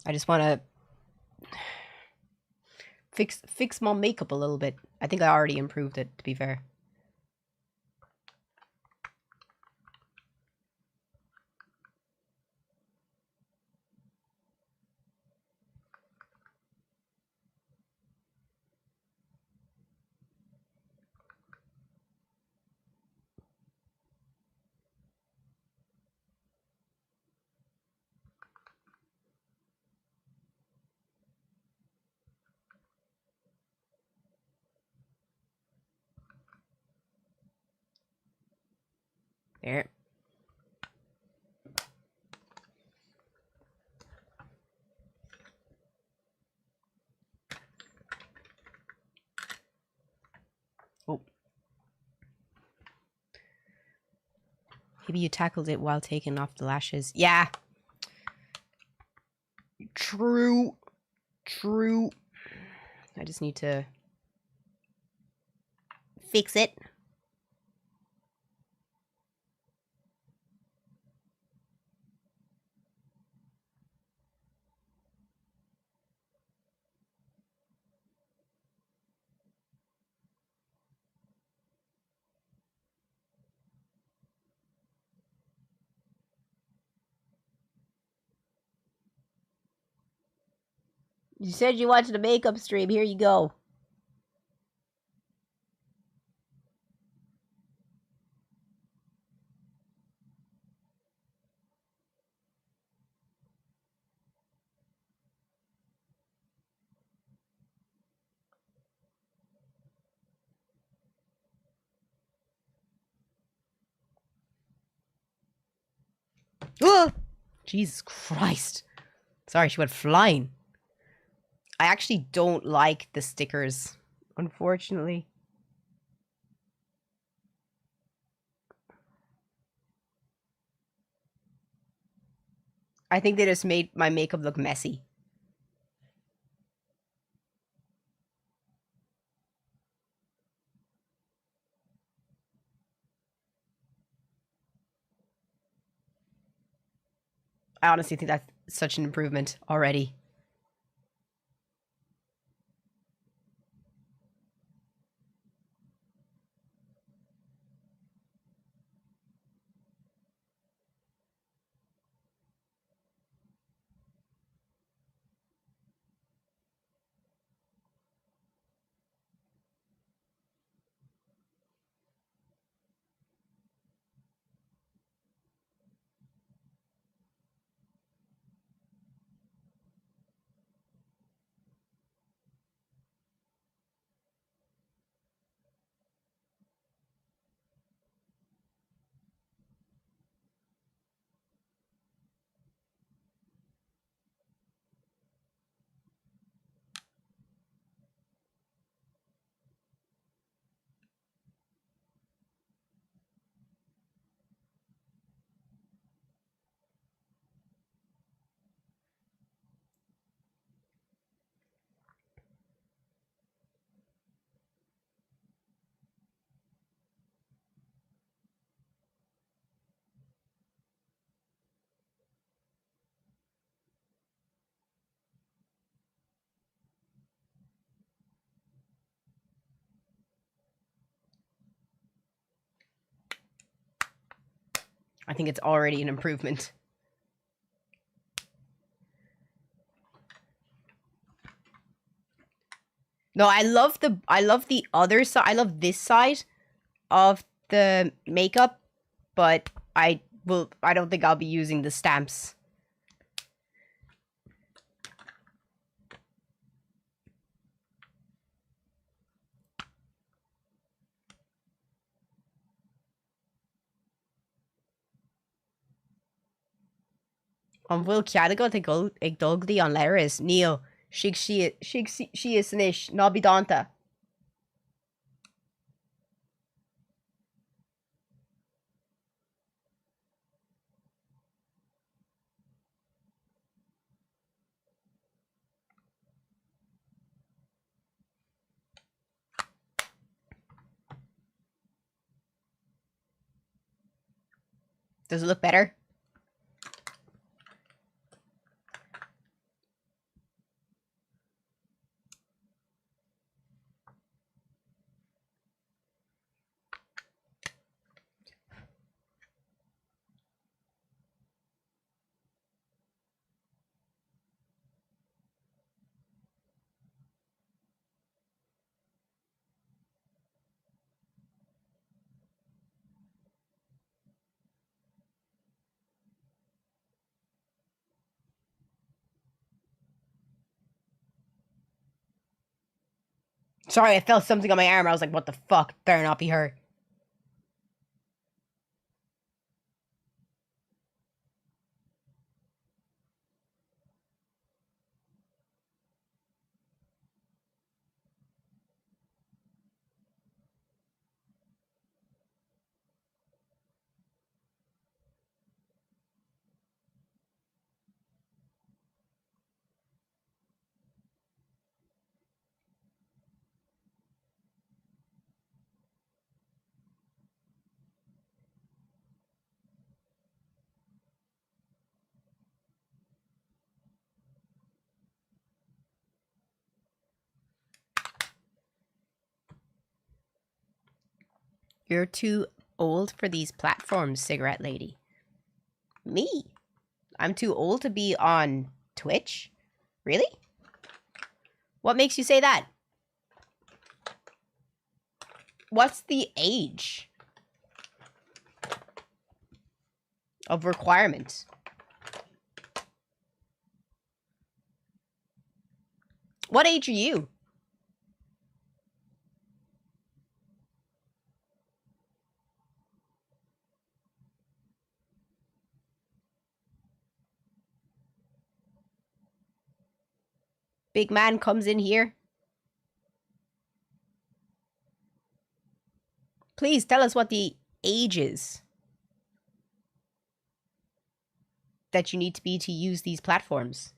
I just want to fix my makeup a little bit. I think I already improved it, to be fair. There. Oh. Maybe you tackled it while taking off the lashes. Yeah. True. True. I just need to fix it. You said you watched the makeup stream. Here you go. Oh! Jesus Christ. Sorry, she went flying. I actually don't like the stickers, unfortunately. I think they just made my makeup look messy. I honestly think that's such an improvement already. I think it's already an improvement. No, I love the other side. I love this side of the makeup, but I don't think I'll be using the stamps. An bhfuil ceadagat ag dulgdaí an leiris, níl si is inis ná bidánta. Does it look better? Sorry, I felt something on my arm. I was like, what the fuck? Better not be her. You're too old for these platforms, cigarette lady. Me? I'm too old to be on Twitch? Really? What makes you say that? What's the age of requirement? What age are you? Big man comes in here. Please tell us what the age is that you need to be to use these platforms.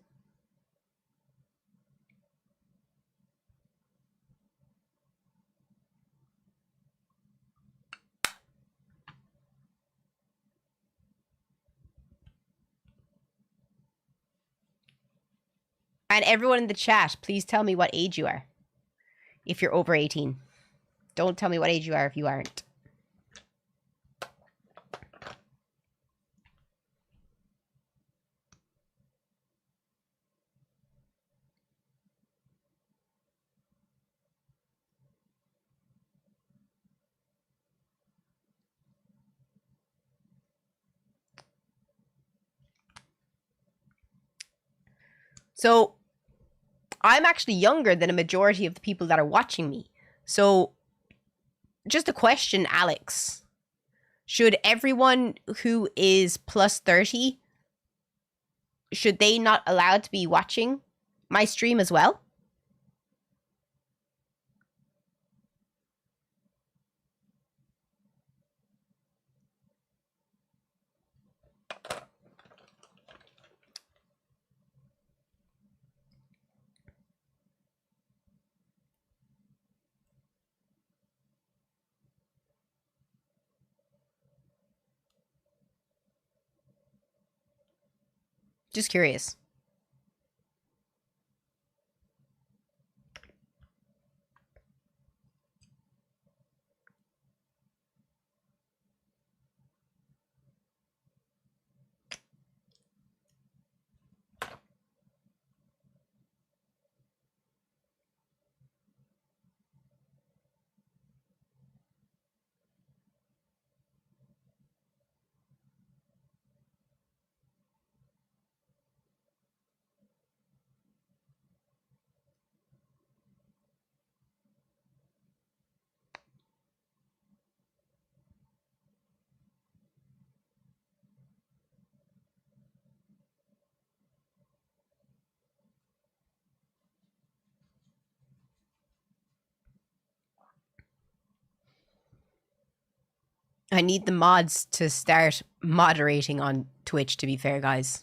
And everyone in the chat, please tell me what age you are. If you're over 18. Don't tell me what age you are if you aren't. So, I'm actually younger than a majority of the people that are watching me. So, just a question, Alex. Should everyone who is plus 30, should they not allowed to be watching my stream as well? Just curious. I need the mods to start moderating on Twitch, to be fair, guys.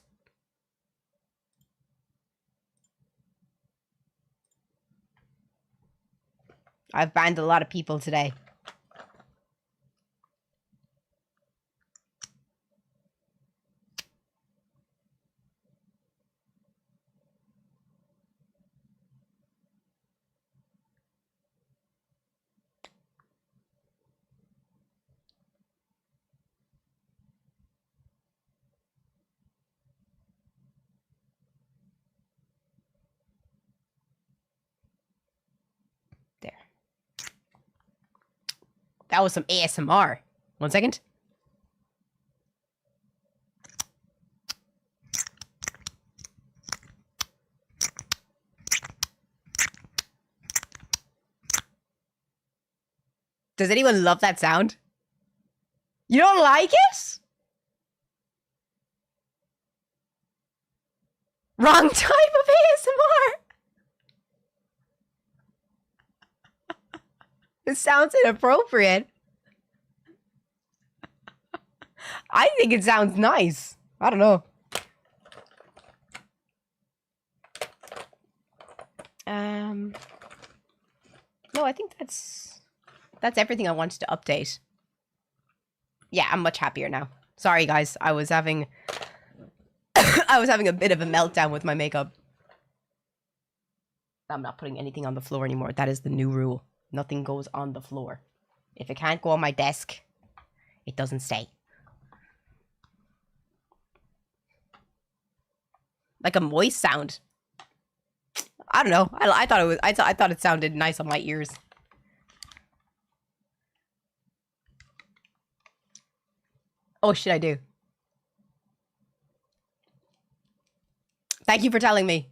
I've banned a lot of people today. That was some ASMR. 1 second. Does anyone love that sound? You don't like it? Wrong type of ASMR. It sounds inappropriate. I think it sounds nice. I don't know. No, I think that's everything I wanted to update. Yeah, I'm much happier now. Sorry guys, I was having I was having a bit of a meltdown with my makeup. I'm not putting anything on the floor anymore. That is the new rule. Nothing goes on the floor. If it can't go on my desk, it doesn't stay. Like a moist sound. I don't know. I thought it was. I thought it sounded nice on my ears. Oh shit! I do. Thank you for telling me.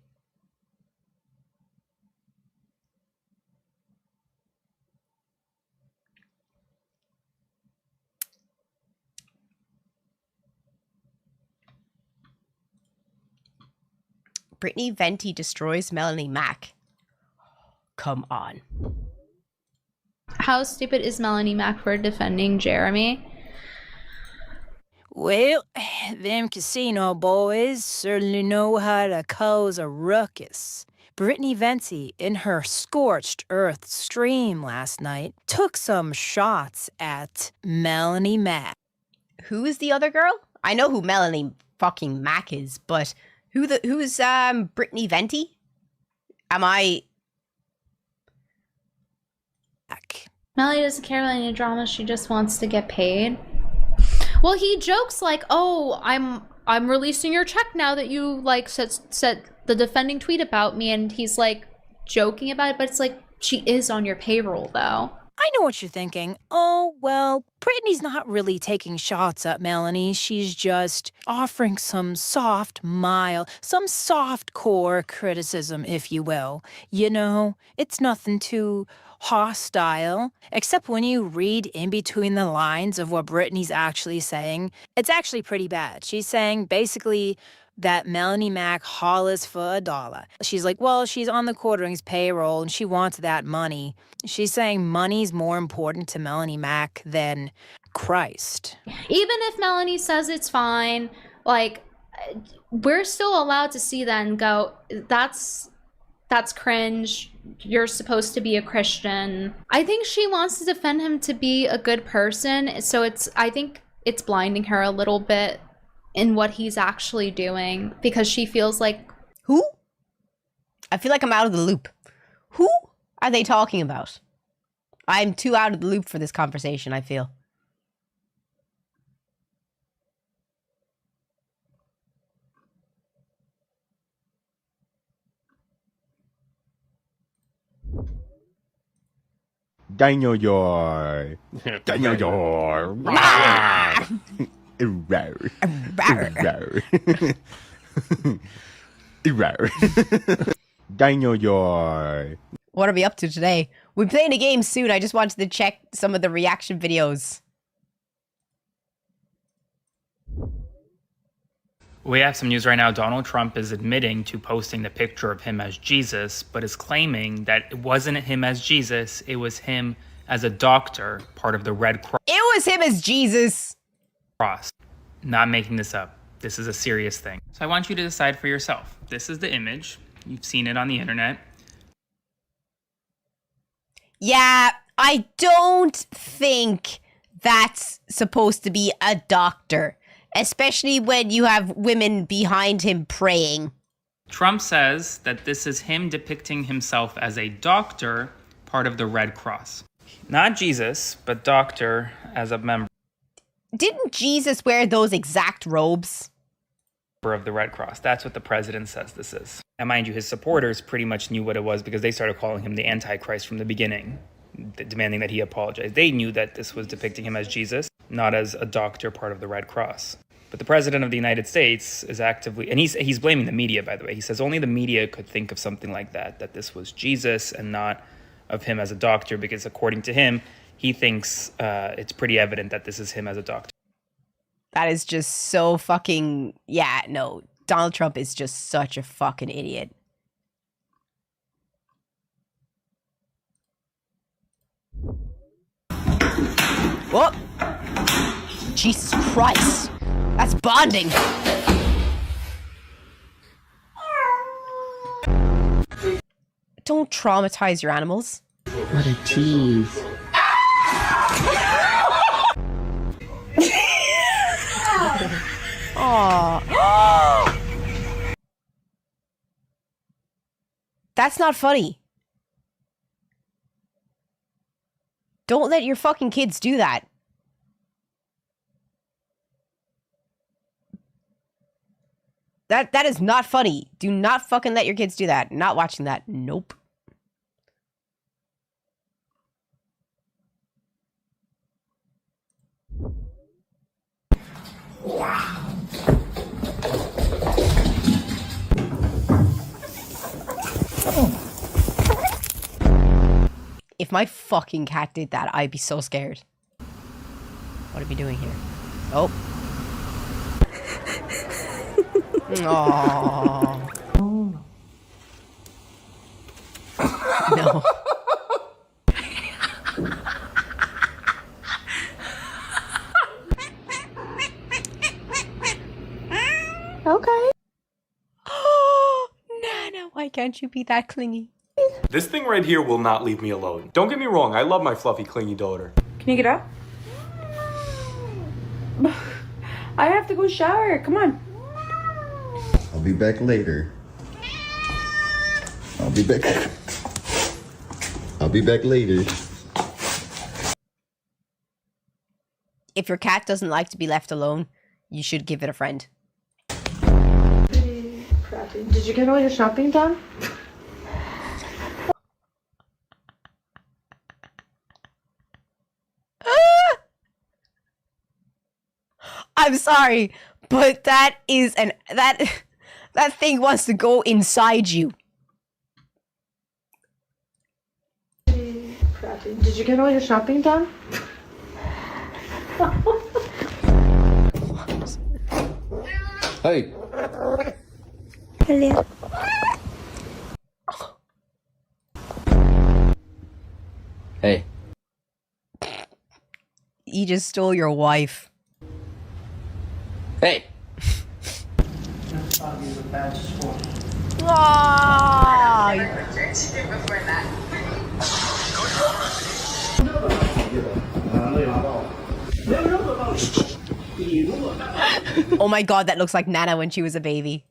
Brittany Venti destroys Melanie Mack. Come on.
How stupid is Melanie Mack for defending Jeremy?
Well, them casino boys certainly know how to cause a ruckus. Brittany Venti, in her scorched earth stream last night, took some shots at Melanie Mack.
Who is the other girl? I know who Melanie fucking Mack is, but who's Brittany Venti? Am I?
Melanie doesn't care about any drama. She just wants to get paid. Well, he jokes like, "Oh, I'm releasing your check now that you like said the defending tweet about me," and he's like joking about it, but it's like she is on your payroll though.
I know what you're thinking. Oh, well, Brittany's not really taking shots at Melanie. She's just offering some soft core criticism, if you will. You know, it's nothing too hostile, except when you read in between the lines of what Brittany's actually saying. It's actually pretty bad. She's saying basically that Melanie Mack hollers for $1. She's like, well, she's on the Quartering's payroll and she wants that money. She's saying money's more important to Melanie Mack than Christ.
Even if Melanie says it's fine, like, we're still allowed to see that and go, that's cringe. You're supposed to be a Christian. I think she wants to defend him to be a good person, so I think it's blinding her a little bit in what he's actually doing, because she feels like...
Who? I feel like I'm out of the loop. Who are they talking about? I'm too out of the loop for this conversation, I feel.
Daniel Yor. Daniel Yor. Daniel Yor.
What are we up to today? We're playing a game soon. I just wanted to check some of the reaction videos.
We have some news right now. Donald Trump is admitting to posting the picture of him as Jesus, but is claiming that it wasn't him as Jesus, it was him as a doctor, part of the Red Cross.
It was him as Jesus.
Not making this up. This is a serious thing. So I want you to decide for yourself. This is the image. You've seen it on the internet.
Yeah, I don't think that's supposed to be a doctor, especially when you have women behind him praying.
Trump says that this is him depicting himself as a doctor, part of the Red Cross. Not Jesus, but doctor as a member
Didn't Jesus wear those exact robes?
Of the Red Cross. That's what the president says this is. And mind you, his supporters pretty much knew what it was because they started calling him the Antichrist from the beginning, demanding that he apologize. They knew that this was depicting him as Jesus, not as a doctor, part of the Red Cross. But the president of the United States is actively, and he's blaming the media, by the way. He says only the media could think of something like that this was Jesus and not of him as a doctor, because according to him, he thinks it's pretty evident that this is him as a doctor.
That is just so fucking... Yeah, no. Donald Trump is just such a fucking idiot. Whoop! Jesus Christ! That's bonding! Don't traumatize your animals.
What a tease.
Aww. That's not funny. Don't let your fucking kids do that. That is not funny. Do not fucking let your kids do that. Not watching that. Nope. If my fucking cat did that, I'd be so scared. What are we doing here? Oh. Aww. No.
Okay.
Nana, why can't you be that clingy?
This thing right here will not leave me alone. Don't get me wrong, I love my fluffy, clingy daughter.
Can you get up? I have to go shower. Come on.
I'll be back later. I'll be back later.
If your cat doesn't like to be left alone, you should give it a friend.
Did you get all your shopping done?
I'm sorry, but that thing wants to go inside you.
Did you get all your shopping done?
Hey.
Hello.
Hey.
He just stole your wife.
Hey.
Oh my god, that looks like Nana when she was a baby.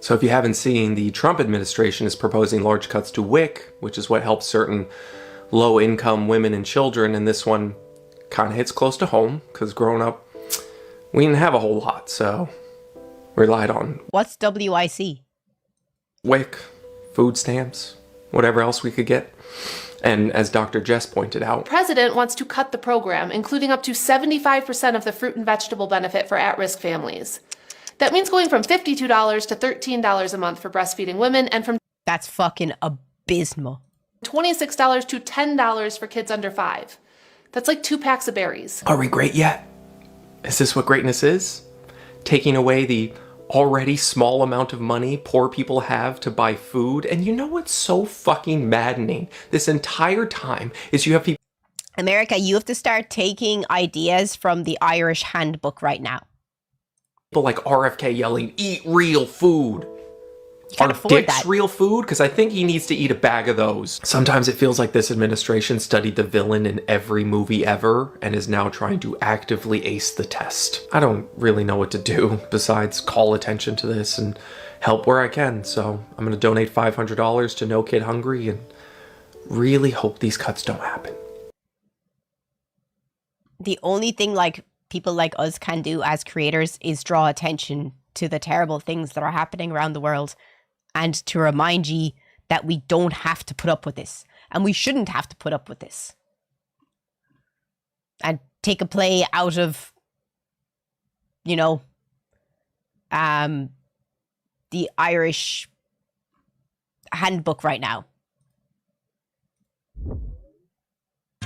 So if you haven't seen, the Trump administration is proposing large cuts to WIC, which is what helps certain low-income women and children, and this one kind of hits close to home, because growing up, we didn't have a whole lot, so relied on
What's WIC?
WIC, food stamps, whatever else we could get. And as Dr. Jess pointed out,
The president wants to cut the program, including up to 75% of the fruit and vegetable benefit for at-risk families. That means going from $52 to $13 a month for breastfeeding women and from
That's fucking abysmal.
$26 to $10 for kids under 5. That's like 2 packs of berries.
are we great yet? Is this what greatness is? Taking away the already small amount of money poor people have to buy food? And you know what's so fucking maddening this entire time is you have people
America, you have to start taking ideas from the Irish handbook right now.
like RFK yelling, "Eat real food."
can't
Are
afford
dicks
that.
real food? Because I think he needs to eat a bag of those. Sometimes it feels like this administration studied the villain in every movie ever and is now trying to actively ace the test. I don't really know what to do besides call attention to this and help where I can. So I'm going to donate $500 to No Kid Hungry and really hope these cuts don't happen.
The only thing like people like us can do as creators is draw attention to the terrible things that are happening around the world and to remind ye that we don't have to put up with this and we shouldn't have to put up with this. And take a play out of, you know, the Irish handbook right now.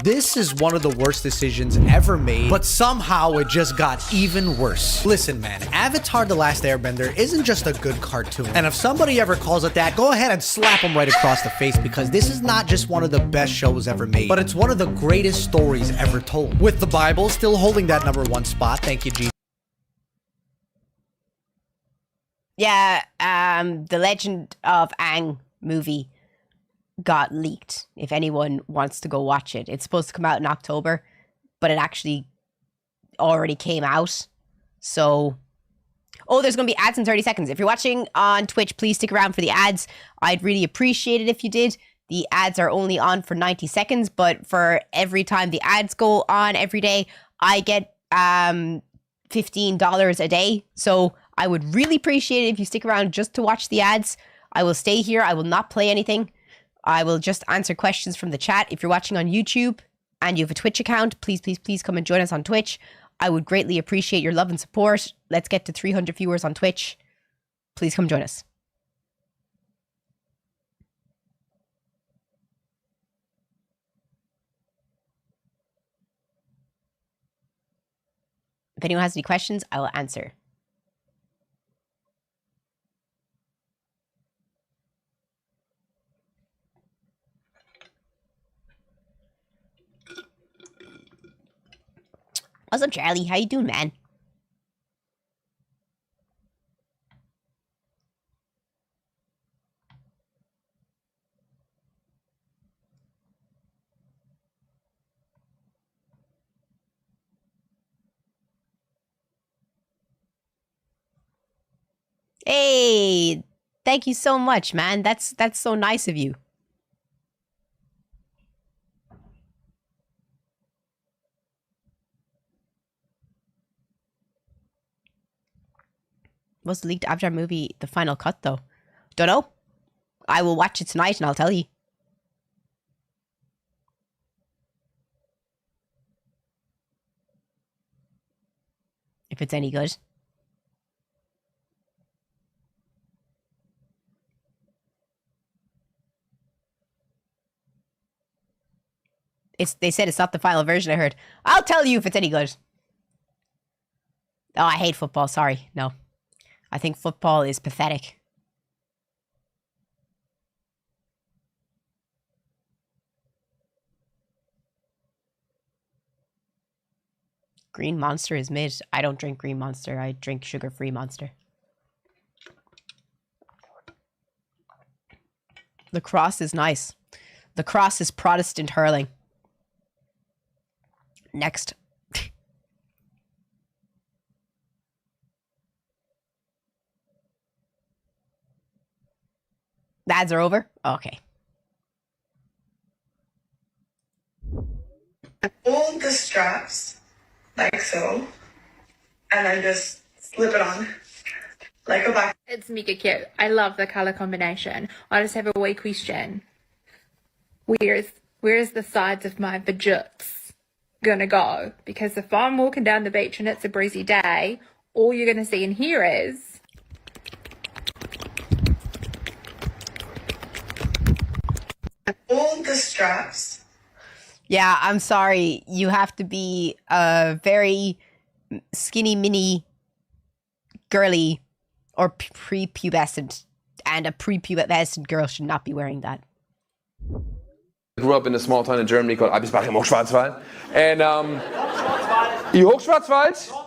This is one of the worst decisions ever made, but somehow it just got even worse. Listen, man, Avatar: The Last Airbender isn't just a good cartoon. And if somebody ever calls it that, go ahead and slap them right across the face, because this is not just one of the best shows ever made, but it's one of the greatest stories ever told. With the Bible still holding that #1 spot, thank you, Jesus.
Yeah, the Legend of Aang movie got leaked. If anyone wants to go watch it, it's supposed to come out in October, but it actually already came out. So, Oh, there's going to be ads in 30 seconds. If you're watching on Twitch, please stick around for the ads. I'd really appreciate it if you did. The ads are only on for 90 seconds, but for every time the ads go on every day, I get $15 a day. So I would really appreciate it if you stick around just to watch the ads. I will stay here. I will not play anything. I will just answer questions from the chat. If you're watching on YouTube and you have a Twitch account, please, please, please come and join us on Twitch. I would greatly appreciate your love and support. Let's get to 300 viewers on Twitch. Please come join us. If anyone has any questions, I will answer. What's up, Charlie? How you doing, man? Hey, thank you so much, man. That's so nice of you. What's the leaked Avatar movie, the final cut, though? Don't know. I will watch it tonight and I'll tell you. If it's any good. They said it's not the final version, I heard. I'll tell you if it's any good. Oh, I hate football. Sorry. No. I think football is pathetic. Green Monster is mid. I don't drink Green Monster. I drink sugar-free Monster. Lacrosse is nice. Lacrosse is Protestant hurling. Next. The ads are over? Okay.
Hold the straps like so, and then just slip it on like a back.
It's mega cute. I love the color combination. I just have a wee question. Where's the sides of my vajuts gonna go? Because if I'm walking down the beach and it's a breezy day, all you're gonna see and hear is
hold the straps.
Yeah, I'm sorry. You have to be a very skinny mini girly or prepubescent, and a prepubescent girl should not be wearing that.
I grew up in a small town in Germany called Eibisbach im Hochschwarzwald. And Hochschwarzwald?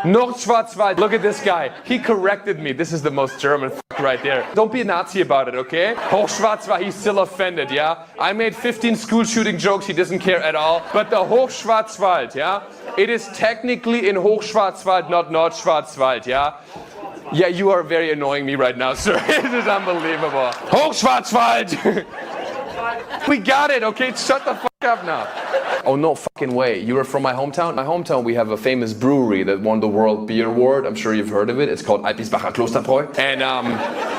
Nordschwarzwald. Look at this guy. He corrected me. This is the most German right there. Don't be a Nazi about it, okay? Hochschwarzwald, he's still offended, yeah? I made 15 school shooting jokes, he doesn't care at all. But the Hochschwarzwald, yeah? It is technically in Hochschwarzwald, not Nordschwarzwald, yeah? Yeah, you are very annoying me right now, sir. This is unbelievable. Hochschwarzwald! We got it, okay? Shut the fuck up now. Oh, no fucking way. You are from my hometown? My hometown, we have a famous brewery that won the World Beer Award. I'm sure you've heard of it. It's called Eibisbacher Klosterbräu. And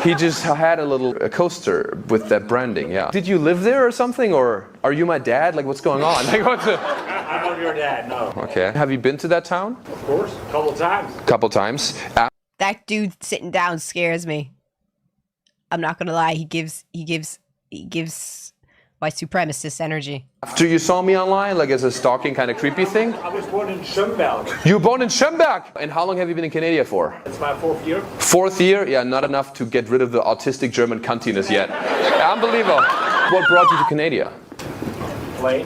he just had a coaster with that branding, yeah. Did you live there or something? Or are you my dad? Like, what's going on? Like, what's
I'm not your dad, no.
Okay. Have you been to that town?
Of course, a couple times.
Couple times.
That dude sitting down scares me. I'm not gonna lie. He gives white supremacist energy.
After you saw me online, like as a stalking kind of creepy thing?
I was born in Schönberg.
You were born in Schönberg? And how long have you been in Canada for?
It's my 4th year.
4th year? Yeah, not enough to get rid of the autistic German cuntiness yet. Unbelievable. What brought you to Canada?
Plane.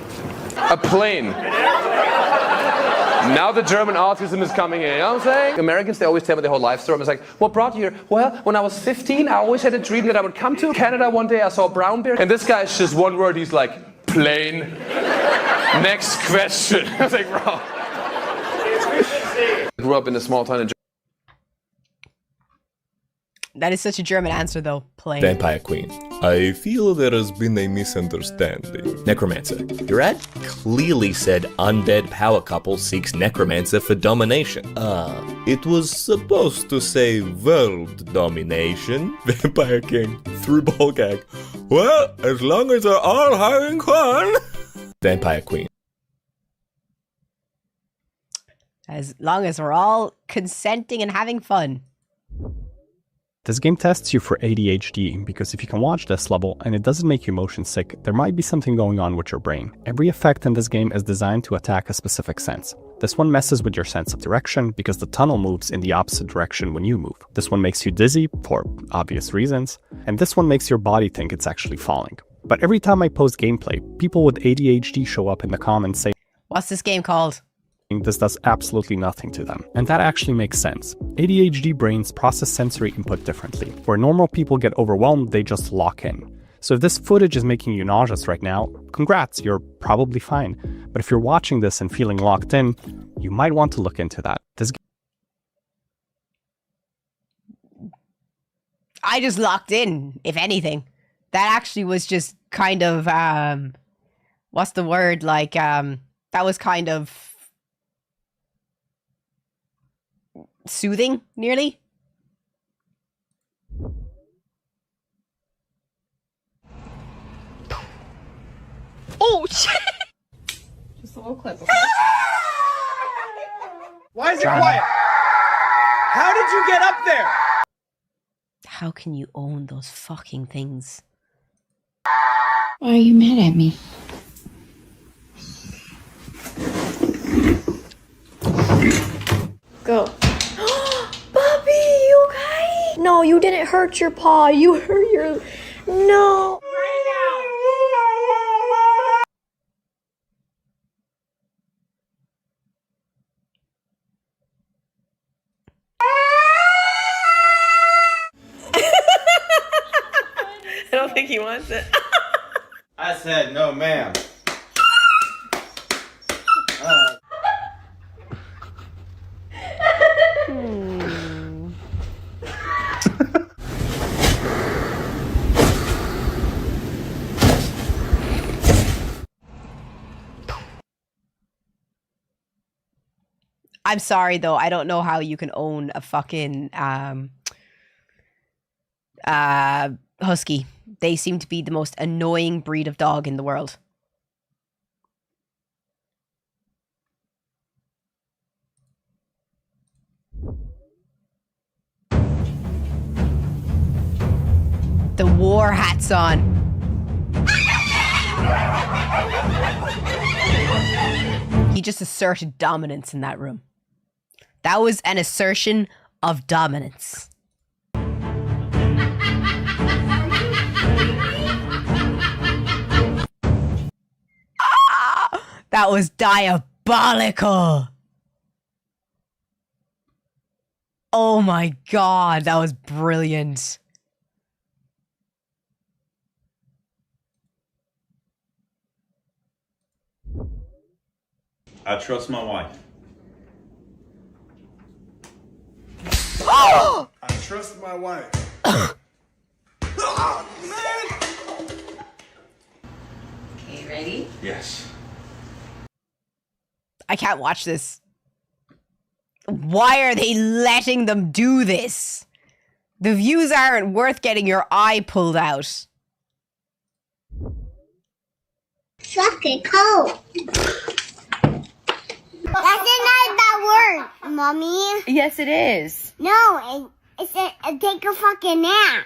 A plane. Now the German autism is coming in, you know what I'm saying? Americans, they always tell me their whole life story. I'm like, what brought you here? Well, when I was 15, I always had a dream that I would come to Canada one day. I saw a brown bear. And this guy is just one word. He's like, plane. Next question. I was like, bro. I grew up in a small town in Germany.
That is such a German answer, though. Plain.
Vampire Queen. I feel there has been a misunderstanding. Necromancer. Your ad clearly said undead power couple seeks necromancer for domination. It was supposed to say world domination. Vampire King. Through ball gag. Well, as long as they're all having fun. Vampire Queen.
As long as we're all consenting and having fun.
This game tests you for ADHD, because if you can watch this level and it doesn't make you motion sick, there might be something going on with your brain. Every effect in this game is designed to attack a specific sense. This one messes with your sense of direction, because the tunnel moves in the opposite direction when you move. This one makes you dizzy, for obvious reasons, and this one makes your body think it's actually falling. But every time I post gameplay, people with ADHD show up in the comments saying,
"What's this game called?"
This does absolutely nothing to them. And that actually makes sense. ADHD brains process sensory input differently. Where normal people get overwhelmed, they just lock in. So if this footage is making you nauseous right now, congrats, you're probably fine. But if you're watching this and feeling locked in, you might want to look into that.
I just locked in, if anything. That actually was just kind of, what's the word? Like, that was kind of soothing, nearly.
Oh, shit! Just a little clip. Okay?
Why is it quiet? How did you get up there?
How can you own those fucking things?
Why are you mad at me?
Go. Bobby, you okay? No, you didn't hurt your paw. You hurt your... No.
I don't think he wants it.
I said no, ma'am.
I'm sorry, though. I don't know how you can own a fucking husky. They seem to be the most annoying breed of dog in the world. The war hat's on. He just asserted dominance in that room. That was an assertion of dominance. That was diabolical. Oh my god, that was brilliant.
I trust my wife.
Oh!
I trust my wife.
Okay, ready?
Yes.
I can't watch this. Why are they letting them do this? The views aren't worth getting your eye pulled out.
Fucking cold. That's not that word, Mommy.
Yes, it is.
No, it's a take a fucking nap.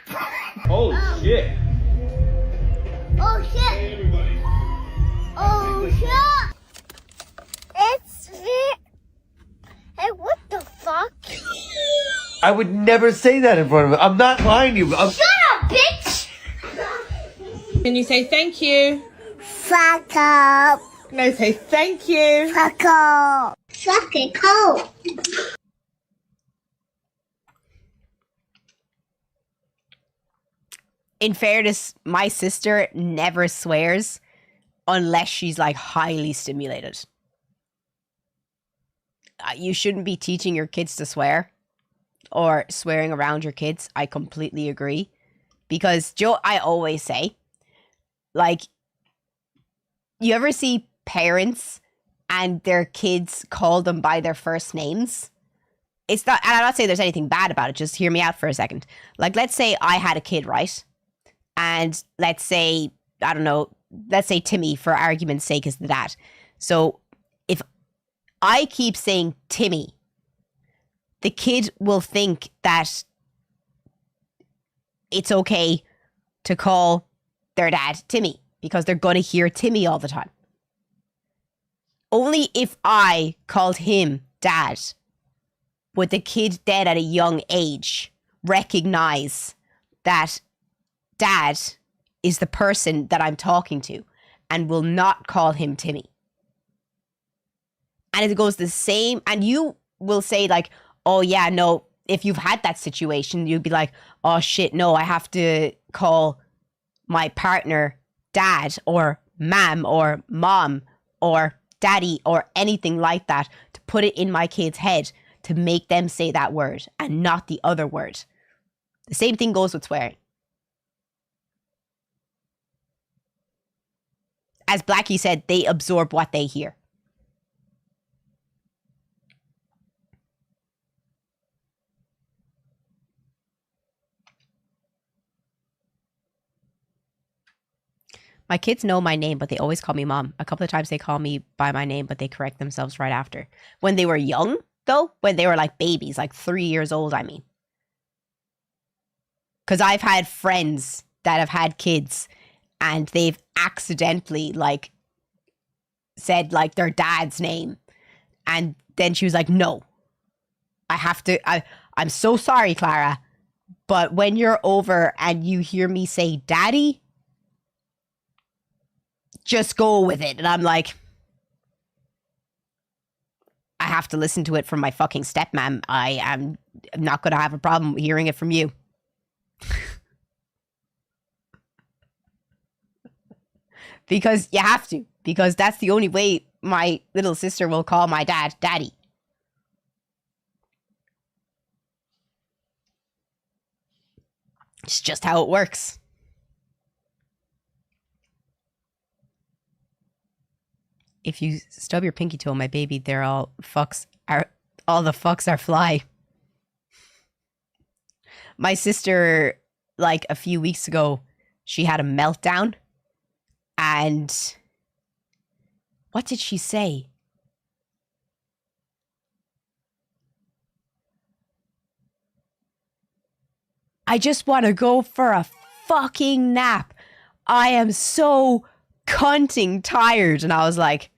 Holy shit.
Oh shit. Oh shit. It's it. Hey, what the fuck?
I would never say that in front of him. I'm not lying to you.
Shut up, bitch.
Can you say thank you?
Fuck up.
No, say thank you.
Fuck up. Fucking cold.
In fairness, my sister never swears unless she's like highly stimulated. You shouldn't be teaching your kids to swear or swearing around your kids, I completely agree. Because, Joe, I always say, like, you ever see parents and their kids call them by their first names? It's not, and I'm not saying there's anything bad about it, just hear me out for a second. Like, let's say I had a kid, right? And let's say, I don't know, let's say Timmy, for argument's sake, is the dad. So if I keep saying Timmy, the kid will think that it's okay to call their dad Timmy because they're going to hear Timmy all the time. Only if I called him dad would the kid dead at a young age recognize that dad is the person that I'm talking to and will not call him Timmy. And it goes the same, and you will say like, oh yeah, no, if you've had that situation, you'd be like, oh shit, no, I have to call my partner dad or ma'am or mom or daddy or anything like that to put it in my kid's head to make them say that word and not the other word. The same thing goes with swearing. As Blackie said, they absorb what they hear. My kids know my name, but they always call me mom. A couple of times they call me by my name, but they correct themselves right after. When they were young, though, when they were like babies, like 3 years old, I mean. Because I've had friends that have had kids and they've accidentally like said like their dad's name. And then she was like, no, I have to, I'm so sorry, Clara. But when you're over and you hear me say daddy, just go with it. And I'm like, I have to listen to it from my fucking stepmom. I am not going to have a problem hearing it from you. Because you have to. Because that's the only way my little sister will call my dad daddy. It's just how it works. If you stub your pinky toe, my baby, they're all the fucks are fly. My sister, like a few weeks ago, she had a meltdown. And what did she say? I just want to go for a fucking nap. I am so cunting tired. And I was like,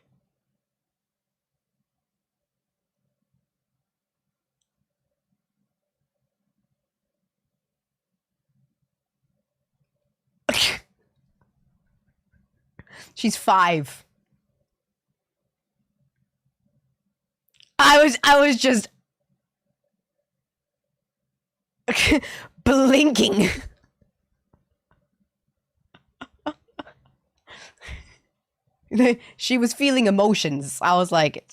she's 5. I was just blinking. She was feeling emotions. I was like,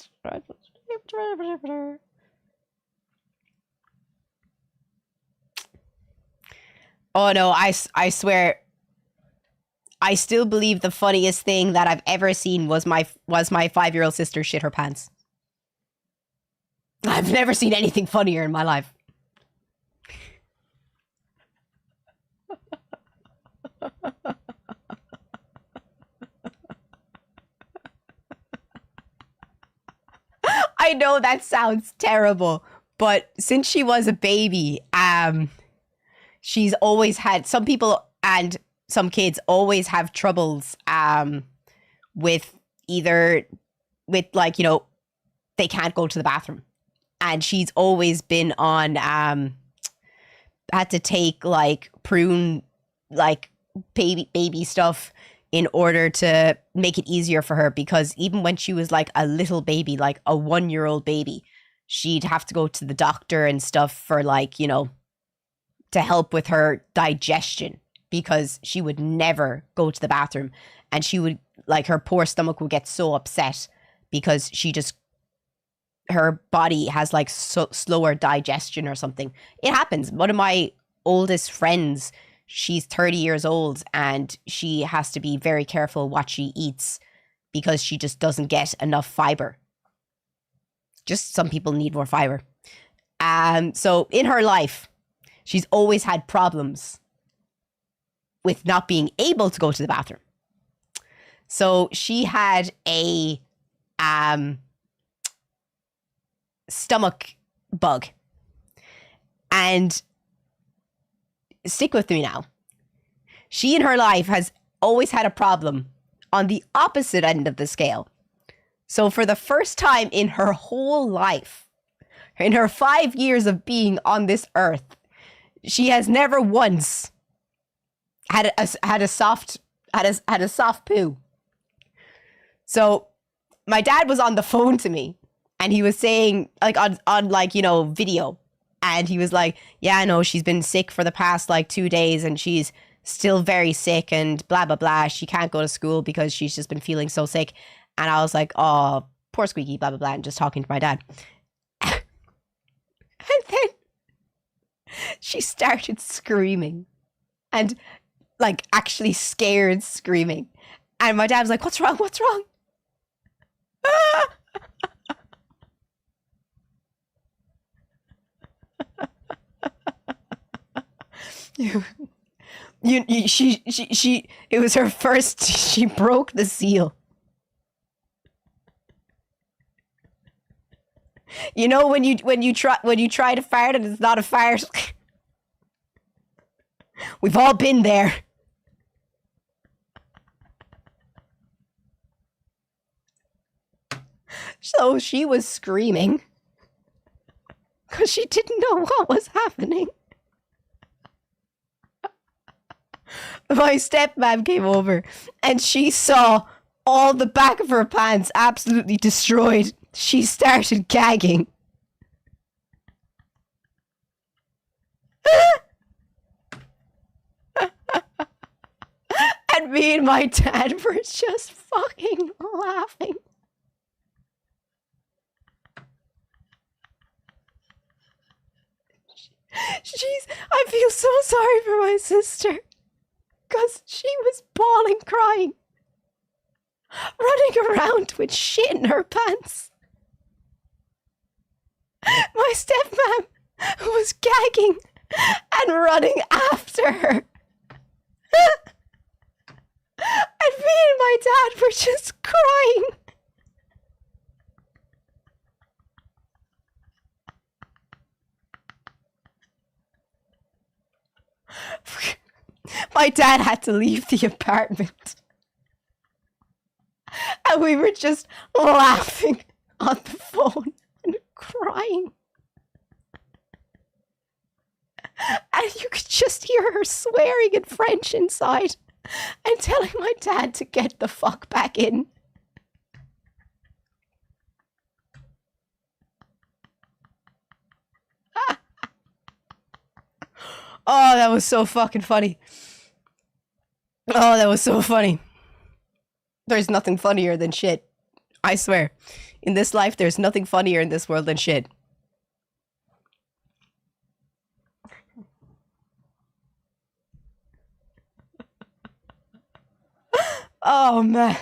oh no, I swear, I still believe the funniest thing that I've ever seen was my 5-year-old sister shit her pants. I've never seen anything funnier in my life. I know that sounds terrible, but since she was a baby, she's always had, some people and some kids always have troubles with either with like, you know, they can't go to the bathroom. And she's always been on had to take like prune like baby stuff in order to make it easier for her, because even when she was like a little baby, like a 1-year-old baby, she'd have to go to the doctor and stuff for like, you know, to help with her digestion, because she would never go to the bathroom, and she would like, her poor stomach would get so upset because she just, her body has like slower digestion or something. It happens. One of my oldest friends, she's 30 years old and she has to be very careful what she eats because she just doesn't get enough fiber. Just some people need more fiber. So in her life, she's always had problems with not being able to go to the bathroom. So she had a stomach bug. And stick with me now. She in her life has always had a problem on the opposite end of the scale. So for the first time in her whole life, in her 5 years of being on this earth, she has never once had a soft poo. So my dad was on the phone to me and he was saying, like, on like, you know, video, and he was like, yeah, no, she's been sick for the past like 2 days and she's still very sick and blah blah blah. She can't go to school because she's just been feeling so sick. And I was like, oh, poor Squeaky, blah blah blah, and just talking to my dad. And then she started screaming and like actually scared screaming. And my dad was like, what's wrong? What's wrong? She it was her first, she broke the seal. You know when you try to fart and it's not a fart. We've all been there. So she was screaming because she didn't know what was happening. My stepmom came over and she saw all the back of her pants absolutely destroyed. She started gagging. And me and my dad were just fucking laughing. I feel so sorry for my sister. Because she was bawling, crying. Running around with shit in her pants. My stepmom was gagging and running after her. And me and my dad were just crying. My dad had to leave the apartment. And we were just laughing on the phone and crying. And you could just hear her swearing in French inside and telling my dad to get the fuck back in. Oh, that was so fucking funny. Oh, that was so funny. There's nothing funnier than shit. I swear. In this life, there's nothing funnier in this world than shit. Oh, man.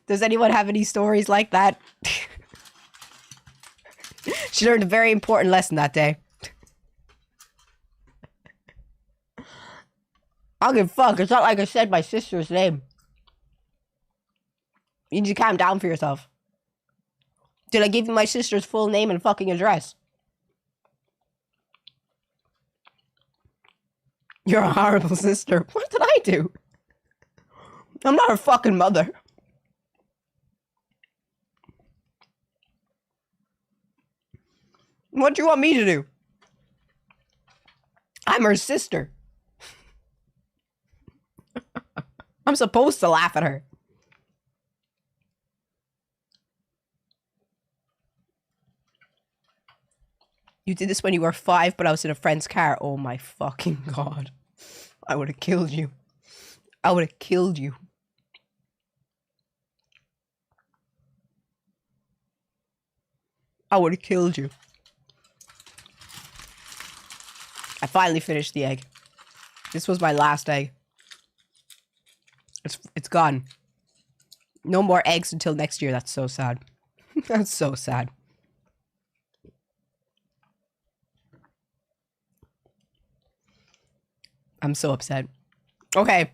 Does anyone have any stories like that? She learned a very important lesson that day. I don't give a fuck. It's not like I said my sister's name. You need to calm down for yourself. Did I give you my sister's full name and fucking address? You're a horrible sister. What did I do? I'm not her fucking mother. What do you want me to do? I'm her sister. I'm supposed to laugh at her. You did this when you were 5, but I was in a friend's car. Oh my fucking god. I would have killed you. I would have killed you. I would have killed you. I finally finished the egg. This was my last egg. It's gone. No more eggs until next year. That's so sad. That's so sad. I'm so upset. Okay.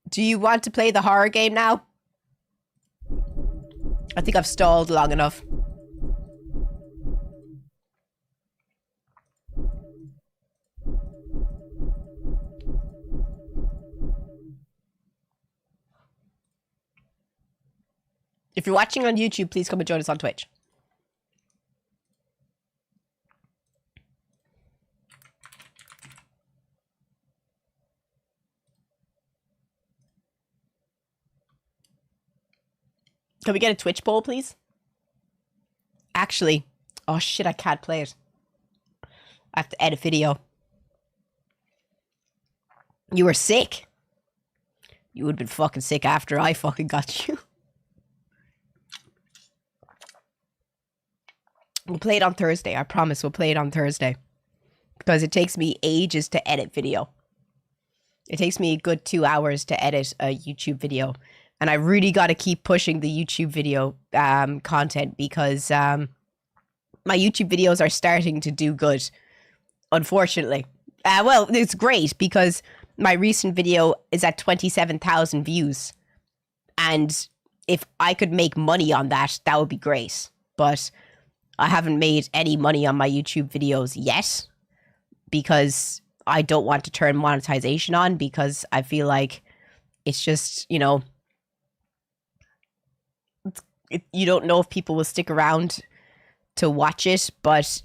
Do you want to play the horror game now? I think I've stalled long enough. If you're watching on YouTube, please come and join us on Twitch. Can we get a Twitch poll, please? Actually, oh shit, I can't play it. I have to edit video. You were sick. You would have been fucking sick after I fucking got you. We'll play it on Thursday. I promise we'll play it on Thursday. Because it takes me ages to edit video. It takes me a good 2 hours to edit a YouTube video. And I really got to keep pushing the YouTube video content because my YouTube videos are starting to do good, unfortunately. Well, it's great because my recent video is at 27,000 views. And if I could make money on that, that would be great. But I haven't made any money on my YouTube videos yet because I don't want to turn monetization on because I feel like it's just, you know, you don't know if people will stick around to watch it, but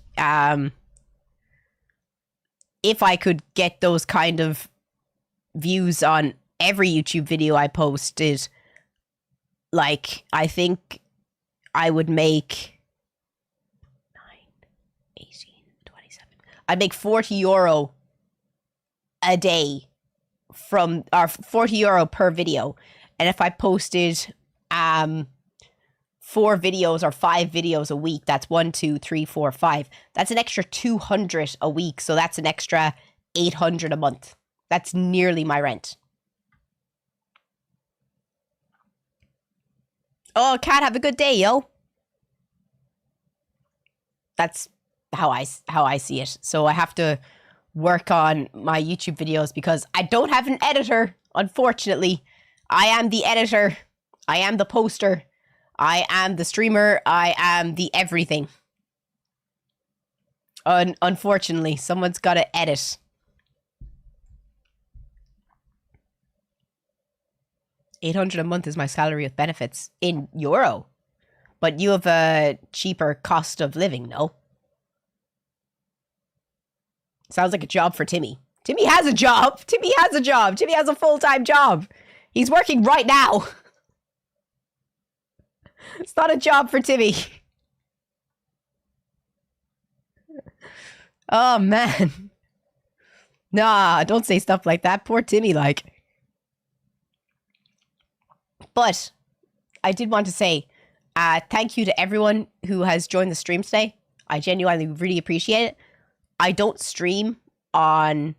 if I could get those kind of views on every YouTube video I posted, like, I think I would make 27. I'd make €40 a day from, or €40 per video. And if I posted 4 videos or 5 videos a week, that's 1, 2, 3, 4, 5. That's an extra 200 a week. So that's an extra 800 a month. That's nearly my rent. Oh, Cat, have a good day, yo. That's how I see it. So I have to work on my YouTube videos because I don't have an editor, unfortunately. I am the editor. I am the poster. I am the streamer. I am the everything. Unfortunately, someone's got to edit. $800 a month is my salary with benefits in euro. But you have a cheaper cost of living, no? Sounds like a job for Timmy. Timmy has a job. Timmy has a job. Timmy has a full-time job. He's working right now. It's not a job for Timmy. Oh, man. Nah, don't say stuff like that. Poor Timmy, like. But I did want to say thank you to everyone who has joined the stream today. I genuinely really appreciate it. I don't stream on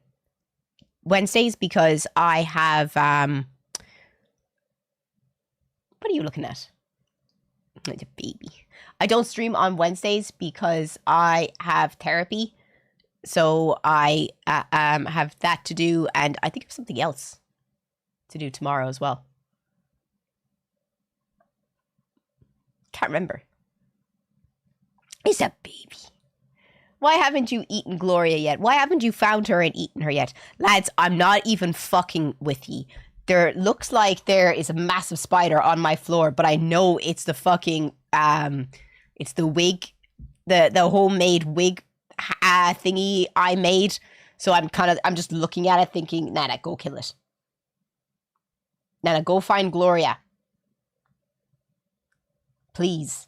Wednesdays because I have... what are you looking at? Like a baby. I don't stream on Wednesdays because I have therapy. So I have that to do, and I think of something else to do tomorrow as well. Can't remember. It's a baby. Why haven't you eaten Gloria yet? Why haven't you found her and eaten her yet? Lads, I'm not even fucking with ye. There looks like there is a massive spider on my floor, but I know it's the fucking, it's the wig, the homemade wig thingy I made. So I'm just looking at it thinking, Nana, go kill it. Nana, go find Gloria. Please.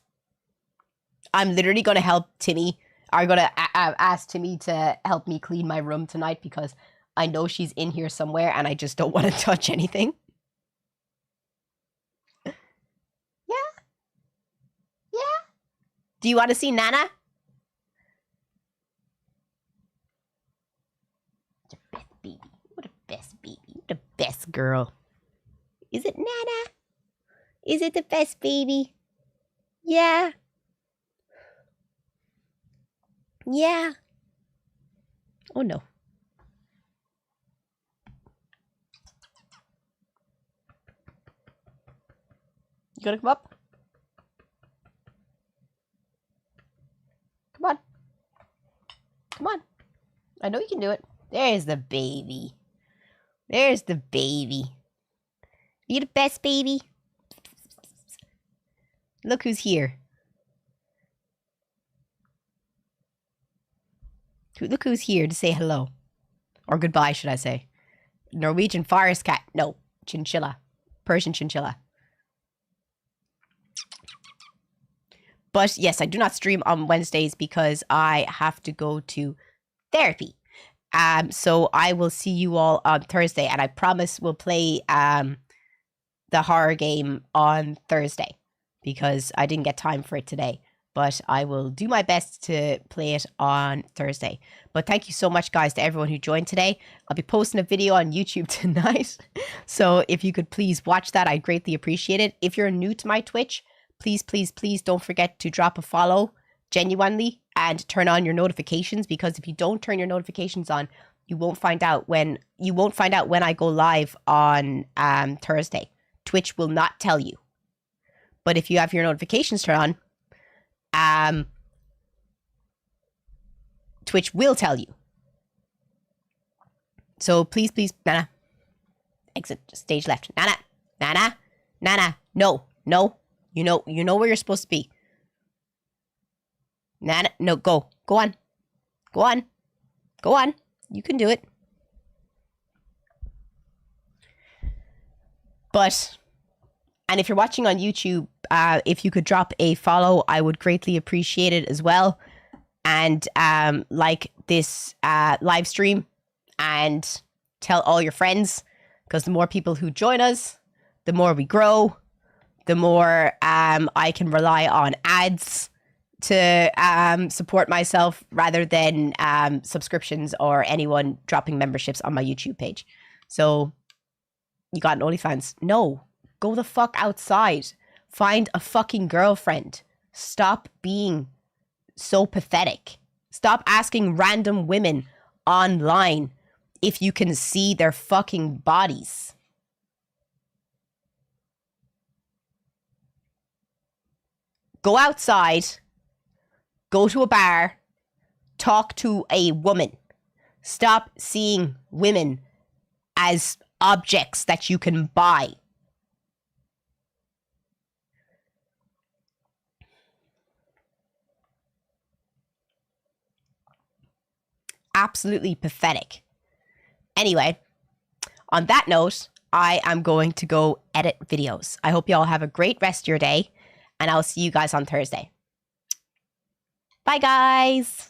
I'm literally going to help Timmy. I'm going to ask Timmy to help me clean my room tonight because I know she's in here somewhere and I just don't want to touch anything. Yeah? Yeah? Do you want to see Nana? The best baby. What the best baby. The best girl. Is it Nana? Is it the best baby? Yeah. Yeah. Oh no. You gonna come up? Come on. Come on. I know you can do it. There's the baby. There's the baby. You the best baby? Look who's here. Look who's here to say hello. Or goodbye, should I say. Norwegian forest cat. No, chinchilla. Persian chinchilla. But yes, I do not stream on Wednesdays because I have to go to therapy. So I will see you all on Thursday. And I promise we'll play the horror game on Thursday. Because I didn't get time for it today. But I will do my best to play it on Thursday. But thank you so much, guys, to everyone who joined today. I'll be posting a video on YouTube tonight. So if you could please watch that, I'd greatly appreciate it. If you're new to my Twitch, please, please, please don't forget to drop a follow genuinely and turn on your notifications. Because if you don't turn your notifications on, you won't find out when I go live on Thursday. Twitch will not tell you. But if you have your notifications turned on, Twitch will tell you. So please, please, Nana, exit stage left. Nana, Nana, Nana, no, no, you know where you're supposed to be. Nana, no, go on, go on, go on. You can do it. But, and if you're watching on YouTube, if you could drop a follow, I would greatly appreciate it as well. And like this live stream and tell all your friends, because the more people who join us, the more we grow, the more I can rely on ads to support myself rather than subscriptions or anyone dropping memberships on my YouTube page. So you got an OnlyFans? No, go the fuck outside. Find a fucking girlfriend. Stop being so pathetic. Stop asking random women online if you can see their fucking bodies. Go outside. Go to a bar. Talk to a woman. Stop seeing women as objects that you can buy. Absolutely pathetic. Anyway, on that note, I am going to go edit videos. I hope you all have a great rest of your day, and I'll see you guys on Thursday. Bye, guys.